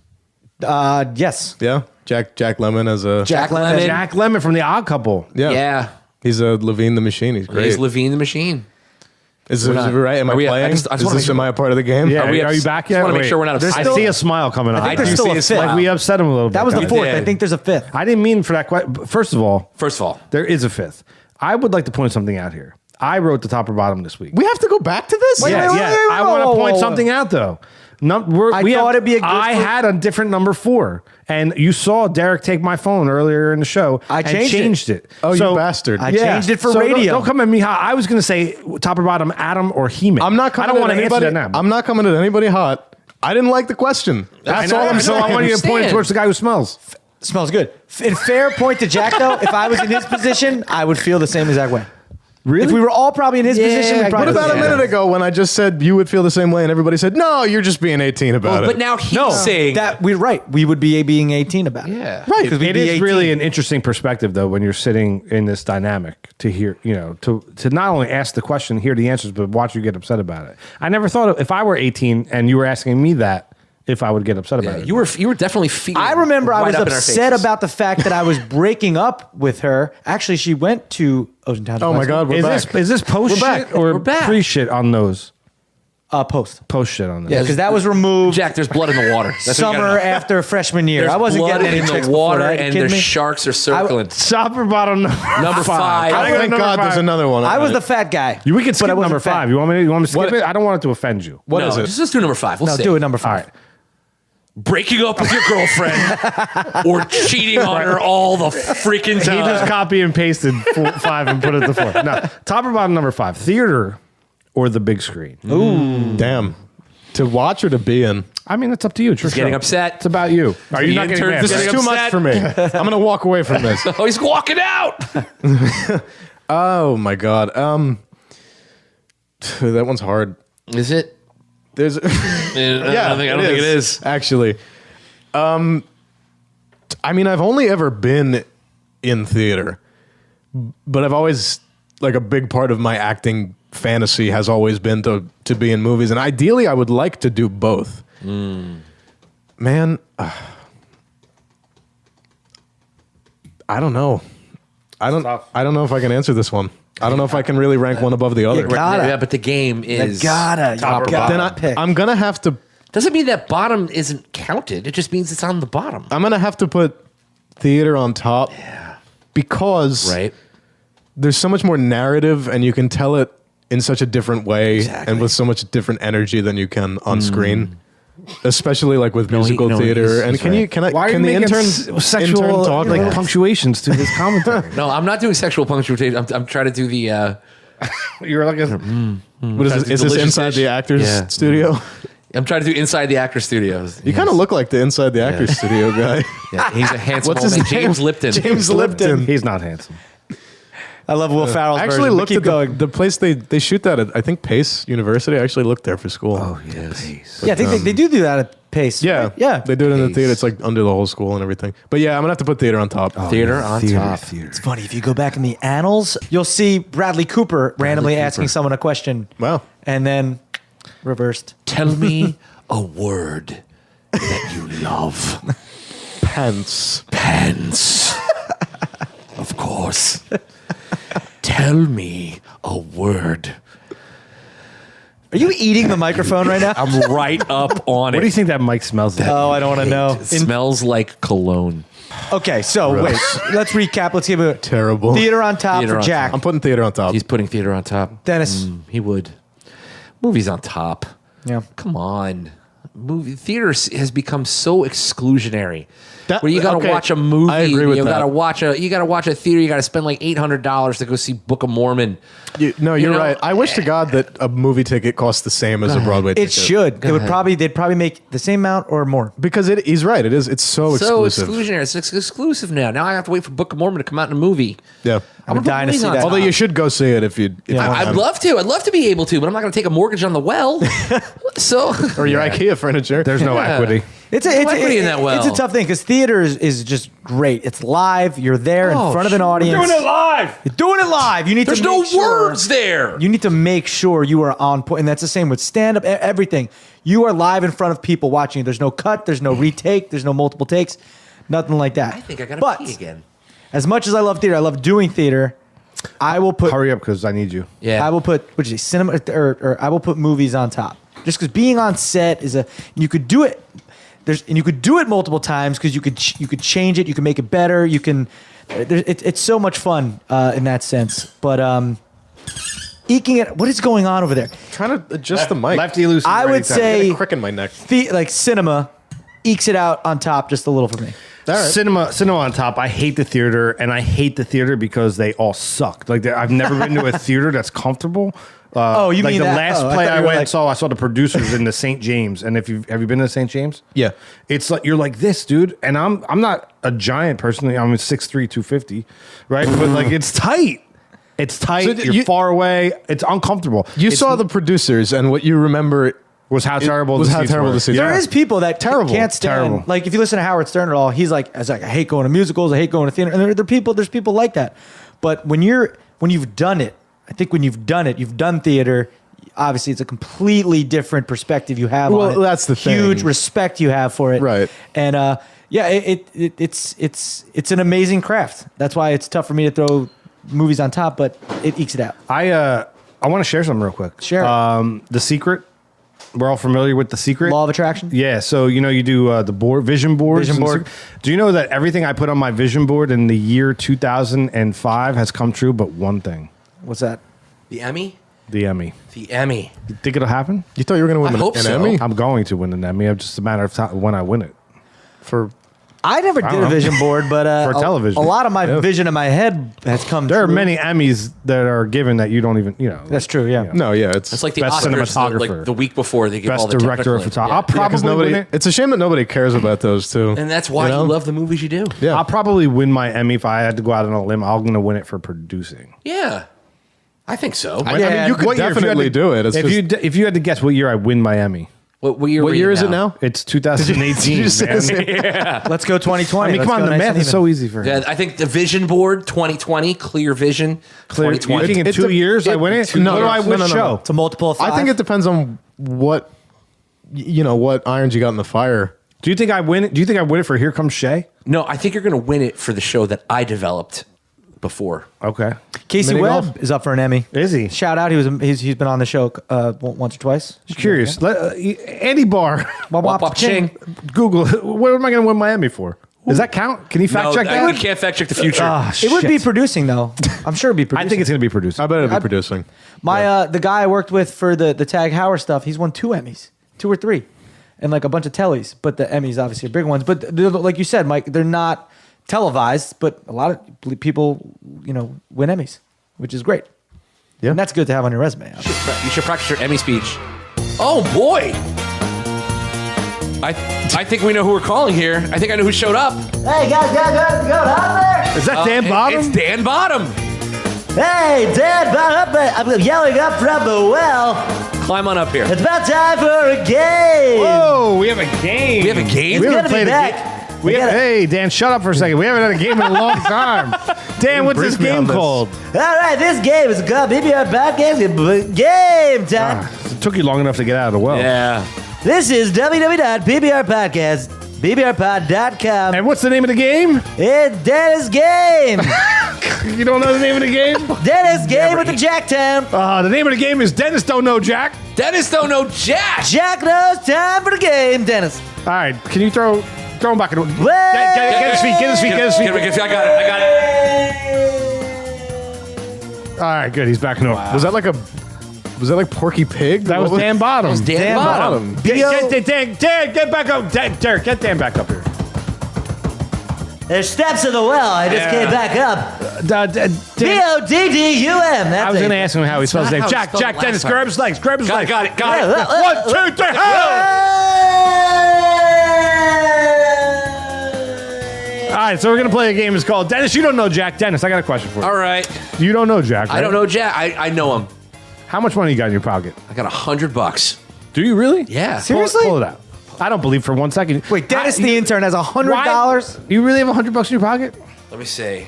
Speaker 5: Yes.
Speaker 1: Yeah, Jack Lemmon as a
Speaker 5: Jack
Speaker 6: Lemon.
Speaker 5: Lemmon.
Speaker 4: Jack Lemmon from The Odd Couple.
Speaker 1: yeah. He's a Levine the Machine. He's great.
Speaker 6: He's Levine the Machine.
Speaker 1: Is this
Speaker 6: not-
Speaker 1: right? Am I
Speaker 6: are we- I
Speaker 1: playing?
Speaker 6: just wanna
Speaker 1: Is
Speaker 6: make
Speaker 1: this
Speaker 6: sure-
Speaker 1: am I a part of the game?
Speaker 4: Yeah,
Speaker 6: Are we
Speaker 4: are you
Speaker 6: ups-
Speaker 4: back
Speaker 6: just
Speaker 4: yet?
Speaker 6: wanna make
Speaker 4: Wait.
Speaker 6: sure we're not
Speaker 4: I
Speaker 6: upset.
Speaker 4: see a smile coming on.
Speaker 5: I think there's still
Speaker 6: see
Speaker 5: a
Speaker 6: his
Speaker 5: fifth.
Speaker 6: smile.
Speaker 4: Like we upset him a little bit.
Speaker 5: That was the
Speaker 4: guys.
Speaker 5: fourth.
Speaker 6: did.
Speaker 5: I think there's a fifth.
Speaker 4: I didn't mean for that question. First of all,
Speaker 6: There
Speaker 4: there is a fifth. I would like to point something out here. I wrote the top or bottom this week.
Speaker 1: We have to go back to this.
Speaker 5: Wait,
Speaker 4: I want to point something out though.
Speaker 5: I thought it'd be a good
Speaker 4: I
Speaker 5: for-
Speaker 4: had a different number 4, and you saw Derek take my phone earlier in the show.
Speaker 5: I
Speaker 4: and
Speaker 5: changed
Speaker 4: it.
Speaker 1: Oh, you bastard.
Speaker 5: I changed it for
Speaker 4: So
Speaker 5: radio.
Speaker 4: Don't come at me hot. I was going to say top or bottom, Adam or He-Man.
Speaker 1: I'm not coming.
Speaker 4: I don't want
Speaker 1: at
Speaker 4: to answer
Speaker 1: anybody.
Speaker 4: that now.
Speaker 1: I'm not coming at anybody hot. I didn't like the question. That's all I'm
Speaker 4: So
Speaker 1: saying.
Speaker 4: I want you to point
Speaker 6: understand.
Speaker 4: towards the guy who smells.
Speaker 5: Smells good. In fair point to Jack, though, if I was in his position, I would feel the same exact way.
Speaker 4: Really?
Speaker 5: If we were all probably in his position, we'd
Speaker 1: What
Speaker 5: probably
Speaker 1: about a
Speaker 5: feel the
Speaker 1: minute
Speaker 5: same.
Speaker 1: ago when I just said you would feel the same way and everybody said, no, you're just being 18 about it.
Speaker 6: But now he's
Speaker 5: No,
Speaker 6: saying
Speaker 5: that we're right. We would be being 18 about it.
Speaker 6: Yeah.
Speaker 1: right.
Speaker 5: Because we'd
Speaker 4: It
Speaker 5: be
Speaker 4: is
Speaker 5: 18.
Speaker 4: really an interesting perspective, though, when you're sitting in this dynamic to hear, to not only ask the question, hear the answers, but watch you get upset about it. I never thought if I were 18 and you were asking me that, if I would get upset about it.
Speaker 6: You were definitely feeling.
Speaker 5: I remember I
Speaker 6: right
Speaker 5: was
Speaker 6: up in our
Speaker 5: upset
Speaker 6: faces.
Speaker 5: about the fact that I was breaking up with her. Actually, she went to Ocean Township.
Speaker 1: Oh
Speaker 5: High
Speaker 1: my
Speaker 5: School.
Speaker 1: God, we're back.
Speaker 4: Is this post
Speaker 1: We're
Speaker 4: shit
Speaker 1: back.
Speaker 4: or
Speaker 6: We're back.
Speaker 4: pre shit on those?
Speaker 5: Post.
Speaker 4: Post shit on those.
Speaker 5: Yeah, because that was removed
Speaker 6: Jack, there's blood in the water. That's what you
Speaker 5: summer
Speaker 6: gotta know.
Speaker 5: after freshman year.
Speaker 6: There's
Speaker 5: I wasn't
Speaker 6: blood
Speaker 5: getting any
Speaker 6: in
Speaker 5: chicks
Speaker 6: the
Speaker 5: before
Speaker 6: water,
Speaker 5: that. You
Speaker 6: and
Speaker 5: kidding
Speaker 6: the
Speaker 5: me?
Speaker 6: sharks are circling.
Speaker 4: Top or bottom
Speaker 6: Number five.
Speaker 4: I gotta go
Speaker 1: Thank
Speaker 4: number
Speaker 1: God
Speaker 4: 5.
Speaker 1: there's another one.
Speaker 5: I was the fat guy.
Speaker 4: We can
Speaker 5: but
Speaker 4: skip
Speaker 5: I wasn't
Speaker 4: number
Speaker 5: fat.
Speaker 4: 5. You want me to skip
Speaker 1: What-
Speaker 4: it? I don't want it to offend you.
Speaker 1: What
Speaker 6: no,
Speaker 1: is it?
Speaker 6: Just let's do number 5. We'll
Speaker 5: No,
Speaker 6: see.
Speaker 5: do it number 5.
Speaker 4: All right.
Speaker 6: Breaking up with your girlfriend or cheating on her all the freaking
Speaker 4: He just
Speaker 6: time.
Speaker 4: copy and pasted 5 and put it to 4. No, top or bottom number 5. Theater or the big screen?
Speaker 1: Ooh. Damn. To watch or to be in?
Speaker 4: I mean, it's up to you. It's your
Speaker 6: He's getting
Speaker 4: show.
Speaker 6: upset.
Speaker 4: It's about you. Are you
Speaker 6: The
Speaker 4: not getting
Speaker 6: intern-
Speaker 4: mad?
Speaker 1: This
Speaker 6: Getting
Speaker 1: is too much
Speaker 6: upset.
Speaker 1: for me. I'm going to walk away from this.
Speaker 6: Oh, he's walking out.
Speaker 1: Oh my God. That one's hard.
Speaker 6: Is it?
Speaker 1: There's
Speaker 6: I don't think it is.
Speaker 1: Actually. I mean, I've only ever been in theater, but I've always, like, a big part of my acting fantasy has always been to be in movies, and ideally I would like to do both. Man, I don't know. I don't know if I can answer this one. I don't know if I can really rank one above the other.
Speaker 5: gotta.
Speaker 6: Yeah, but the game is
Speaker 5: gotta.
Speaker 6: top or
Speaker 5: You gotta.
Speaker 6: bottom.
Speaker 1: Then I'm gonna have to.
Speaker 6: Doesn't mean that bottom isn't counted. It just means it's on the bottom.
Speaker 1: I'm gonna have to put theater on top. Yeah. Because
Speaker 6: Right.
Speaker 1: there's so much more narrative, and you can tell it in such a different way and with so much different energy than you can on screen. Especially like with musical theater. And can the
Speaker 4: sexual
Speaker 1: talk
Speaker 4: like punctuations to this commentary?
Speaker 6: No, I'm not doing sexual punctuation. I'm trying to do the.
Speaker 4: You're like a.
Speaker 1: What is this? Is this inside the actor's studio?
Speaker 6: I'm trying to do inside the actor studios.
Speaker 1: You kind of look like the inside the actor's studio guy.
Speaker 6: Yeah, he's a handsome
Speaker 1: What's
Speaker 6: old
Speaker 1: his
Speaker 6: man.
Speaker 1: name?
Speaker 6: James Lipton.
Speaker 1: James Lipton.
Speaker 4: He's not handsome.
Speaker 5: I love Will Ferrell's
Speaker 1: I actually
Speaker 5: version, but
Speaker 1: looked
Speaker 5: keep
Speaker 1: at
Speaker 5: going.
Speaker 1: the place they shoot that at, I think Pace University. I actually looked there for school.
Speaker 6: Oh, yes.
Speaker 5: Yeah, I think they do that at Pace.
Speaker 1: Yeah.
Speaker 5: right? Yeah.
Speaker 1: They do it in the theater. It's like under the whole school and everything. But yeah, I'm going to have to put theater on top.
Speaker 6: Theater on top.
Speaker 5: It's funny. If you go back in the annals, you'll see Bradley Cooper randomly asking someone a question.
Speaker 1: Wow.
Speaker 5: And then reversed.
Speaker 6: Tell me a word that you love.
Speaker 1: Pants.
Speaker 6: Pants. Of course. Tell me a word.
Speaker 5: Are you eating the microphone right now?
Speaker 6: I'm right up on it.
Speaker 4: What do you think that mic smells like?
Speaker 5: Oh, I don't want to know.
Speaker 6: It smells like cologne.
Speaker 5: Okay, so wait. Let's recap. Let's give it
Speaker 1: Terrible.
Speaker 5: theater on top
Speaker 6: Theater
Speaker 5: for
Speaker 6: on
Speaker 5: Jack.
Speaker 1: I'm putting theater on top.
Speaker 6: He's putting theater on top.
Speaker 5: Dennis.
Speaker 6: He would. Movies on top.
Speaker 5: Yeah.
Speaker 6: Come on. Movie theater has become so exclusionary. Where you got to watch a movie.
Speaker 1: I agree with
Speaker 6: you
Speaker 1: that.
Speaker 6: got to watch a theater. You got to spend like $800 to go see Book of Mormon.
Speaker 1: You're
Speaker 6: know,
Speaker 1: right. I wish to God that a movie ticket costs the same as a Broadway ticket.
Speaker 5: It should. They'd probably make the same amount or more.
Speaker 1: Because he's right. It is. It's so exclusive.
Speaker 6: Exclusionary. It's exclusive now. Now I have to wait for Book of Mormon to come out in a movie.
Speaker 1: Yeah.
Speaker 5: I'm dying to see that.
Speaker 1: Although you should go see it if you.
Speaker 6: I'd love to. I'd love to be able to, but I'm not going to take a mortgage on the well. So
Speaker 1: or your IKEA furniture.
Speaker 4: There's no equity.
Speaker 5: It's
Speaker 6: equity in that well.
Speaker 5: It's a tough thing because theater is just great. It's live. You're there in front of an audience.
Speaker 4: We're doing it live.
Speaker 5: You're doing it live. You need
Speaker 6: There's
Speaker 5: to
Speaker 6: no
Speaker 5: make sure,
Speaker 6: words there.
Speaker 5: You need to make sure you are on point, and that's the same with stand up. Everything. You are live in front of people watching you. There's no cut. There's no retake. There's no multiple takes. Nothing like that.
Speaker 6: I think I got to pee again.
Speaker 5: As much as I love theater, I love doing theater. I will put.
Speaker 4: Hurry up because I need you.
Speaker 6: Yeah.
Speaker 5: I will put. What did you say? Cinema or I will put movies on top. Just because being on set is you could do it. You could do it multiple times because you could change it. You can make it better. You can. It's so much fun in that sense. But eking it. What is going on over there?
Speaker 1: Trying to adjust the mic.
Speaker 4: Lefty loose.
Speaker 5: I would say
Speaker 1: a crick in my neck.
Speaker 5: like cinema ekes it out on top just a little for me.
Speaker 1: All right.
Speaker 4: Cinema on top. I hate the theater, and I hate the theater because they all suck. Like I've never been to a theater that's comfortable.
Speaker 5: You
Speaker 4: like
Speaker 5: mean
Speaker 4: the
Speaker 5: that?
Speaker 4: last
Speaker 5: Oh, I
Speaker 4: play
Speaker 5: thought
Speaker 4: I
Speaker 5: you were
Speaker 4: went
Speaker 5: like-
Speaker 4: and saw? I saw the producers in the St. James, and have you been to St. James?
Speaker 1: Yeah.
Speaker 4: It's like you're like this, dude, and I'm not a giant personally. I'm 6'3", 250, right? But like it's tight. It's tight.
Speaker 1: So
Speaker 4: you're far away. It's uncomfortable.
Speaker 1: You saw the producers, and what you remember
Speaker 4: was how terrible
Speaker 1: was
Speaker 4: the
Speaker 1: how
Speaker 4: seats
Speaker 1: terrible
Speaker 4: were.
Speaker 1: the seats
Speaker 5: There
Speaker 1: were.
Speaker 5: is people that can't stand.
Speaker 4: Terrible.
Speaker 5: Like if you listen to Howard Stern at all, he's like, I hate going to musicals. I hate going to theater. And there's people like that. But when you've done it, I think when you've done it, you've done theater. Obviously, it's a completely different perspective you have on it.
Speaker 1: Well, that's the thing.
Speaker 5: Huge respect you have for it.
Speaker 1: Right.
Speaker 5: And it's an amazing craft. That's why it's tough for me to throw movies on top, but it ekes it out.
Speaker 4: I want to share something real quick.
Speaker 5: Share it.
Speaker 4: The Secret. We're all familiar with The Secret.
Speaker 5: Law of attraction.
Speaker 4: Yeah, so you do the vision boards.
Speaker 5: Vision board.
Speaker 4: Do you know that everything I put on my vision board in the year 2005 has come true, but one thing?
Speaker 5: What's that?
Speaker 6: The Emmy?
Speaker 4: The Emmy.
Speaker 6: The Emmy.
Speaker 4: You think it'll happen?
Speaker 1: You thought you were going to win
Speaker 6: I hope
Speaker 1: an
Speaker 6: so.
Speaker 1: Emmy?
Speaker 4: I'm going to win an Emmy. It's just a matter of time when I win it.
Speaker 1: For
Speaker 5: I never did
Speaker 4: don't
Speaker 5: a
Speaker 4: know.
Speaker 5: vision board, but
Speaker 4: For television.
Speaker 5: a lot of my vision in my head has come
Speaker 4: There are
Speaker 5: true.
Speaker 4: many Emmys that are given that you don't even,
Speaker 5: That's true, yeah.
Speaker 1: no, yeah, it's
Speaker 6: It's like the
Speaker 4: Best
Speaker 6: Oscars,
Speaker 4: cinematographer.
Speaker 6: like the week before they give all
Speaker 4: best
Speaker 6: the
Speaker 4: director of
Speaker 6: technical-
Speaker 4: photography.
Speaker 6: Yeah.
Speaker 4: I'll probably
Speaker 1: because
Speaker 4: win
Speaker 1: nobody.
Speaker 4: it.
Speaker 1: It's a shame that nobody cares about those two.
Speaker 6: And that's why you love the movies you do.
Speaker 1: Yeah.
Speaker 4: I'll probably win my Emmy if I had to go out on a limb. I'm going to win it for producing.
Speaker 6: Yeah. I think so.
Speaker 1: I mean, you could
Speaker 4: What year, if you had
Speaker 1: definitely
Speaker 4: to-
Speaker 1: do it. It's
Speaker 4: If you had to guess what year I win my Emmy,
Speaker 6: What year,
Speaker 1: what
Speaker 6: were
Speaker 1: year
Speaker 6: you
Speaker 1: is it now?
Speaker 4: it's 2018.
Speaker 1: you just say
Speaker 4: man.
Speaker 1: the same?
Speaker 5: Let's go 2020.
Speaker 4: I mean,
Speaker 5: Let's
Speaker 4: come on,
Speaker 5: go
Speaker 4: the
Speaker 5: nice
Speaker 4: math
Speaker 5: and
Speaker 4: is
Speaker 5: even.
Speaker 4: so easy for him.
Speaker 6: Yeah, I think the Vision Board 2020, Clear Vision
Speaker 4: Clear, you
Speaker 6: 2020.
Speaker 4: think in
Speaker 1: It's
Speaker 4: 2
Speaker 1: a-
Speaker 4: years I win it?
Speaker 1: No,
Speaker 4: What do I
Speaker 1: no,
Speaker 4: win
Speaker 1: no, no,
Speaker 4: show?
Speaker 1: no.
Speaker 5: It's a multiple of 5.
Speaker 1: I think it depends on what what irons you got in the fire.
Speaker 4: Do you think I win it? Do you think I win it for Here Comes Shay?
Speaker 6: No, I think you're going to win it for the show that I developed before.
Speaker 4: Okay.
Speaker 5: Casey
Speaker 1: Mini
Speaker 5: Webb
Speaker 1: golf?
Speaker 5: is up for an Emmy.
Speaker 4: Is he?
Speaker 5: Shout out. He's been on the show once or twice.
Speaker 4: Just curious. Andy Barr.
Speaker 5: Wop, wop,
Speaker 6: Wop, wop, ching.
Speaker 5: ching.
Speaker 4: Google. What am I going to win my Emmy for? Does that count? Can you fact check that?
Speaker 6: We can't fact check the future.
Speaker 5: It would be producing though. I'm sure it'd be producing.
Speaker 4: I think it's going to be producing.
Speaker 1: I bet it'd be producing.
Speaker 5: My the guy I worked with for the Tag Heuer stuff, he's won 2 Emmys, 2 or 3, and like a bunch of tellies. But the Emmys obviously are big ones. But like you said, Mike, they're not televised. But a lot of people, win Emmys, which is great.
Speaker 1: Yeah,
Speaker 5: and that's good to have on your resume.
Speaker 6: You should practice your Emmy speech. Oh boy. I think we know who we're calling here. I think I know who showed up.
Speaker 8: Hey, guys, go out there.
Speaker 4: Is that Dan Bottom?
Speaker 6: It's Dan Bottom.
Speaker 8: Hey, Dan, up there. I'm yelling up from the well.
Speaker 6: Climb on up here.
Speaker 8: It's about time for a game.
Speaker 4: Whoa, we have a game.
Speaker 6: We have a game?
Speaker 8: It's
Speaker 4: We
Speaker 8: gonna
Speaker 4: haven't
Speaker 8: be
Speaker 4: played a
Speaker 8: back.
Speaker 4: game. Hey, Dan, shut up for a second. We haven't had a game in a long time. Dan, what's this
Speaker 1: brief me on
Speaker 4: game
Speaker 1: this.
Speaker 4: called?
Speaker 8: All right, this game is called BBR Podcast Game Time.
Speaker 4: It took you long enough to get out of the well.
Speaker 6: Yeah.
Speaker 8: This is www.bbrpodcast.bbrpod.com.
Speaker 4: And what's the name of the game?
Speaker 8: It's Dennis Game.
Speaker 4: You don't know the name of the game?
Speaker 8: Dennis Game with the Jacktown.
Speaker 4: The name of the game is Dennis Don't Know Jack.
Speaker 6: Dennis don't know Jack.
Speaker 8: Jack knows time for the game, Dennis.
Speaker 4: All right, can you throw him back in the
Speaker 8: Well-
Speaker 4: Get his feet, get his feet, get his feet.
Speaker 6: I got it.
Speaker 4: All right, good. He's back in the
Speaker 1: Was that like Porky Pig?
Speaker 4: That was
Speaker 1: What
Speaker 4: Dan Bottom.
Speaker 6: That was Dan Bottom.
Speaker 4: Get back up. Derek, get Dan back up here.
Speaker 8: There's steps in the well. I just came back up. B-O-D-D-U-M.
Speaker 4: I was going to ask him how he spells his name.
Speaker 6: not how
Speaker 4: Jack,
Speaker 6: he spelled it
Speaker 4: Dennis,
Speaker 6: last
Speaker 4: grab his legs. Grab his legs.
Speaker 6: Got it.
Speaker 4: 1, 2, 3, All right, so we're going to play a game. It's called Dennis, You Don't Know Jack. Dennis, I got a question for you.
Speaker 6: All right.
Speaker 4: You don't know Jack, right?
Speaker 6: I don't know Jack. I know him.
Speaker 4: How much money you got in your pocket?
Speaker 6: I got $100.
Speaker 4: Do you really?
Speaker 6: Yeah.
Speaker 5: Seriously?
Speaker 4: Pull it out. I don't believe for 1 second.
Speaker 5: Wait, Dennis the intern has $100.
Speaker 4: Why? You really have $100 in your pocket?
Speaker 6: Let me see.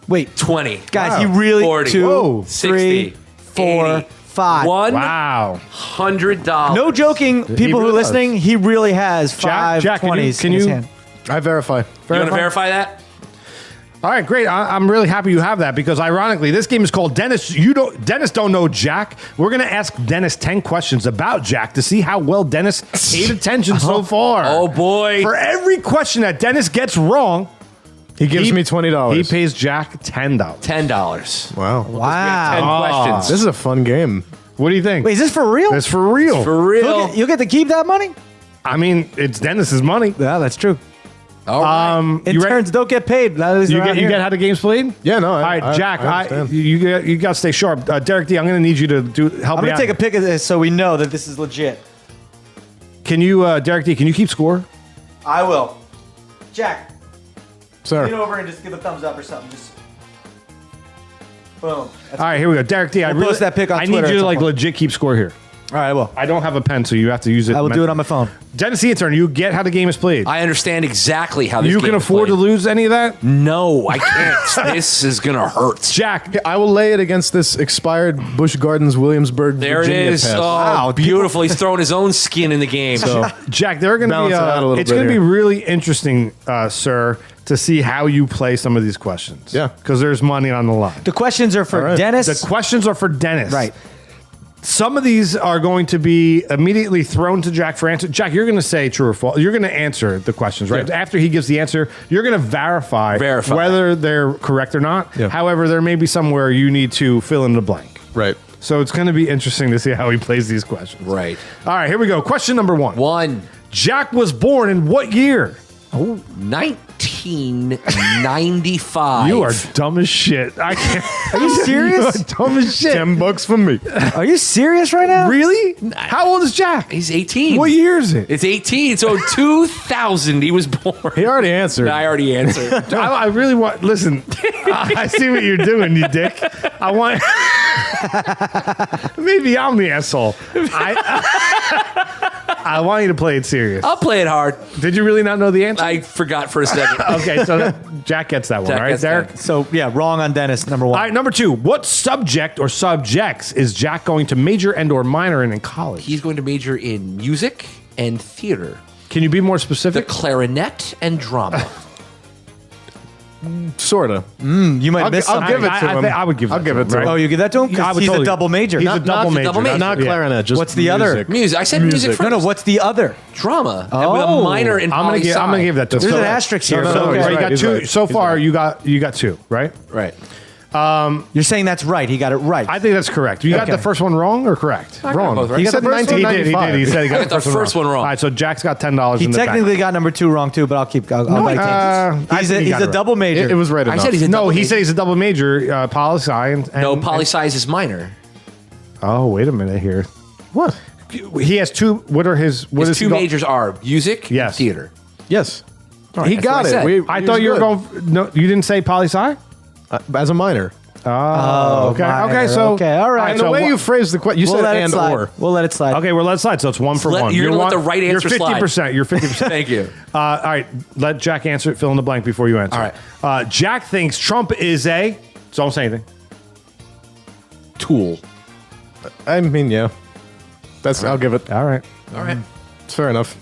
Speaker 5: Wait,
Speaker 6: 20.
Speaker 5: guys, he really
Speaker 6: 40.
Speaker 5: 2,
Speaker 4: Whoa.
Speaker 5: 3,
Speaker 6: 60,
Speaker 5: 4,
Speaker 6: 80,
Speaker 5: 5.
Speaker 4: Wow.
Speaker 6: $100.
Speaker 5: No joking, people who are
Speaker 4: really does.
Speaker 5: listening, he really has five
Speaker 4: Jack, can you-
Speaker 5: 20s
Speaker 4: can
Speaker 5: in his
Speaker 4: you-
Speaker 5: hand.
Speaker 1: I verify.
Speaker 6: You want to verify that?
Speaker 4: All right, great. I'm really happy you have that because ironically, this game is called Dennis Don't Know Jack. We're going to ask Dennis 10 questions about Jack to see how well Dennis paid attention so far.
Speaker 6: Oh, boy.
Speaker 4: For every question that Dennis gets wrong,
Speaker 1: He gives me $20.
Speaker 4: he pays Jack $10.
Speaker 6: $10.
Speaker 1: Wow.
Speaker 6: 10
Speaker 5: Wow.
Speaker 6: questions.
Speaker 1: This is a fun game.
Speaker 4: What do you think?
Speaker 5: Wait, is this for real?
Speaker 4: It's for real.
Speaker 6: For real.
Speaker 5: You'll get to keep that money?
Speaker 4: I mean, it's Dennis's money.
Speaker 5: Yeah, that's true.
Speaker 6: All right.
Speaker 4: You ready?
Speaker 5: Interns don't get paid. That is
Speaker 4: You
Speaker 5: around
Speaker 4: get
Speaker 5: here.
Speaker 4: how the game's played?
Speaker 1: Yeah, no.
Speaker 4: All right, Jack.
Speaker 1: I understand.
Speaker 4: You got to stay sharp. Derek D, I'm going to need you to help
Speaker 5: I'm
Speaker 4: me
Speaker 5: going
Speaker 4: out.
Speaker 5: to take a pic of this so we know that this is legit.
Speaker 4: Can you, Derek D? Can you keep score?
Speaker 5: I will. Jack,
Speaker 1: Sir.
Speaker 5: lean over and just give a thumbs up or something. Just boom.
Speaker 4: All right, here we go. Derek D,
Speaker 5: We'll post that pic on
Speaker 4: I
Speaker 5: Twitter
Speaker 4: need you
Speaker 5: at
Speaker 4: to
Speaker 5: some
Speaker 4: like
Speaker 5: point.
Speaker 4: legit keep score here.
Speaker 5: All right, I will.
Speaker 4: I don't have a pen, so you have to use it.
Speaker 5: I will do it on my phone.
Speaker 4: Dennis the Intern, you get how the game is played.
Speaker 6: I understand exactly how this
Speaker 4: You
Speaker 6: game
Speaker 4: can
Speaker 6: is
Speaker 4: afford to
Speaker 6: played.
Speaker 4: lose any of that?
Speaker 6: No, I can't. This is going to hurt.
Speaker 4: Jack,
Speaker 1: I will lay it against this expired Busch Gardens Williamsburg,
Speaker 6: There
Speaker 1: Virginia
Speaker 6: it is.
Speaker 1: pass.
Speaker 6: Oh,
Speaker 5: Wow,
Speaker 6: beautiful. He's throwing his own skin in the game.
Speaker 4: Jack, they're going to
Speaker 1: Balance
Speaker 4: be
Speaker 1: it out a little
Speaker 4: it's
Speaker 1: bit
Speaker 4: going to be
Speaker 1: here.
Speaker 4: really interesting, sir, to see how you play some of these questions.
Speaker 1: Yeah.
Speaker 4: Because there's money on the line.
Speaker 5: The questions are for
Speaker 1: All right.
Speaker 5: Dennis.
Speaker 4: The questions are for Dennis.
Speaker 5: Right.
Speaker 4: Some of these are going to be immediately thrown to Jack for answer. Jack, you're going to say true or false. You're going to answer the questions, right?
Speaker 1: Yeah.
Speaker 4: After he gives the answer, you're going to verify whether they're correct or not.
Speaker 1: Yeah.
Speaker 4: However, there may be somewhere you need to fill in the blank.
Speaker 1: Right.
Speaker 4: So it's going to be interesting to see how he plays these questions.
Speaker 6: Right.
Speaker 4: All right, here we go. Question number 1.
Speaker 6: 1.
Speaker 4: Jack was born in what year?
Speaker 6: 1995.
Speaker 4: You are dumb as shit. I can't.
Speaker 5: Are you serious?
Speaker 4: You are dumb as shit.
Speaker 1: $10 from me.
Speaker 5: Are you serious right now?
Speaker 4: Really? How old is Jack?
Speaker 6: He's 18.
Speaker 4: What year is it?
Speaker 6: It's 18. So 2000 he was born.
Speaker 1: He already answered.
Speaker 6: I already answered.
Speaker 4: I really want. Listen, I see what you're doing, you dick. I want. Maybe I'm the asshole. I want you to play it serious.
Speaker 6: I'll play it hard.
Speaker 4: Did you really not know the answer?
Speaker 6: I forgot for a second.
Speaker 4: Okay, so Jack gets that one.
Speaker 6: Jack
Speaker 4: All right,
Speaker 6: gets
Speaker 4: Derek.
Speaker 6: that.
Speaker 5: So, yeah, wrong on Dennis, number 1.
Speaker 4: All right, number 2. What subject or subjects is Jack going to major and or minor in college?
Speaker 6: He's going to major in music and theater,
Speaker 4: Can you be more
Speaker 6: the
Speaker 4: specific?
Speaker 6: clarinet and drama.
Speaker 1: Sorta.
Speaker 5: You might miss
Speaker 1: I'll
Speaker 5: something.
Speaker 1: give it to him.
Speaker 4: I would give
Speaker 1: I'll
Speaker 4: that
Speaker 1: give
Speaker 4: to
Speaker 1: it
Speaker 4: him,
Speaker 1: to
Speaker 4: right?
Speaker 1: him.
Speaker 5: Oh, you give that to him?
Speaker 4: Yeah, I
Speaker 5: Because
Speaker 4: would
Speaker 5: he's
Speaker 4: totally-
Speaker 5: a double major.
Speaker 4: He's a double major.
Speaker 6: double major.
Speaker 1: Not clarinet. Just
Speaker 5: What's the other?
Speaker 1: music.
Speaker 6: Music. I said music first.
Speaker 5: No, what's the other?
Speaker 6: Drama.
Speaker 5: Oh.
Speaker 6: With a minor in
Speaker 4: I'm gonna give that to him.
Speaker 5: There's
Speaker 4: So-
Speaker 5: an asterisk here.
Speaker 1: no,
Speaker 4: So
Speaker 1: no, he's
Speaker 4: you
Speaker 1: right,
Speaker 4: got
Speaker 1: he's
Speaker 4: two.
Speaker 1: right.
Speaker 4: So
Speaker 1: He's
Speaker 4: far,
Speaker 1: right.
Speaker 4: you got two, right?
Speaker 6: Right.
Speaker 5: You're saying that's right. He got it right.
Speaker 4: I think that's correct. You got
Speaker 5: Okay.
Speaker 4: the first one wrong or correct?
Speaker 1: Wrong.
Speaker 6: both right.
Speaker 1: He
Speaker 6: You
Speaker 1: said
Speaker 5: got the first one?
Speaker 4: He did. He
Speaker 1: 1995.
Speaker 4: said he got
Speaker 6: got the first one wrong.
Speaker 4: All right, so Jack's got $10
Speaker 5: he
Speaker 4: in the
Speaker 5: technically
Speaker 4: bank.
Speaker 5: got number 2 wrong too, but I'll keep. I'll bite
Speaker 4: I
Speaker 5: He's
Speaker 4: think he
Speaker 5: he's
Speaker 4: got
Speaker 5: a
Speaker 4: it right.
Speaker 5: double major.
Speaker 1: It was right
Speaker 6: I
Speaker 1: enough.
Speaker 6: said he's a
Speaker 4: No,
Speaker 6: double
Speaker 4: he
Speaker 6: major.
Speaker 4: said he's a double major, poli sci. And
Speaker 6: No, poli sci is minor.
Speaker 4: Oh, wait a minute here.
Speaker 1: What?
Speaker 4: He has two. What are his? What
Speaker 6: His
Speaker 4: is
Speaker 6: two majors are music
Speaker 4: Yes.
Speaker 6: and theater.
Speaker 1: Yes. He
Speaker 6: that's what
Speaker 1: got
Speaker 6: I
Speaker 1: it.
Speaker 6: said.
Speaker 4: I thought you were going. No, you didn't say poli sci.
Speaker 1: as a minor.
Speaker 4: Oh, okay.
Speaker 5: minor.
Speaker 4: Okay, so
Speaker 5: Okay, all right.
Speaker 1: And
Speaker 4: so
Speaker 1: the way
Speaker 4: wha-
Speaker 1: you phrased the question, you
Speaker 5: We'll
Speaker 1: said
Speaker 5: let it
Speaker 1: and
Speaker 5: slide.
Speaker 1: or.
Speaker 5: We'll let it slide.
Speaker 4: Okay, well, let's slide. So it's 1 for
Speaker 6: Let-
Speaker 4: 1.
Speaker 6: you're gonna let the right answer
Speaker 4: You're
Speaker 6: slide.
Speaker 4: 50%. You're 50%.
Speaker 6: Thank you.
Speaker 4: All right, let Jack answer it. Fill in the blank before you answer.
Speaker 6: All
Speaker 4: right. Jack thinks Trump is a. So don't say anything.
Speaker 6: Tool.
Speaker 1: I mean, yeah. I'll give it.
Speaker 4: All right.
Speaker 6: All right.
Speaker 1: It's fair enough.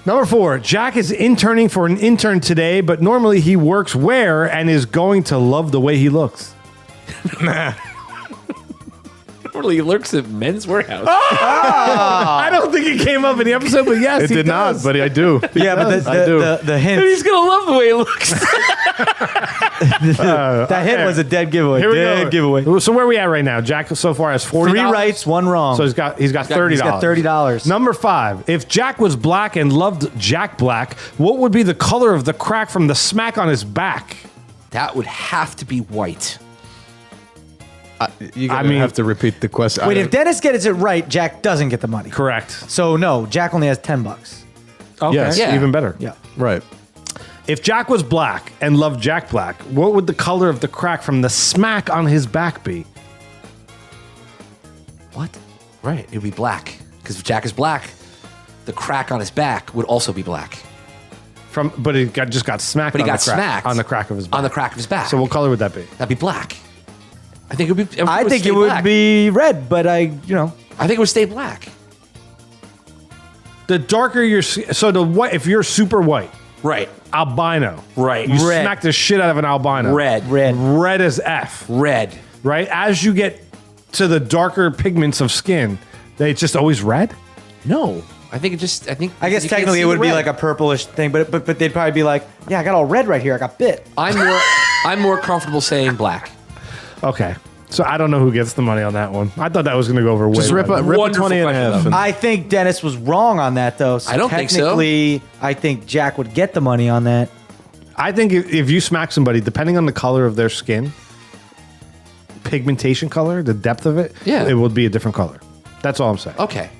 Speaker 4: Number 4. Jack is interning for an intern today, but normally he works where and is going to love the way he looks.
Speaker 6: Normally he lurks at Men's Warehouse.
Speaker 4: I don't think it came up in the episode, but yes,
Speaker 1: It
Speaker 4: he
Speaker 1: did
Speaker 4: does.
Speaker 1: not, but I do.
Speaker 5: Yeah, but
Speaker 1: I do.
Speaker 5: the hint.
Speaker 6: He's gonna love the way he looks.
Speaker 5: That hint was a dead giveaway.
Speaker 4: Here we
Speaker 5: Dead
Speaker 4: go.
Speaker 5: giveaway.
Speaker 4: So where are we at right now? Jack so far has 40.
Speaker 5: 3 rights, 1 wrong.
Speaker 4: So he's got $30.
Speaker 5: He's got $30.
Speaker 4: Number 5. If Jack was black and loved Jack Black, what would be the color of the crack from the smack on his back?
Speaker 6: That would have to be white.
Speaker 1: You're going to have to repeat the question.
Speaker 5: Wait, if Dennis gets it right, Jack doesn't get the money.
Speaker 4: Correct.
Speaker 5: So no, Jack only has $10.
Speaker 4: Okay.
Speaker 1: Yes.
Speaker 6: Yeah.
Speaker 4: Even better.
Speaker 5: Yeah.
Speaker 1: Right.
Speaker 4: If Jack was black and loved Jack Black, what would the color of the crack from the smack on his back be?
Speaker 6: What? Right. It would be black. Because if Jack is black, the crack on his back would also be black.
Speaker 4: But he just got smacked.
Speaker 6: But he
Speaker 4: on
Speaker 6: got
Speaker 4: the crack,
Speaker 6: smacked
Speaker 4: on the crack of his back.
Speaker 6: On the crack of his back.
Speaker 4: So what color would that be?
Speaker 6: That'd be black. I think it would be.
Speaker 5: I think
Speaker 6: stay
Speaker 5: it would
Speaker 6: black.
Speaker 5: be red, but
Speaker 6: I think it would stay black.
Speaker 4: The darker your so the white. If you're super white,
Speaker 6: Right.
Speaker 4: albino,
Speaker 6: Right.
Speaker 4: You
Speaker 5: Red.
Speaker 4: smack the shit out of an albino.
Speaker 6: Red.
Speaker 4: Red as F.
Speaker 6: Red.
Speaker 4: Right. As you get to the darker pigments of skin, it's just always red.
Speaker 6: No. I think it just. I
Speaker 5: I guess
Speaker 6: you can't
Speaker 5: technically
Speaker 6: see
Speaker 5: it would
Speaker 6: the
Speaker 5: be
Speaker 6: red.
Speaker 5: like a purplish thing, but they'd probably be like, yeah, I got all red right here. I got bit.
Speaker 6: I'm more comfortable saying black.
Speaker 4: Okay. So I don't know who gets the money on that one. I thought that was going to go over way.
Speaker 1: Just rip
Speaker 4: more.
Speaker 1: a
Speaker 6: Wonderful
Speaker 1: 20 and a
Speaker 6: question,
Speaker 1: half.
Speaker 6: though.
Speaker 1: and-
Speaker 5: I think Dennis was wrong on that though. So
Speaker 6: I don't think so.
Speaker 5: technically, I think Jack would get the money on that.
Speaker 4: I think if you smack somebody, depending on the color of their skin, pigmentation color, the depth of it,
Speaker 6: Yeah.
Speaker 4: it would be a different color. That's all I'm saying.
Speaker 6: Okay.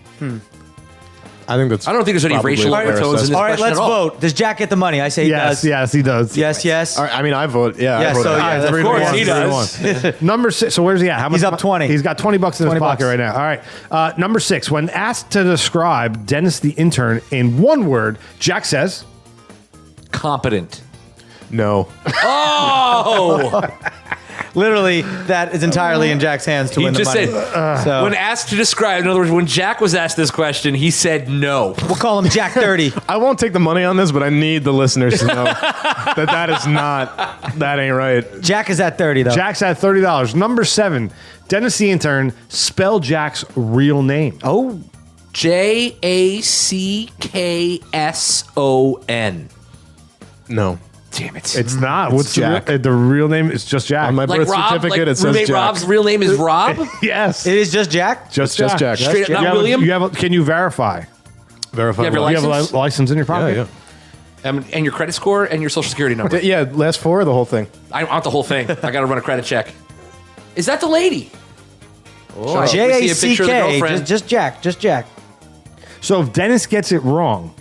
Speaker 1: I think that's.
Speaker 6: I don't think there's any
Speaker 1: probably
Speaker 6: racial
Speaker 1: a fair
Speaker 6: overtones in
Speaker 1: assessment.
Speaker 6: this
Speaker 5: All right,
Speaker 6: question
Speaker 5: let's
Speaker 6: at all.
Speaker 5: vote. Does Jack get the money? I say he
Speaker 4: Yes,
Speaker 5: does.
Speaker 4: yes, he does.
Speaker 5: Yes.
Speaker 1: All right, I mean, I vote. Yeah,
Speaker 5: Yeah,
Speaker 1: I vote.
Speaker 5: so, yeah,
Speaker 1: Three
Speaker 5: of
Speaker 1: to
Speaker 5: course
Speaker 1: one,
Speaker 6: he
Speaker 1: three to
Speaker 6: does.
Speaker 1: one.
Speaker 4: Number 6. So where's he at? How much?
Speaker 5: He's up 20.
Speaker 4: He's got $20 in his
Speaker 5: 20
Speaker 4: pocket
Speaker 5: bucks.
Speaker 4: right now. All right. Number 6. When asked to describe Dennis the intern in one word, Jack says,
Speaker 6: Competent.
Speaker 1: No.
Speaker 6: Oh!
Speaker 5: Literally, that is entirely in Jack's hands to
Speaker 6: He
Speaker 5: win the
Speaker 6: just
Speaker 5: money.
Speaker 6: said,
Speaker 5: So-
Speaker 6: when asked to describe, in other words, when Jack was asked this question, he said no.
Speaker 5: We'll call him Jack 30.
Speaker 1: I won't take the money on this, but I need the listeners to know that is not, that ain't right.
Speaker 5: Jack is at 30 though.
Speaker 4: Jack's at $30. Number 7. Dennis the intern, spell Jack's real name.
Speaker 5: Oh,
Speaker 6: JACKSON.
Speaker 1: No.
Speaker 6: Damn it.
Speaker 4: It's not. What's
Speaker 1: Jack.
Speaker 4: the real name? It's just Jack.
Speaker 1: On my
Speaker 6: like
Speaker 1: birth
Speaker 6: Rob,
Speaker 1: certificate,
Speaker 6: like
Speaker 1: it says
Speaker 6: roommate
Speaker 1: Jack.
Speaker 6: Rob's real name is Rob?
Speaker 4: yes.
Speaker 5: it is just Jack.
Speaker 1: Just
Speaker 4: Jack.
Speaker 1: Jack.
Speaker 6: Straight up,
Speaker 4: You
Speaker 6: not
Speaker 4: have
Speaker 6: William?
Speaker 4: can you verify?
Speaker 1: Verify.
Speaker 6: You have your
Speaker 1: what?
Speaker 4: You have a
Speaker 6: License?
Speaker 4: license in your pocket?
Speaker 1: Yeah,
Speaker 6: And your credit score and your social security number.
Speaker 1: yeah. Yeah, last 4 or the whole thing?
Speaker 6: I want the whole thing. I got to run a credit check. Is that the lady? Oh,
Speaker 5: Jack. Just Jack. Just Jack.
Speaker 4: So if Dennis gets it wrong,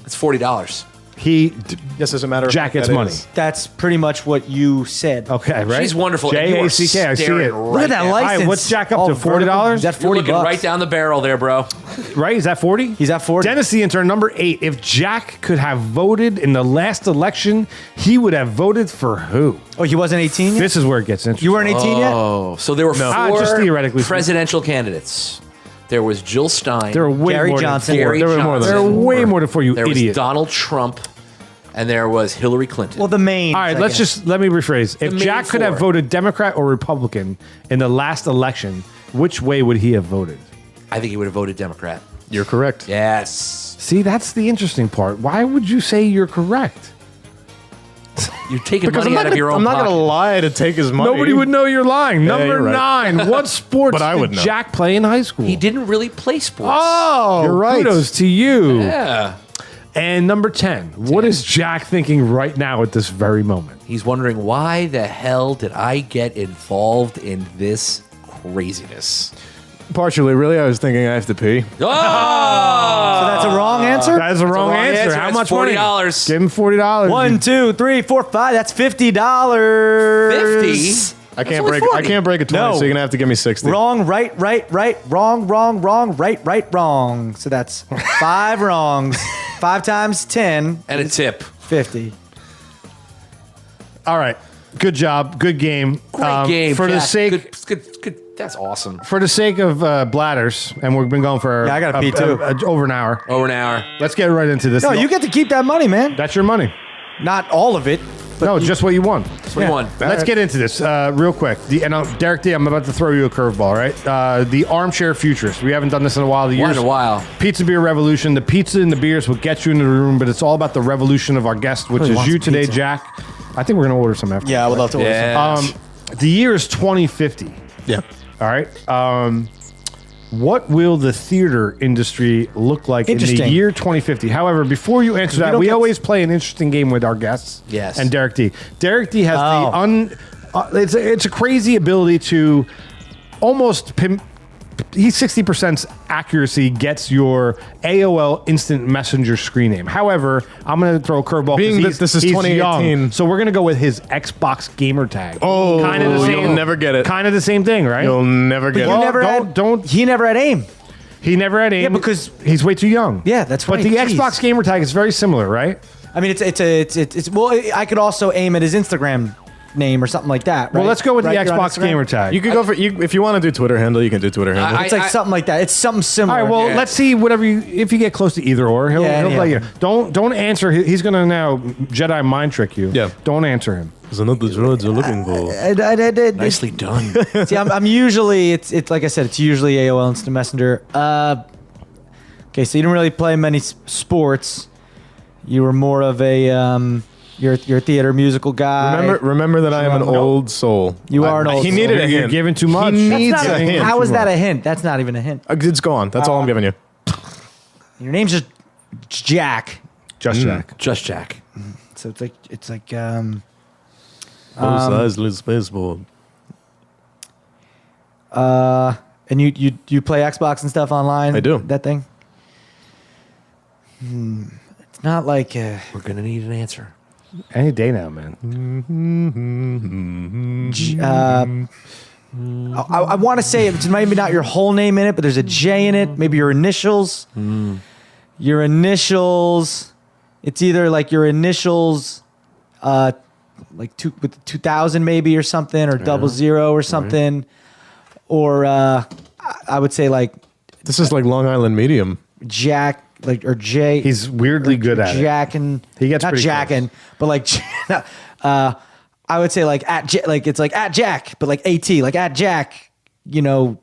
Speaker 6: It's $40.
Speaker 1: Yes, as a matter of
Speaker 4: Jack
Speaker 1: fact,
Speaker 4: gets
Speaker 1: that
Speaker 4: money.
Speaker 1: is.
Speaker 5: That's pretty much what you said.
Speaker 4: Okay, right?
Speaker 6: She's wonderful. and you are
Speaker 4: JACK. I see
Speaker 6: staring
Speaker 4: it.
Speaker 6: right
Speaker 5: Look at that
Speaker 6: now.
Speaker 5: license.
Speaker 4: All right, what's Jack up to?
Speaker 5: vertical.
Speaker 4: $40?
Speaker 5: He's at
Speaker 6: You're
Speaker 5: 40
Speaker 6: looking
Speaker 5: bucks.
Speaker 6: right down the barrel there, bro.
Speaker 4: Right? Is that 40?
Speaker 5: He's at 40.
Speaker 4: Dennis the intern, number 8. If Jack could have voted in the last election, he would have voted for who?
Speaker 5: Oh, he wasn't 18 yet?
Speaker 4: This is where it gets interesting.
Speaker 5: You weren't 18 yet?
Speaker 6: Oh, so there were
Speaker 4: Ah,
Speaker 6: four
Speaker 4: just theoretically.
Speaker 6: presidential candidates. There was Jill Stein.
Speaker 4: There are way
Speaker 5: Gary
Speaker 4: more
Speaker 5: Johnson.
Speaker 4: than 4.
Speaker 6: Gary
Speaker 4: There were more than
Speaker 6: Johnson.
Speaker 4: 4. There are way more than 4, you
Speaker 6: There was
Speaker 4: idiot.
Speaker 6: Donald Trump. and there was Hillary Clinton.
Speaker 5: Well, the main.
Speaker 4: All right, let me rephrase. If
Speaker 6: main
Speaker 4: Jack could have
Speaker 6: four.
Speaker 4: voted Democrat or Republican in the last election, which way would he have voted?
Speaker 6: I think he would have voted Democrat.
Speaker 1: You're correct.
Speaker 6: Yes.
Speaker 4: See, that's the interesting part. Why would you say you're correct?
Speaker 6: You're taking
Speaker 1: Because
Speaker 6: money out of your own
Speaker 1: I'm not
Speaker 6: pocket.
Speaker 1: going to lie to take his money.
Speaker 4: Nobody would know you're lying. Number
Speaker 1: you're right.
Speaker 4: 9. What sports
Speaker 1: But I would
Speaker 4: did
Speaker 1: know.
Speaker 4: Jack play in high school?
Speaker 6: He didn't really play sports.
Speaker 4: Oh,
Speaker 1: You're right.
Speaker 4: Kudos to you.
Speaker 6: Yeah.
Speaker 4: And number 10. What is Jack thinking right now at this very moment?
Speaker 6: He's wondering, why the hell did I get involved in this craziness?
Speaker 1: Partially, really, I was thinking I have to pee.
Speaker 6: Oh!
Speaker 5: So that's a wrong answer.
Speaker 4: That is a wrong answer. How
Speaker 6: That's
Speaker 4: much money?
Speaker 6: $40.
Speaker 4: Give him $40.
Speaker 5: 1, 2, 3, 4, 5. That's $50.
Speaker 6: 50?
Speaker 1: I can't
Speaker 6: only
Speaker 1: break.
Speaker 6: 40.
Speaker 1: I can't break a 20,
Speaker 5: No.
Speaker 1: so you're gonna have to give me 60.
Speaker 5: Wrong, right, wrong, wrong. So that's 5 wrongs. 5 times 10,
Speaker 6: And a tip.
Speaker 5: 50.
Speaker 4: All right. Good job. Good game.
Speaker 6: Great game.
Speaker 4: For the
Speaker 6: Jack.
Speaker 4: sake
Speaker 6: Good. That's awesome.
Speaker 4: for the sake of bladders, and we've been going for
Speaker 5: Yeah, I gotta pee too.
Speaker 4: over an hour.
Speaker 6: Over an hour.
Speaker 4: Let's get right into this.
Speaker 5: No, you get to keep that money, man.
Speaker 4: That's your money.
Speaker 5: Not all of it. But
Speaker 4: No, just what you won.
Speaker 6: 21.
Speaker 4: Let's get into this real quick. Derek D, I'm about to throw you a curveball, right? The armchair futurist. We haven't done this in a while.
Speaker 6: In a while.
Speaker 4: Pizza beer revolution. The pizza and the beers will get you into the room, but it's all about the revolution of our guest, which
Speaker 5: Really
Speaker 4: is
Speaker 5: want
Speaker 4: you
Speaker 5: some
Speaker 4: today,
Speaker 5: pizza.
Speaker 4: Jack. I think we're gonna order some after.
Speaker 5: Yeah, I would love to order some.
Speaker 6: Yeah.
Speaker 4: The year is 2050.
Speaker 1: Yeah.
Speaker 4: All right. What will the theater industry look like in the
Speaker 5: Interesting.
Speaker 4: year 2050? However, before you answer that,
Speaker 5: don't
Speaker 4: we
Speaker 5: get-
Speaker 4: always play an interesting game with our guests.
Speaker 6: Yes.
Speaker 4: And Derek D. Derek D has
Speaker 5: Oh.
Speaker 4: it's a crazy ability to almost he's 60% accuracy gets your AOL instant messenger screen name. However, I'm going to throw a curveball.
Speaker 1: Being
Speaker 4: 'cause
Speaker 1: that this is
Speaker 4: he's
Speaker 1: 2018.
Speaker 4: young, so we're going to go with his Xbox gamer tag.
Speaker 1: Oh,
Speaker 4: kind of the same.
Speaker 1: you'll never get it.
Speaker 4: Kind of the same thing, right?
Speaker 1: You'll never get
Speaker 4: Well,
Speaker 1: it.
Speaker 5: never
Speaker 4: don't.
Speaker 5: He never had aim.
Speaker 4: He never had aim.
Speaker 5: Yeah, because-
Speaker 4: he's way too young.
Speaker 5: Yeah, that's
Speaker 4: But
Speaker 5: right.
Speaker 4: the
Speaker 5: Jeez.
Speaker 4: Xbox gamer tag is very similar, right?
Speaker 5: I mean, it's well, I could also aim at his Instagram name or something like that. Right?
Speaker 4: Well, let's go with
Speaker 5: Right?
Speaker 4: the
Speaker 5: You're on
Speaker 4: Xbox
Speaker 5: Instagram?
Speaker 4: gamer tag.
Speaker 1: You could go for if you want to do Twitter handle, you can do Twitter handle.
Speaker 5: It's like something like that. It's something similar.
Speaker 4: All right. Well,
Speaker 6: Yeah.
Speaker 4: let's see whatever if you get close to either or, he'll
Speaker 5: Yeah.
Speaker 4: let you. Don't answer. He's gonna now Jedi mind trick you.
Speaker 1: Yeah.
Speaker 4: Don't answer him.
Speaker 1: There's another droids you're looking for.
Speaker 6: Nicely done.
Speaker 5: See, I'm usually it's like I said, it's usually AOL Instant Messenger. Okay, so you didn't really play many sports. You were more of a you're a theater musical guy.
Speaker 1: Remember that I am an
Speaker 5: No.
Speaker 1: old soul.
Speaker 5: You are an old
Speaker 1: He
Speaker 5: soul.
Speaker 1: needed a
Speaker 4: You're
Speaker 1: hint.
Speaker 4: giving too much.
Speaker 1: He
Speaker 5: That's
Speaker 1: needs
Speaker 5: not
Speaker 1: a hint.
Speaker 5: How is that a hint? That's not even a hint.
Speaker 1: It's gone. That's all I'm giving you.
Speaker 5: Your name's just Jack.
Speaker 4: Just Jack.
Speaker 6: Just Jack.
Speaker 5: So it's like
Speaker 1: Both sides lose baseball.
Speaker 5: and you play Xbox and stuff online?
Speaker 1: I do.
Speaker 5: That thing? It's not like
Speaker 6: We're going to need an answer.
Speaker 4: Any day now, man.
Speaker 5: I want to say it's maybe not your whole name in it, but there's a J in it. Maybe your initials. Your initials. It's either like your initials, like with 2000 maybe or something, or 00 or something, or I would say like
Speaker 1: This is like Long Island Medium.
Speaker 5: Jack, like or J.
Speaker 4: He's weirdly good at it.
Speaker 5: Jack and
Speaker 4: He gets
Speaker 5: not
Speaker 4: pretty
Speaker 5: jacking, but like I would say like like it's like at Jack, but like AT, like at Jack, you know,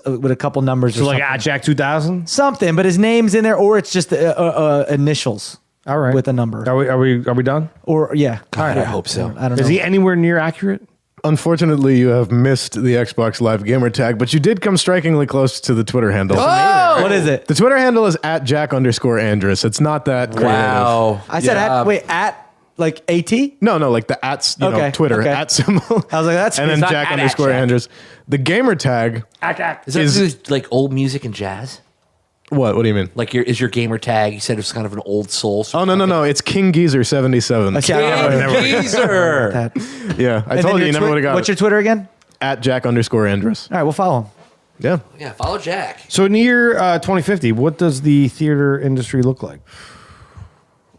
Speaker 5: with a couple numbers.
Speaker 4: So
Speaker 5: or
Speaker 4: like
Speaker 5: something.
Speaker 4: at Jack 2000.
Speaker 5: Something, but his name's in there, or it's just initials.
Speaker 4: All right.
Speaker 5: With a number.
Speaker 4: Are we done?
Speaker 5: Or yeah.
Speaker 6: God,
Speaker 5: Yeah.
Speaker 6: I hope so.
Speaker 5: I don't know.
Speaker 4: Is he anywhere near accurate?
Speaker 1: Unfortunately, you have missed the Xbox Live gamer tag, but you did come strikingly close to the Twitter handle.
Speaker 5: What is it?
Speaker 1: The Twitter handle is at Jack_Andrus. It's not that creative.
Speaker 6: Wow.
Speaker 5: I said at like AT.
Speaker 1: No, like the at
Speaker 5: Okay,
Speaker 1: Twitter
Speaker 5: okay.
Speaker 1: at symbol.
Speaker 5: I was like, that's
Speaker 1: and then
Speaker 6: not
Speaker 1: Jack
Speaker 6: at
Speaker 1: _Andrus.
Speaker 6: Jack.
Speaker 1: The gamer tag.
Speaker 6: Is that to do with, like old music and jazz?
Speaker 1: What? What do you mean?
Speaker 6: Like is your gamer tag? You said it was kind of an old soul.
Speaker 1: Oh no! It's King Geezer 77.
Speaker 5: Okay, I never
Speaker 6: Geezer.
Speaker 5: that.
Speaker 1: Yeah, I
Speaker 5: And
Speaker 1: told
Speaker 5: then
Speaker 1: you you never would have got
Speaker 5: What's
Speaker 1: it.
Speaker 5: your Twitter again?
Speaker 1: At Jack_Andrus.
Speaker 5: All right, we'll follow him.
Speaker 1: Yeah.
Speaker 6: Yeah, follow Jack.
Speaker 4: So in the year 2050, what does the theater industry look like?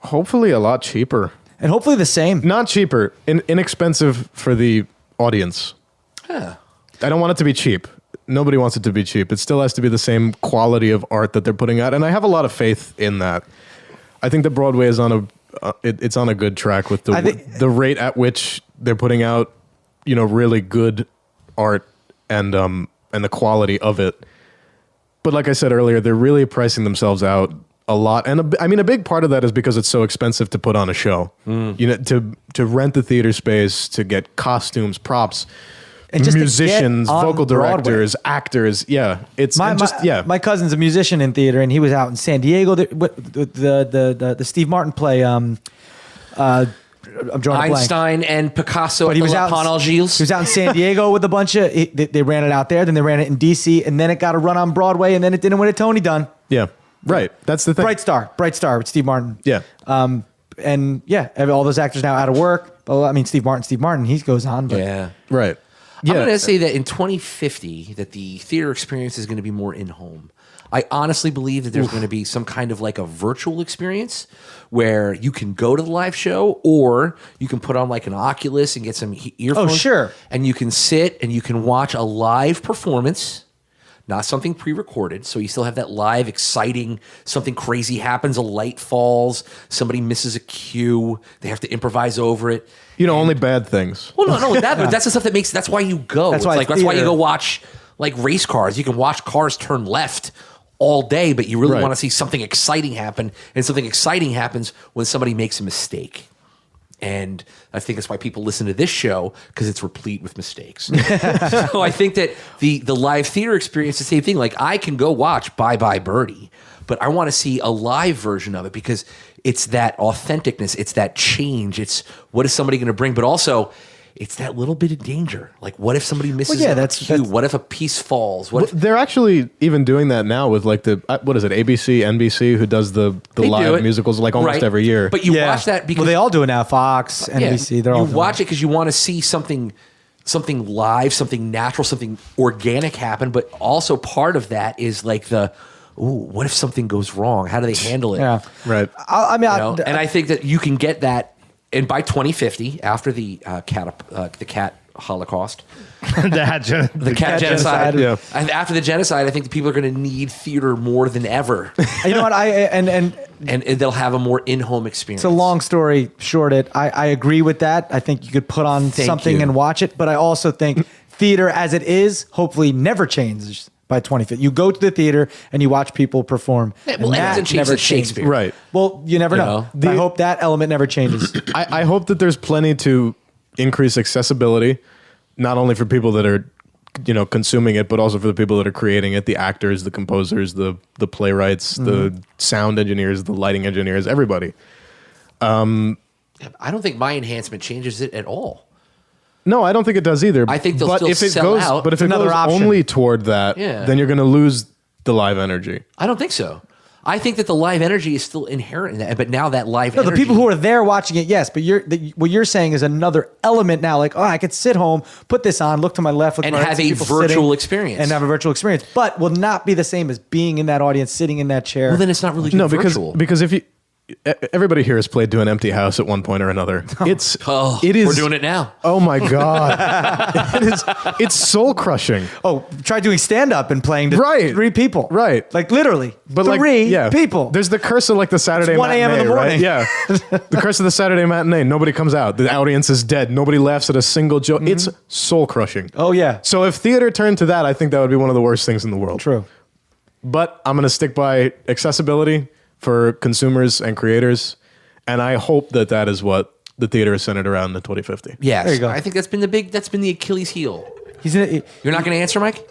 Speaker 1: Hopefully a lot cheaper.
Speaker 5: And hopefully the same.
Speaker 1: Not cheaper. Inexpensive for the audience. I don't want it to be cheap. Nobody wants it to be cheap. It still has to be the same quality of art that they're putting out, and I have a lot of faith in that. I think that Broadway is on it's on a good track with
Speaker 5: I think-
Speaker 1: the rate at which they're putting out, really good art and the quality of it. But like I said earlier, they're really pricing themselves out a lot, and a big part of that is because it's so expensive to put on a show. To rent the theater space, to get costumes, props,
Speaker 5: And just to
Speaker 1: musicians,
Speaker 5: get on
Speaker 1: vocal
Speaker 5: Broadway.
Speaker 1: directors, actors. Yeah, it's
Speaker 5: My cousin's a musician in theater, and he was out in San Diego. The Steve Martin play. I'm drawing a blank.
Speaker 6: Einstein and Picasso
Speaker 5: But
Speaker 6: at
Speaker 5: he
Speaker 6: the
Speaker 5: was out.
Speaker 6: Pont Al Gilles.
Speaker 5: He was out in San Diego with a bunch of. They ran it out there, then they ran it in DC, and then it got a run on Broadway, and then it didn't win a Tony Dunn.
Speaker 1: Yeah, right. That's the thing.
Speaker 5: Bright Star with Steve Martin.
Speaker 1: Yeah.
Speaker 5: And yeah, all those actors now out of work. Well, I mean, Steve Martin, he goes on. But
Speaker 6: Yeah.
Speaker 1: Right.
Speaker 6: I'm going to say that in 2050, that the theater experience is going to be more in-home. I honestly believe that there's going to be some kind of like a virtual experience where you can go to the live show, or you can put on like an Oculus and get some earphones.
Speaker 5: Oh, sure.
Speaker 6: And you can sit and you can watch a live performance, not something pre-recorded. So you still have that live, exciting, something crazy happens, a light falls, somebody misses a cue, they have to improvise over it.
Speaker 1: Only bad things.
Speaker 6: Well, no, but that's the stuff that's why you go.
Speaker 5: That's
Speaker 6: That's
Speaker 5: why
Speaker 6: why you
Speaker 5: theater-
Speaker 6: go watch like race cars. You can watch cars turn left all day, but you really
Speaker 1: Right.
Speaker 6: want to see something exciting happen. And something exciting happens when somebody makes a mistake. And I think that's why people listen to this show, because it's replete with mistakes. So I think that the live theater experience is the same thing. Like, I can go watch Bye Bye Birdie, but I want to see a live version of it, because it's that authenticness, it's that change, it's what is somebody going to bring, but also it's that little bit of danger. Like, what if somebody misses a cue? What if a piece falls? What if,
Speaker 1: They're actually even doing that now with like what is it, ABC, NBC, who does the
Speaker 6: They do
Speaker 1: live
Speaker 6: it.
Speaker 1: musicals like almost
Speaker 6: Right.
Speaker 1: every year.
Speaker 6: But you watch that because
Speaker 5: they all do it now. Fox, NBC, they're all
Speaker 6: you
Speaker 5: doing
Speaker 6: watch it because you want to see something live, something natural, something organic happen. But also part of that is like what if something goes wrong? How do they handle it?
Speaker 5: Yeah.
Speaker 1: Right.
Speaker 6: And I think that you can get that, and by 2050, after the cat Holocaust, the cat genocide.
Speaker 1: Yeah.
Speaker 6: And after the genocide, I think the people are going to need theater more than ever,
Speaker 5: You know what?
Speaker 6: and they'll have a more in-home experience.
Speaker 5: It's a long story short. I agree with that. I think you could put on
Speaker 6: Thank
Speaker 5: something
Speaker 6: you.
Speaker 5: and watch it, but I also think theater as it is hopefully never changes by 2050. You go to the theater and you watch people perform.
Speaker 6: Well,
Speaker 5: and
Speaker 6: it
Speaker 5: that
Speaker 6: hasn't changed
Speaker 5: never
Speaker 6: since Shakespeare.
Speaker 1: Right.
Speaker 5: Well, you never
Speaker 6: You
Speaker 5: know.
Speaker 6: know?
Speaker 5: I hope that element never changes.
Speaker 1: I hope that there's plenty to increase accessibility, not only for people that are, consuming it, but also for the people that are creating it, the actors, the composers, the playwrights, the sound engineers, the lighting engineers, everybody.
Speaker 6: I don't think my enhancement changes it at all.
Speaker 1: No, I don't think it does either.
Speaker 6: I think they'll
Speaker 1: but
Speaker 6: still
Speaker 1: if it
Speaker 6: sell
Speaker 1: goes,
Speaker 6: out.
Speaker 1: But if it
Speaker 5: Another
Speaker 1: goes
Speaker 5: option.
Speaker 1: only toward that,
Speaker 6: Yeah.
Speaker 1: then you're going to lose the live energy.
Speaker 6: I don't think so. I think that the live energy is still inherent in that, but now that live
Speaker 5: No,
Speaker 6: energy,
Speaker 5: the people who are there watching it, yes, but what you're saying is another element now. Like, I could sit home, put this on, look to my left, look
Speaker 6: And
Speaker 5: to my right,
Speaker 6: have
Speaker 5: see
Speaker 6: a
Speaker 5: people
Speaker 6: virtual
Speaker 5: sitting,
Speaker 6: experience.
Speaker 5: and have a virtual experience, but will not be the same as being in that audience, sitting in that chair.
Speaker 6: well, then it's not really
Speaker 1: No,
Speaker 6: virtual.
Speaker 1: because if you everybody here has played to an empty house at one point or another. It is.
Speaker 6: We're doing it now.
Speaker 1: Oh my god, it's soul crushing.
Speaker 5: Oh, try doing stand up and playing to
Speaker 1: Right.
Speaker 5: 3 people.
Speaker 1: Right.
Speaker 5: Like literally.
Speaker 1: But
Speaker 5: three
Speaker 1: like,
Speaker 5: people.
Speaker 1: There's the curse of like the Saturday
Speaker 5: It's 1 a.m. in
Speaker 1: matinee,
Speaker 5: the morning.
Speaker 1: right? Yeah. The curse of the Saturday matinee. Nobody comes out. The audience is dead. Nobody laughs at a single joke. It's soul crushing.
Speaker 5: Oh yeah.
Speaker 1: So if theater turned to that, I think that would be one of the worst things in the world.
Speaker 5: True.
Speaker 1: But I'm going to stick by accessibility for consumers and creators. And I hope that that is what the theater is centered around in 2050.
Speaker 6: Yes,
Speaker 5: There you go.
Speaker 6: I think that's been the Achilles heel.
Speaker 5: He's in a,
Speaker 6: You're not going to answer, Mike?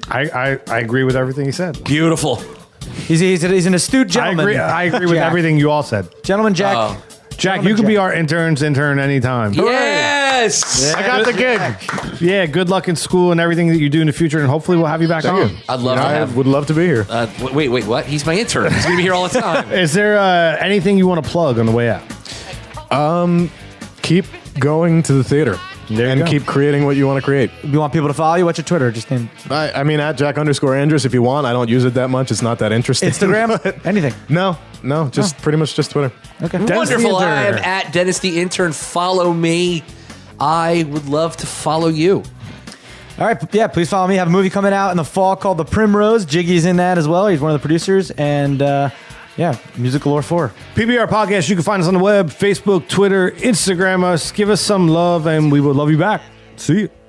Speaker 4: I agree with everything he said.
Speaker 6: Beautiful.
Speaker 5: he's an astute gentleman.
Speaker 4: I agree with
Speaker 5: Jack.
Speaker 4: everything you all said.
Speaker 5: Gentleman Jack.
Speaker 6: Oh.
Speaker 4: Jack, you can be our intern anytime.
Speaker 6: Yes.
Speaker 1: I got the gig.
Speaker 4: Yeah, good luck in school and everything that you do in the future, and hopefully we'll have you back on.
Speaker 6: I'd love to
Speaker 1: I
Speaker 6: have.
Speaker 1: would love to be here.
Speaker 6: Wait, what? He's my intern. He's going to be here all the time.
Speaker 4: Is there anything you want to plug on the way out?
Speaker 1: Keep going to the theater
Speaker 4: There you
Speaker 1: and
Speaker 4: go.
Speaker 1: keep creating what you want to create.
Speaker 5: You want people to follow you? What's your Twitter? Just name
Speaker 1: I mean, at Jack_Andrus if you want. I don't use it that much. It's not that interesting.
Speaker 5: Instagram? Anything.
Speaker 1: No, just pretty much just Twitter.
Speaker 5: Okay.
Speaker 6: Wonderful.
Speaker 4: the
Speaker 6: I am
Speaker 4: intern.
Speaker 6: at Dennis the Intern. Follow me. I would love to follow you.
Speaker 5: All right, yeah, please follow me. I have a movie coming out in the fall called The Primrose. Jiggy's in that as well. He's one of the producers. And Yeah, Music Galore 4.
Speaker 4: PBR Podcast. You can find us on the web, Facebook, Twitter, Instagram us. Give us some love, and we will love you back. See you.